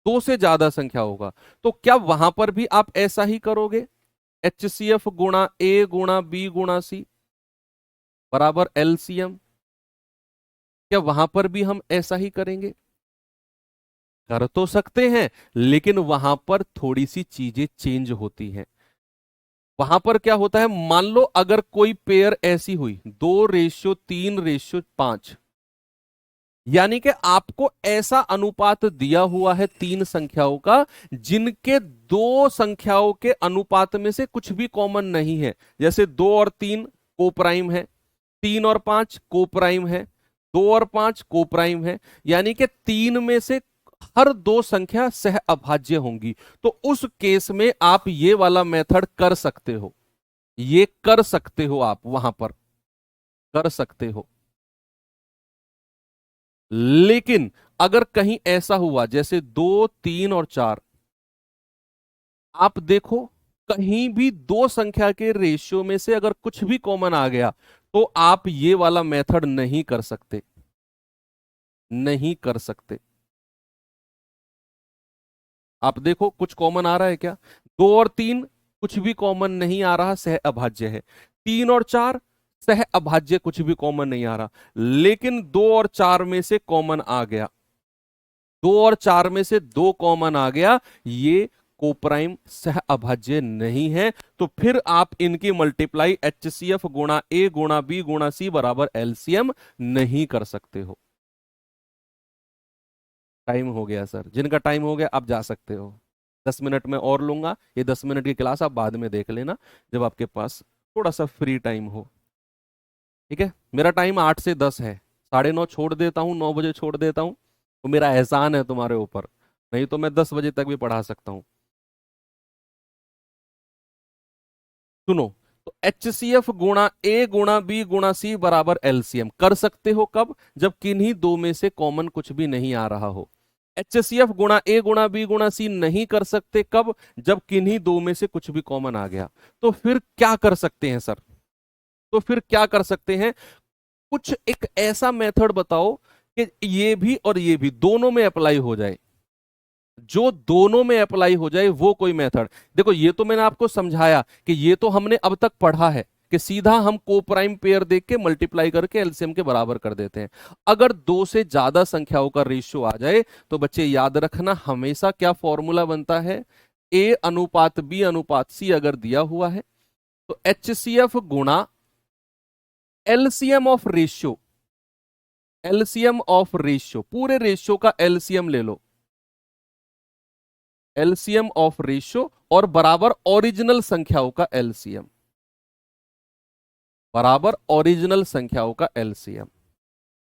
दो से ज्यादा संख्याओं का, तो क्या वहां पर भी आप ऐसा ही करोगे, HCF गुणा A×B/C बराबर LCM? क्या वहां पर भी हम ऐसा ही करेंगे? कर तो सकते हैं, लेकिन वहां पर थोड़ी सी चीजें चेंज होती हैं। वहां पर क्या होता है, मान लो अगर कोई पेयर ऐसी हुई 2:3:5, यानी कि आपको ऐसा अनुपात दिया हुआ है तीन संख्याओं का, जिनके दो संख्याओं के अनुपात में से कुछ भी कॉमन नहीं है। जैसे 2 और 3 कोप्राइम है, 3 और 5 कोप्राइम है, 2 और 5 कोप्राइम है, यानी कि तीन में से हर दो संख्या सह अभाज्य होंगी। तो उस केस में आप ये वाला मेथड कर सकते हो, ये कर सकते हो, आप वहां पर कर सकते हो। लेकिन अगर कहीं ऐसा हुआ जैसे 2, 3 और 4, आप देखो कहीं भी दो संख्या के रेशियो में से अगर कुछ भी कॉमन आ गया, तो आप ये वाला मेथड नहीं कर सकते, नहीं कर सकते। आप देखो कुछ कॉमन आ रहा है क्या, 2 और 3 कुछ भी कॉमन नहीं आ रहा, सह अभाज्य है। 3 और 4 सह अभाज्य, कुछ भी कॉमन नहीं आ रहा। लेकिन 2 और 4 में से कॉमन आ गया, 2 और 4 में से दो कॉमन आ गया, ये कोप्राइम सह अभाज्य नहीं है। तो फिर आप इनकी मल्टीप्लाई HCF गुणा A×B/C बराबर LCM नहीं कर सकते हो। टाइम हो गया सर, जिनका टाइम हो गया आप जा सकते हो। 10 मिनट में और लूंगा, ये 10 मिनट की क्लास आप बाद में देख लेना जब आपके पास थोड़ा सा फ्री टाइम हो। ठीक है, मेरा टाइम 8 से 10 है, 9:30 छोड़ देता हूँ, 9 बजे छोड़ देता हूँ, तो मेरा एहसान है तुम्हारे ऊपर, नहीं तो मैं 10 बजे तक भी पढ़ा सकता हूँ। सुनो, तो HCF गुणा A×B/C बराबर LCM कर सकते हो कब, जब किन्हीं दो में से कॉमन कुछ भी नहीं आ रहा हो। HCF गुणा A×B/C नहीं कर सकते कब, जब किन्हीं दो में से कुछ भी कॉमन आ गया। तो फिर क्या कर सकते हैं सर, तो फिर क्या कर सकते हैं, कुछ एक ऐसा मेथड बताओ कि ये भी और ये भी दोनों में अप्लाई हो जाए, जो दोनों में अप्लाई हो जाए वो कोई मेथड। देखो ये तो मैंने आपको समझाया कि ये तो हमने अब तक पढ़ा है कि सीधा हम कोप्राइम पेयर देख के मल्टीप्लाई करके एलसीएम के बराबर कर देते हैं। अगर दो से ज्यादा संख्याओं का रेशियो आ जाए, तो बच्चे याद रखना हमेशा क्या फॉर्मूला बनता है, A/B/C अगर दिया हुआ है तो HCF गुणा LCM of ratio, LCM of ratio, पूरे रेशियो का एलसीएम ले लो, एलसीएम ऑफ रेशियो, और बराबर ओरिजिनल संख्याओं का एलसीएम, बराबर ओरिजिनल संख्याओं का एलसीएम।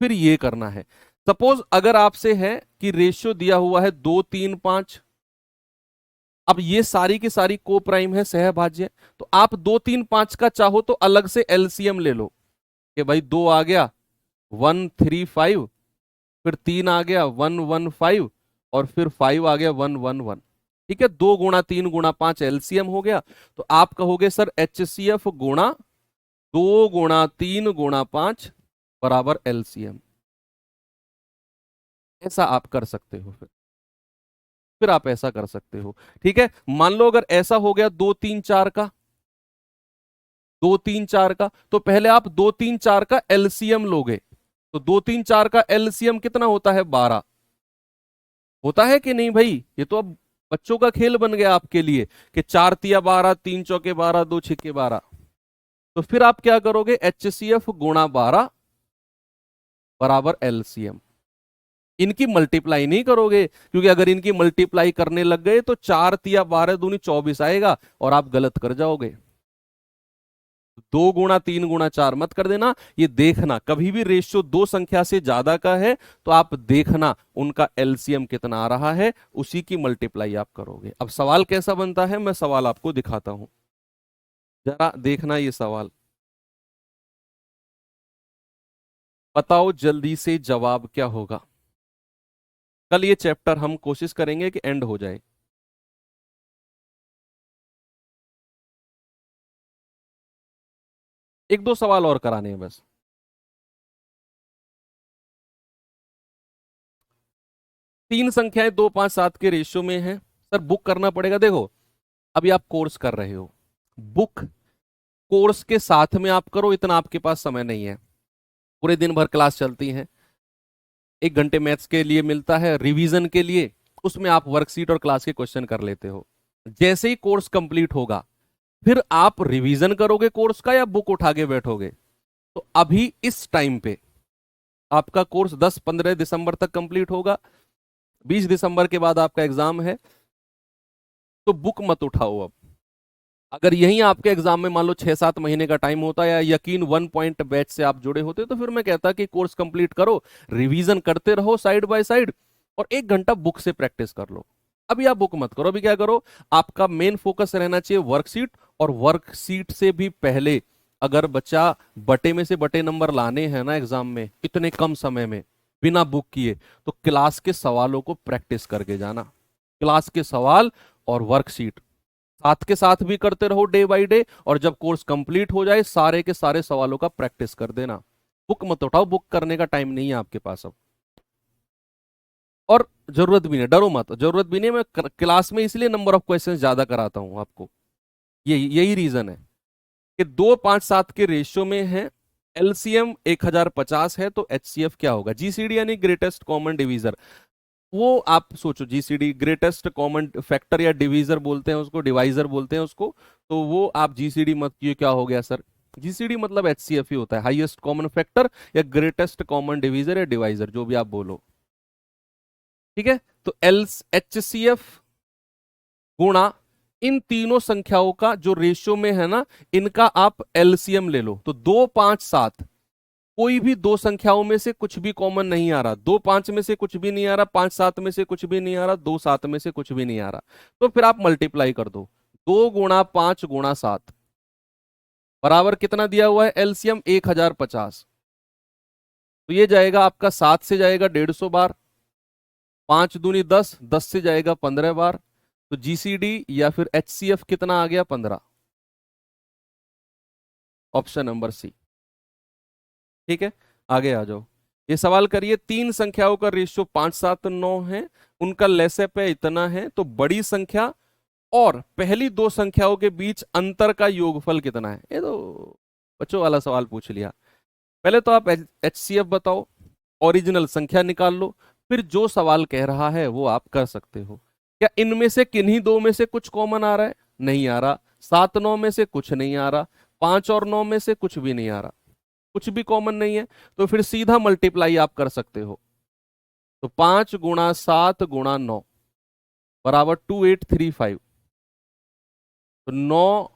फिर ये करना है, सपोज अगर आपसे है कि रेशियो दिया हुआ है 2, 3, 5, अब ये सारी की सारी को प्राइम है, सहभाज्य, तो आप 2, 3, 5 का चाहो तो अलग से एलसीएम ले लो कि भाई 2 आ गया 135, फिर 3 आ गया 115, और फिर 5 आ गया 111। ठीक है, 2 × 3 × 5 एलसीएम हो गया। तो आप कहोगे सर HCF गुणा 2 × 3 × 5 बराबर एलसीएम। ऐसा आप कर सकते हो, फिर आप ऐसा कर सकते हो। ठीक है, मान लो अगर ऐसा हो गया 2, 3, 4 का, 2, 3, 4 का, तो पहले आप 2, 3, 4 का एलसीएम लोगे। तो 2, 3, 4 का एलसीएम कितना होता है, 12 होता है कि नहीं भाई, ये तो अब बच्चों का खेल बन गया आपके लिए कि 4 तिया 12, 3 चौके 12, 2 छिक्के 12। तो फिर आप क्या करोगे, HCF गुणा 12 बराबर LCM। इनकी मल्टीप्लाई नहीं करोगे, क्योंकि अगर इनकी मल्टीप्लाई करने लग गए तो 4 तिया 12 दूनी 24 आएगा और आप गलत कर जाओगे। 2 गुणा 3 गुणा 4 मत कर देना। ये देखना कभी भी रेशियो दो संख्या से ज्यादा का है तो आप देखना उनका एलसीएम कितना आ रहा है, उसी की मल्टीप्लाई आप करोगे। अब सवाल कैसा बनता है, मैं सवाल आपको दिखाता हूं, जरा देखना ये सवाल। बताओ जल्दी से जवाब क्या होगा। कल ये चैप्टर हम कोशिश करेंगे कि एंड हो जाए। एक दो सवाल और कराने हैं बस। तीन संख्याएं 2 5 7 के रेशियो में है। सर बुक करना पड़ेगा। देखो अभी आप कोर्स कर रहे हो, बुक कोर्स के साथ में आप करो, इतना आपके पास समय नहीं है। पूरे दिन भर क्लास चलती है, 1 घंटे मैथ्स के लिए मिलता है रिवीजन के लिए, उसमें आप वर्कशीट और क्लास के क्वेश्चन कर लेते हो। जैसे ही कोर्स कंप्लीट होगा फिर आप रिवीजन करोगे कोर्स का या बुक उठा के बैठोगे। तो अभी इस टाइम पे आपका कोर्स 10-15 दिसंबर तक कंप्लीट होगा, 20 दिसंबर के बाद आपका एग्जाम है, तो बुक मत उठाओ अब। अगर यही आपके एग्जाम में मान लो 6-7 महीने का टाइम होता या यकीन 1 पॉइंट बैच से आप जुड़े होते तो फिर मैं कहता कि कोर्स कंप्लीट करो, रिवीजन करते रहो साइड बाय साइड, और 1 घंटा बुक से प्रैक्टिस कर लो। अभी आप बुक मत करो। अभी क्या करो, आपका मेन फोकस रहना चाहिए वर्कशीट, और वर्कशीट से भी पहले अगर बच्चा बटे में से बटे नंबर लाने हैं ना एग्जाम में इतने कम समय में बिना बुक किए, तो क्लास के सवालों को प्रैक्टिस करके जाना। क्लास के सवाल और वर्कशीट साथ के साथ भी करते रहो डे बाय डे, और जब कोर्स कंप्लीट हो जाए सारे के सारे सवालों का प्रैक्टिस कर देना। बुक मत उठाओ, बुक करने का टाइम नहीं है आपके पास अब, और जरूरत भी नहीं, डरो मत, जरूरत भी नहीं। मैं क्लास में इसलिए नंबर ऑफ क्वेश्चन ज्यादा कराता हूं आपको, यही रीजन है कि 2 5 7 के रेशियो में है। एलसीएम 1050 है तो एचसीएफ क्या होगा, जीसीडी यानी ग्रेटेस्ट कॉमन डिवीजर। वो आप सोचो, जीसीडी ग्रेटेस्ट कॉमन फैक्टर या डिवीजर बोलते हैं उसको, डिवाइजर बोलते हैं उसको, तो वो आप जीसीडी मत किए, क्या हो गया सर, जीसीडी मतलब एचसीएफ ही होता है, हाईएस्ट कॉमन फैक्टर या ग्रेटेस्ट कॉमन डिवीजर या डिवाइजर, जो भी आप बोलो। ठीक है, तो एल एचसीएफ गुणा इन तीनों संख्याओं का जो रेशियो में है ना, इनका आप एलसीएम ले लो। तो 2 5 7 कोई भी दो संख्याओं में से कुछ भी कॉमन नहीं आ रहा, 2 5 में से कुछ भी नहीं आ रहा, 5 7 में से कुछ भी नहीं आ रहा, 2 7 में से कुछ भी नहीं आ रहा, तो फिर आप मल्टीप्लाई कर दो। 2 गुणा 5 गुणा 7 बराबर कितना दिया हुआ है, एलसीएम 1050। तो ये जाएगा आपका 7 से जाएगा 150 बार, 5 दूनी 10, 10 से जाएगा 15 बार, तो जीसीडी या फिर एचसीएफ कितना आ गया, 15। Option number C. ठीक है, आगे आ जाओ। ये सवाल करिए, तीन संख्याओं का रेशियो 5 7 9 है, उनका लेसेप है इतना है, तो बड़ी संख्या और पहली दो संख्याओं के बीच अंतर का योगफल कितना है। ये तो बच्चों वाला सवाल पूछ लिया। पहले तो आप एचसीएफ बताओ, ओरिजिनल संख्या निकाल लो, फिर जो सवाल कह रहा है वो आप कर सकते हो। क्या इनमें से किन्हीं दो में से कुछ कॉमन आ रहा है, नहीं आ रहा। 7 9 में से कुछ नहीं आ रहा, 5 और 9 में से कुछ भी नहीं आ रहा, कुछ भी कॉमन नहीं है, तो फिर सीधा मल्टीप्लाई आप कर सकते हो। तो 5 गुणा 7 गुणा 9 बराबर 2835। तो 9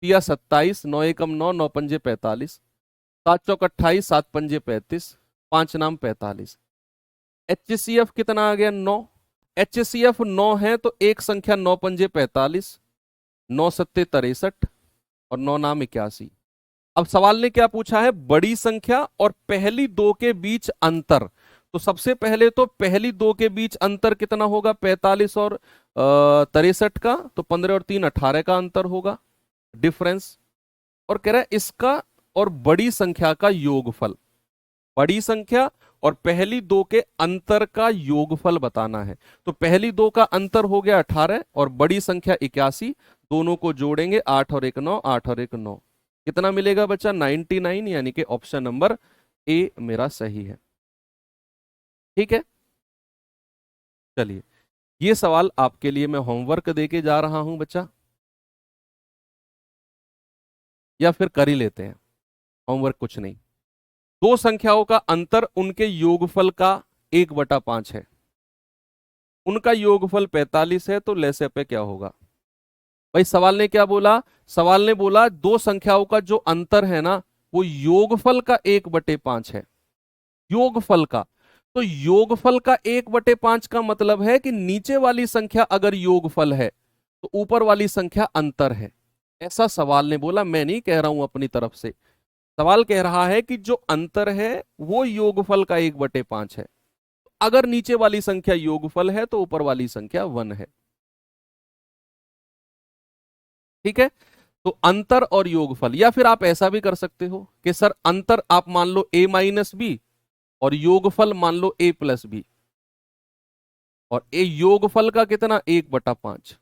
या 27, 9 एकम 9, 9 पंजे 45, 7 चौक 28, 7 पंजे 35, 5 नाम 45। एचसीएफ कितना आ गया, 9। एचसीएफ 9 है तो एक संख्या 9 पंजे 45, 9 सत्ते 63 और 9 नाम 81। अब सवाल ने क्या पूछा है, बड़ी संख्या और पहली दो के बीच अंतर। तो सबसे पहले तो पहली दो के बीच अंतर कितना होगा, 45 और 63 का, तो 15 और 3 18 का अंतर होगा डिफरेंस। और कह रहा है इसका और बड़ी संख्या का योगफल, बड़ी संख्या और पहली दो के अंतर का योगफल बताना है। तो पहली दो का अंतर हो गया 18 और बड़ी संख्या 81, दोनों को जोड़ेंगे 8 और 1 9, 8 और 1 9, कितना मिलेगा बच्चा, 99, यानी कि ऑप्शन नंबर ए मेरा सही है। ठीक है, चलिए ये सवाल आपके लिए मैं होमवर्क देके जा रहा हूं बच्चा, या फिर कर ही लेते हैं? होमवर्क कुछ नहीं। दो संख्याओं का अंतर उनके योगफल का 1/5 है। उनका योगफल 45 है, तो लेसे पे क्या होगा? भाई सवाल ने क्या बोला? सवाल ने बोला दो संख्याओं का जो अंतर है ना, वो योगफल का 1/5 है। योगफल का। तो योगफल का 1/5 का मतलब है कि नीचे वाली संख्या अगर योगफल है तो ऊपर वाली संख्या अंतर है। ऐसा सवाल ने बोला, मैं नहीं कह रहा हूं अपनी तरफ से। सवाल कह रहा है कि जो अंतर है वो योगफल का 1/5 है। अगर नीचे वाली संख्या योगफल है तो ऊपर वाली संख्या 1 है। ठीक है। तो अंतर और योगफल, या फिर आप ऐसा भी कर सकते हो कि सर अंतर आप मान लो a-b और योगफल मान लो a+b, और ए योगफल का कितना 1/5,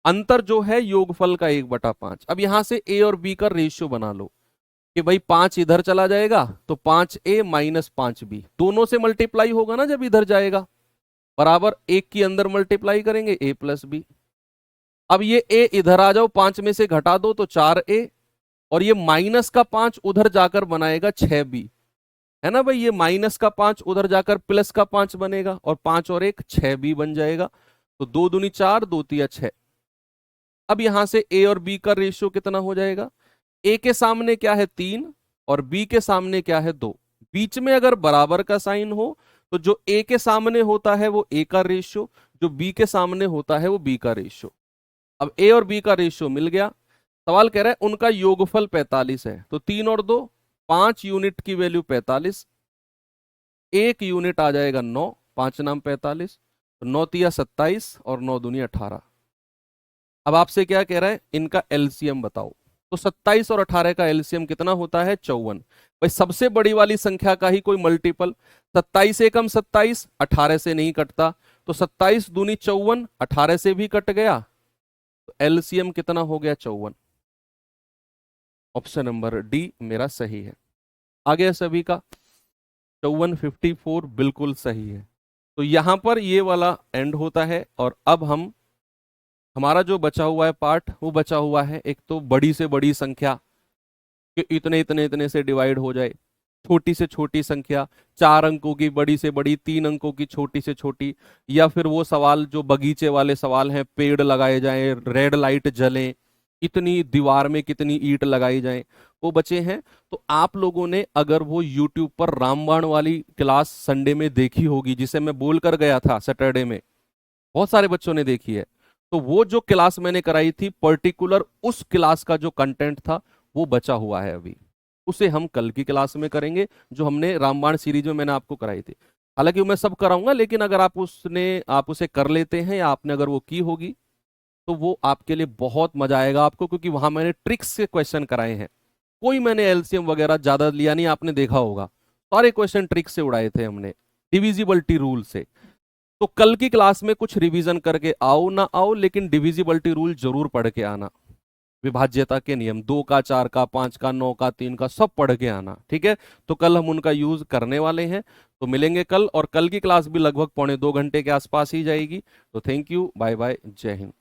अंतर जो है योगफल का 1/5। अब यहां से a और b का रेशियो बना लो कि भाई 5 इधर चला जाएगा तो 5a - 5b, दोनों से मल्टीप्लाई होगा ना जब इधर जाएगा, बराबर एक की अंदर मल्टीप्लाई करेंगे a+b। अब ये a इधर आ जाओ, 5 में से घटा दो तो 4a, और ये -5 उधर जाकर बनाएगा 6b, है ना भाई? ये -5 उधर जाकर +5 बनेगा, और 5 और 1 6b बन जाएगा। तो 2 दूनी 4, 2 तिया 6। अब यहां से a और b का रेशियो कितना हो जाएगा? a के सामने क्या है 3, और b के सामने क्या है 2। बीच में अगर बराबर का साइन हो तो जो a के सामने होता है वो a का रेशियो, जो b के सामने होता है वो b का रेशियो। अब a और b का रेशियो मिल गया। सवाल कह रहा है उनका योगफल 45 है, तो 3 और 2 5 यूनिट की वैल्यू 45, 1 यूनिट आ जाएगा 9, 5 नाम 45, 9 तिया 27 और 9 दूनी 18। अब आपसे क्या कह रहा है? इनका एलसीएम बताओ। तो 27 और 18 का एलसीएम कितना होता है? 54। भाई सबसे बड़ी वाली संख्या का ही कोई मल्टीपल, 27 एकम 27, 18 से नहीं कटता, तो 27 दूनी 54, 18 से भी कट गया, तो एलसीएम कितना हो गया? 54। ऑप्शन नंबर डी मेरा सही है। आ गया सभी का? 54 बिल्कुल सही है। तो यहां पर ये वाला एंड होता है, और अब हम हमारा जो बचा हुआ है पार्ट, वो बचा हुआ है एक तो बड़ी से बड़ी संख्या कि इतने इतने इतने से डिवाइड हो जाए, छोटी से छोटी संख्या 4 अंकों की बड़ी से बड़ी, 3 अंकों की छोटी से छोटी, या फिर वो सवाल जो बगीचे वाले सवाल हैं, पेड़ लगाए जाएं, रेड लाइट जले, इतनी दीवार में कितनी ईंट लगाई जाए, वो बचे हैं। तो आप लोगों ने अगर वो यूट्यूब पर रामबाण वाली क्लास संडे में देखी होगी, जिसे मैं बोल कर गया था सैटरडे में, बहुत सारे बच्चों ने देखी है, तो वो जो क्लास मैंने कराई थी पर्टिकुलर उस क्लास का जो कंटेंट था वो बचा हुआ है अभी, उसे हम कल की क्लास में करेंगे, जो हमने रामबाण सीरीज में मैंने आपको कराई थी। हालांकि मैं सब कराऊंगा, लेकिन अगर आप उसे कर लेते हैं या आपने अगर वो की होगी तो वो आपके लिए बहुत मजा आएगा आपको, क्योंकि वहां मैंने ट्रिक्स के क्वेश्चन कराए हैं। कोई मैंने एलसीएम वगैरह ज्यादा लिया नहीं, आपने देखा होगा सारे क्वेश्चन ट्रिक से उड़ाए थे हमने, डिविजिबिलिटी रूल से। तो कल की क्लास में कुछ रिवीजन करके आओ ना आओ, लेकिन डिविजिबिलिटी रूल जरूर पढ़ के आना, विभाज्यता के नियम 2 का, 4 का, 5 का, 9 का, 3 का, सब पढ़ के आना, ठीक है? तो कल हम उनका यूज करने वाले हैं। तो मिलेंगे कल, और कल की क्लास भी लगभग 1.25 घंटे के आसपास ही जाएगी। तो थैंक यू, बाय बाय, जय हिंद।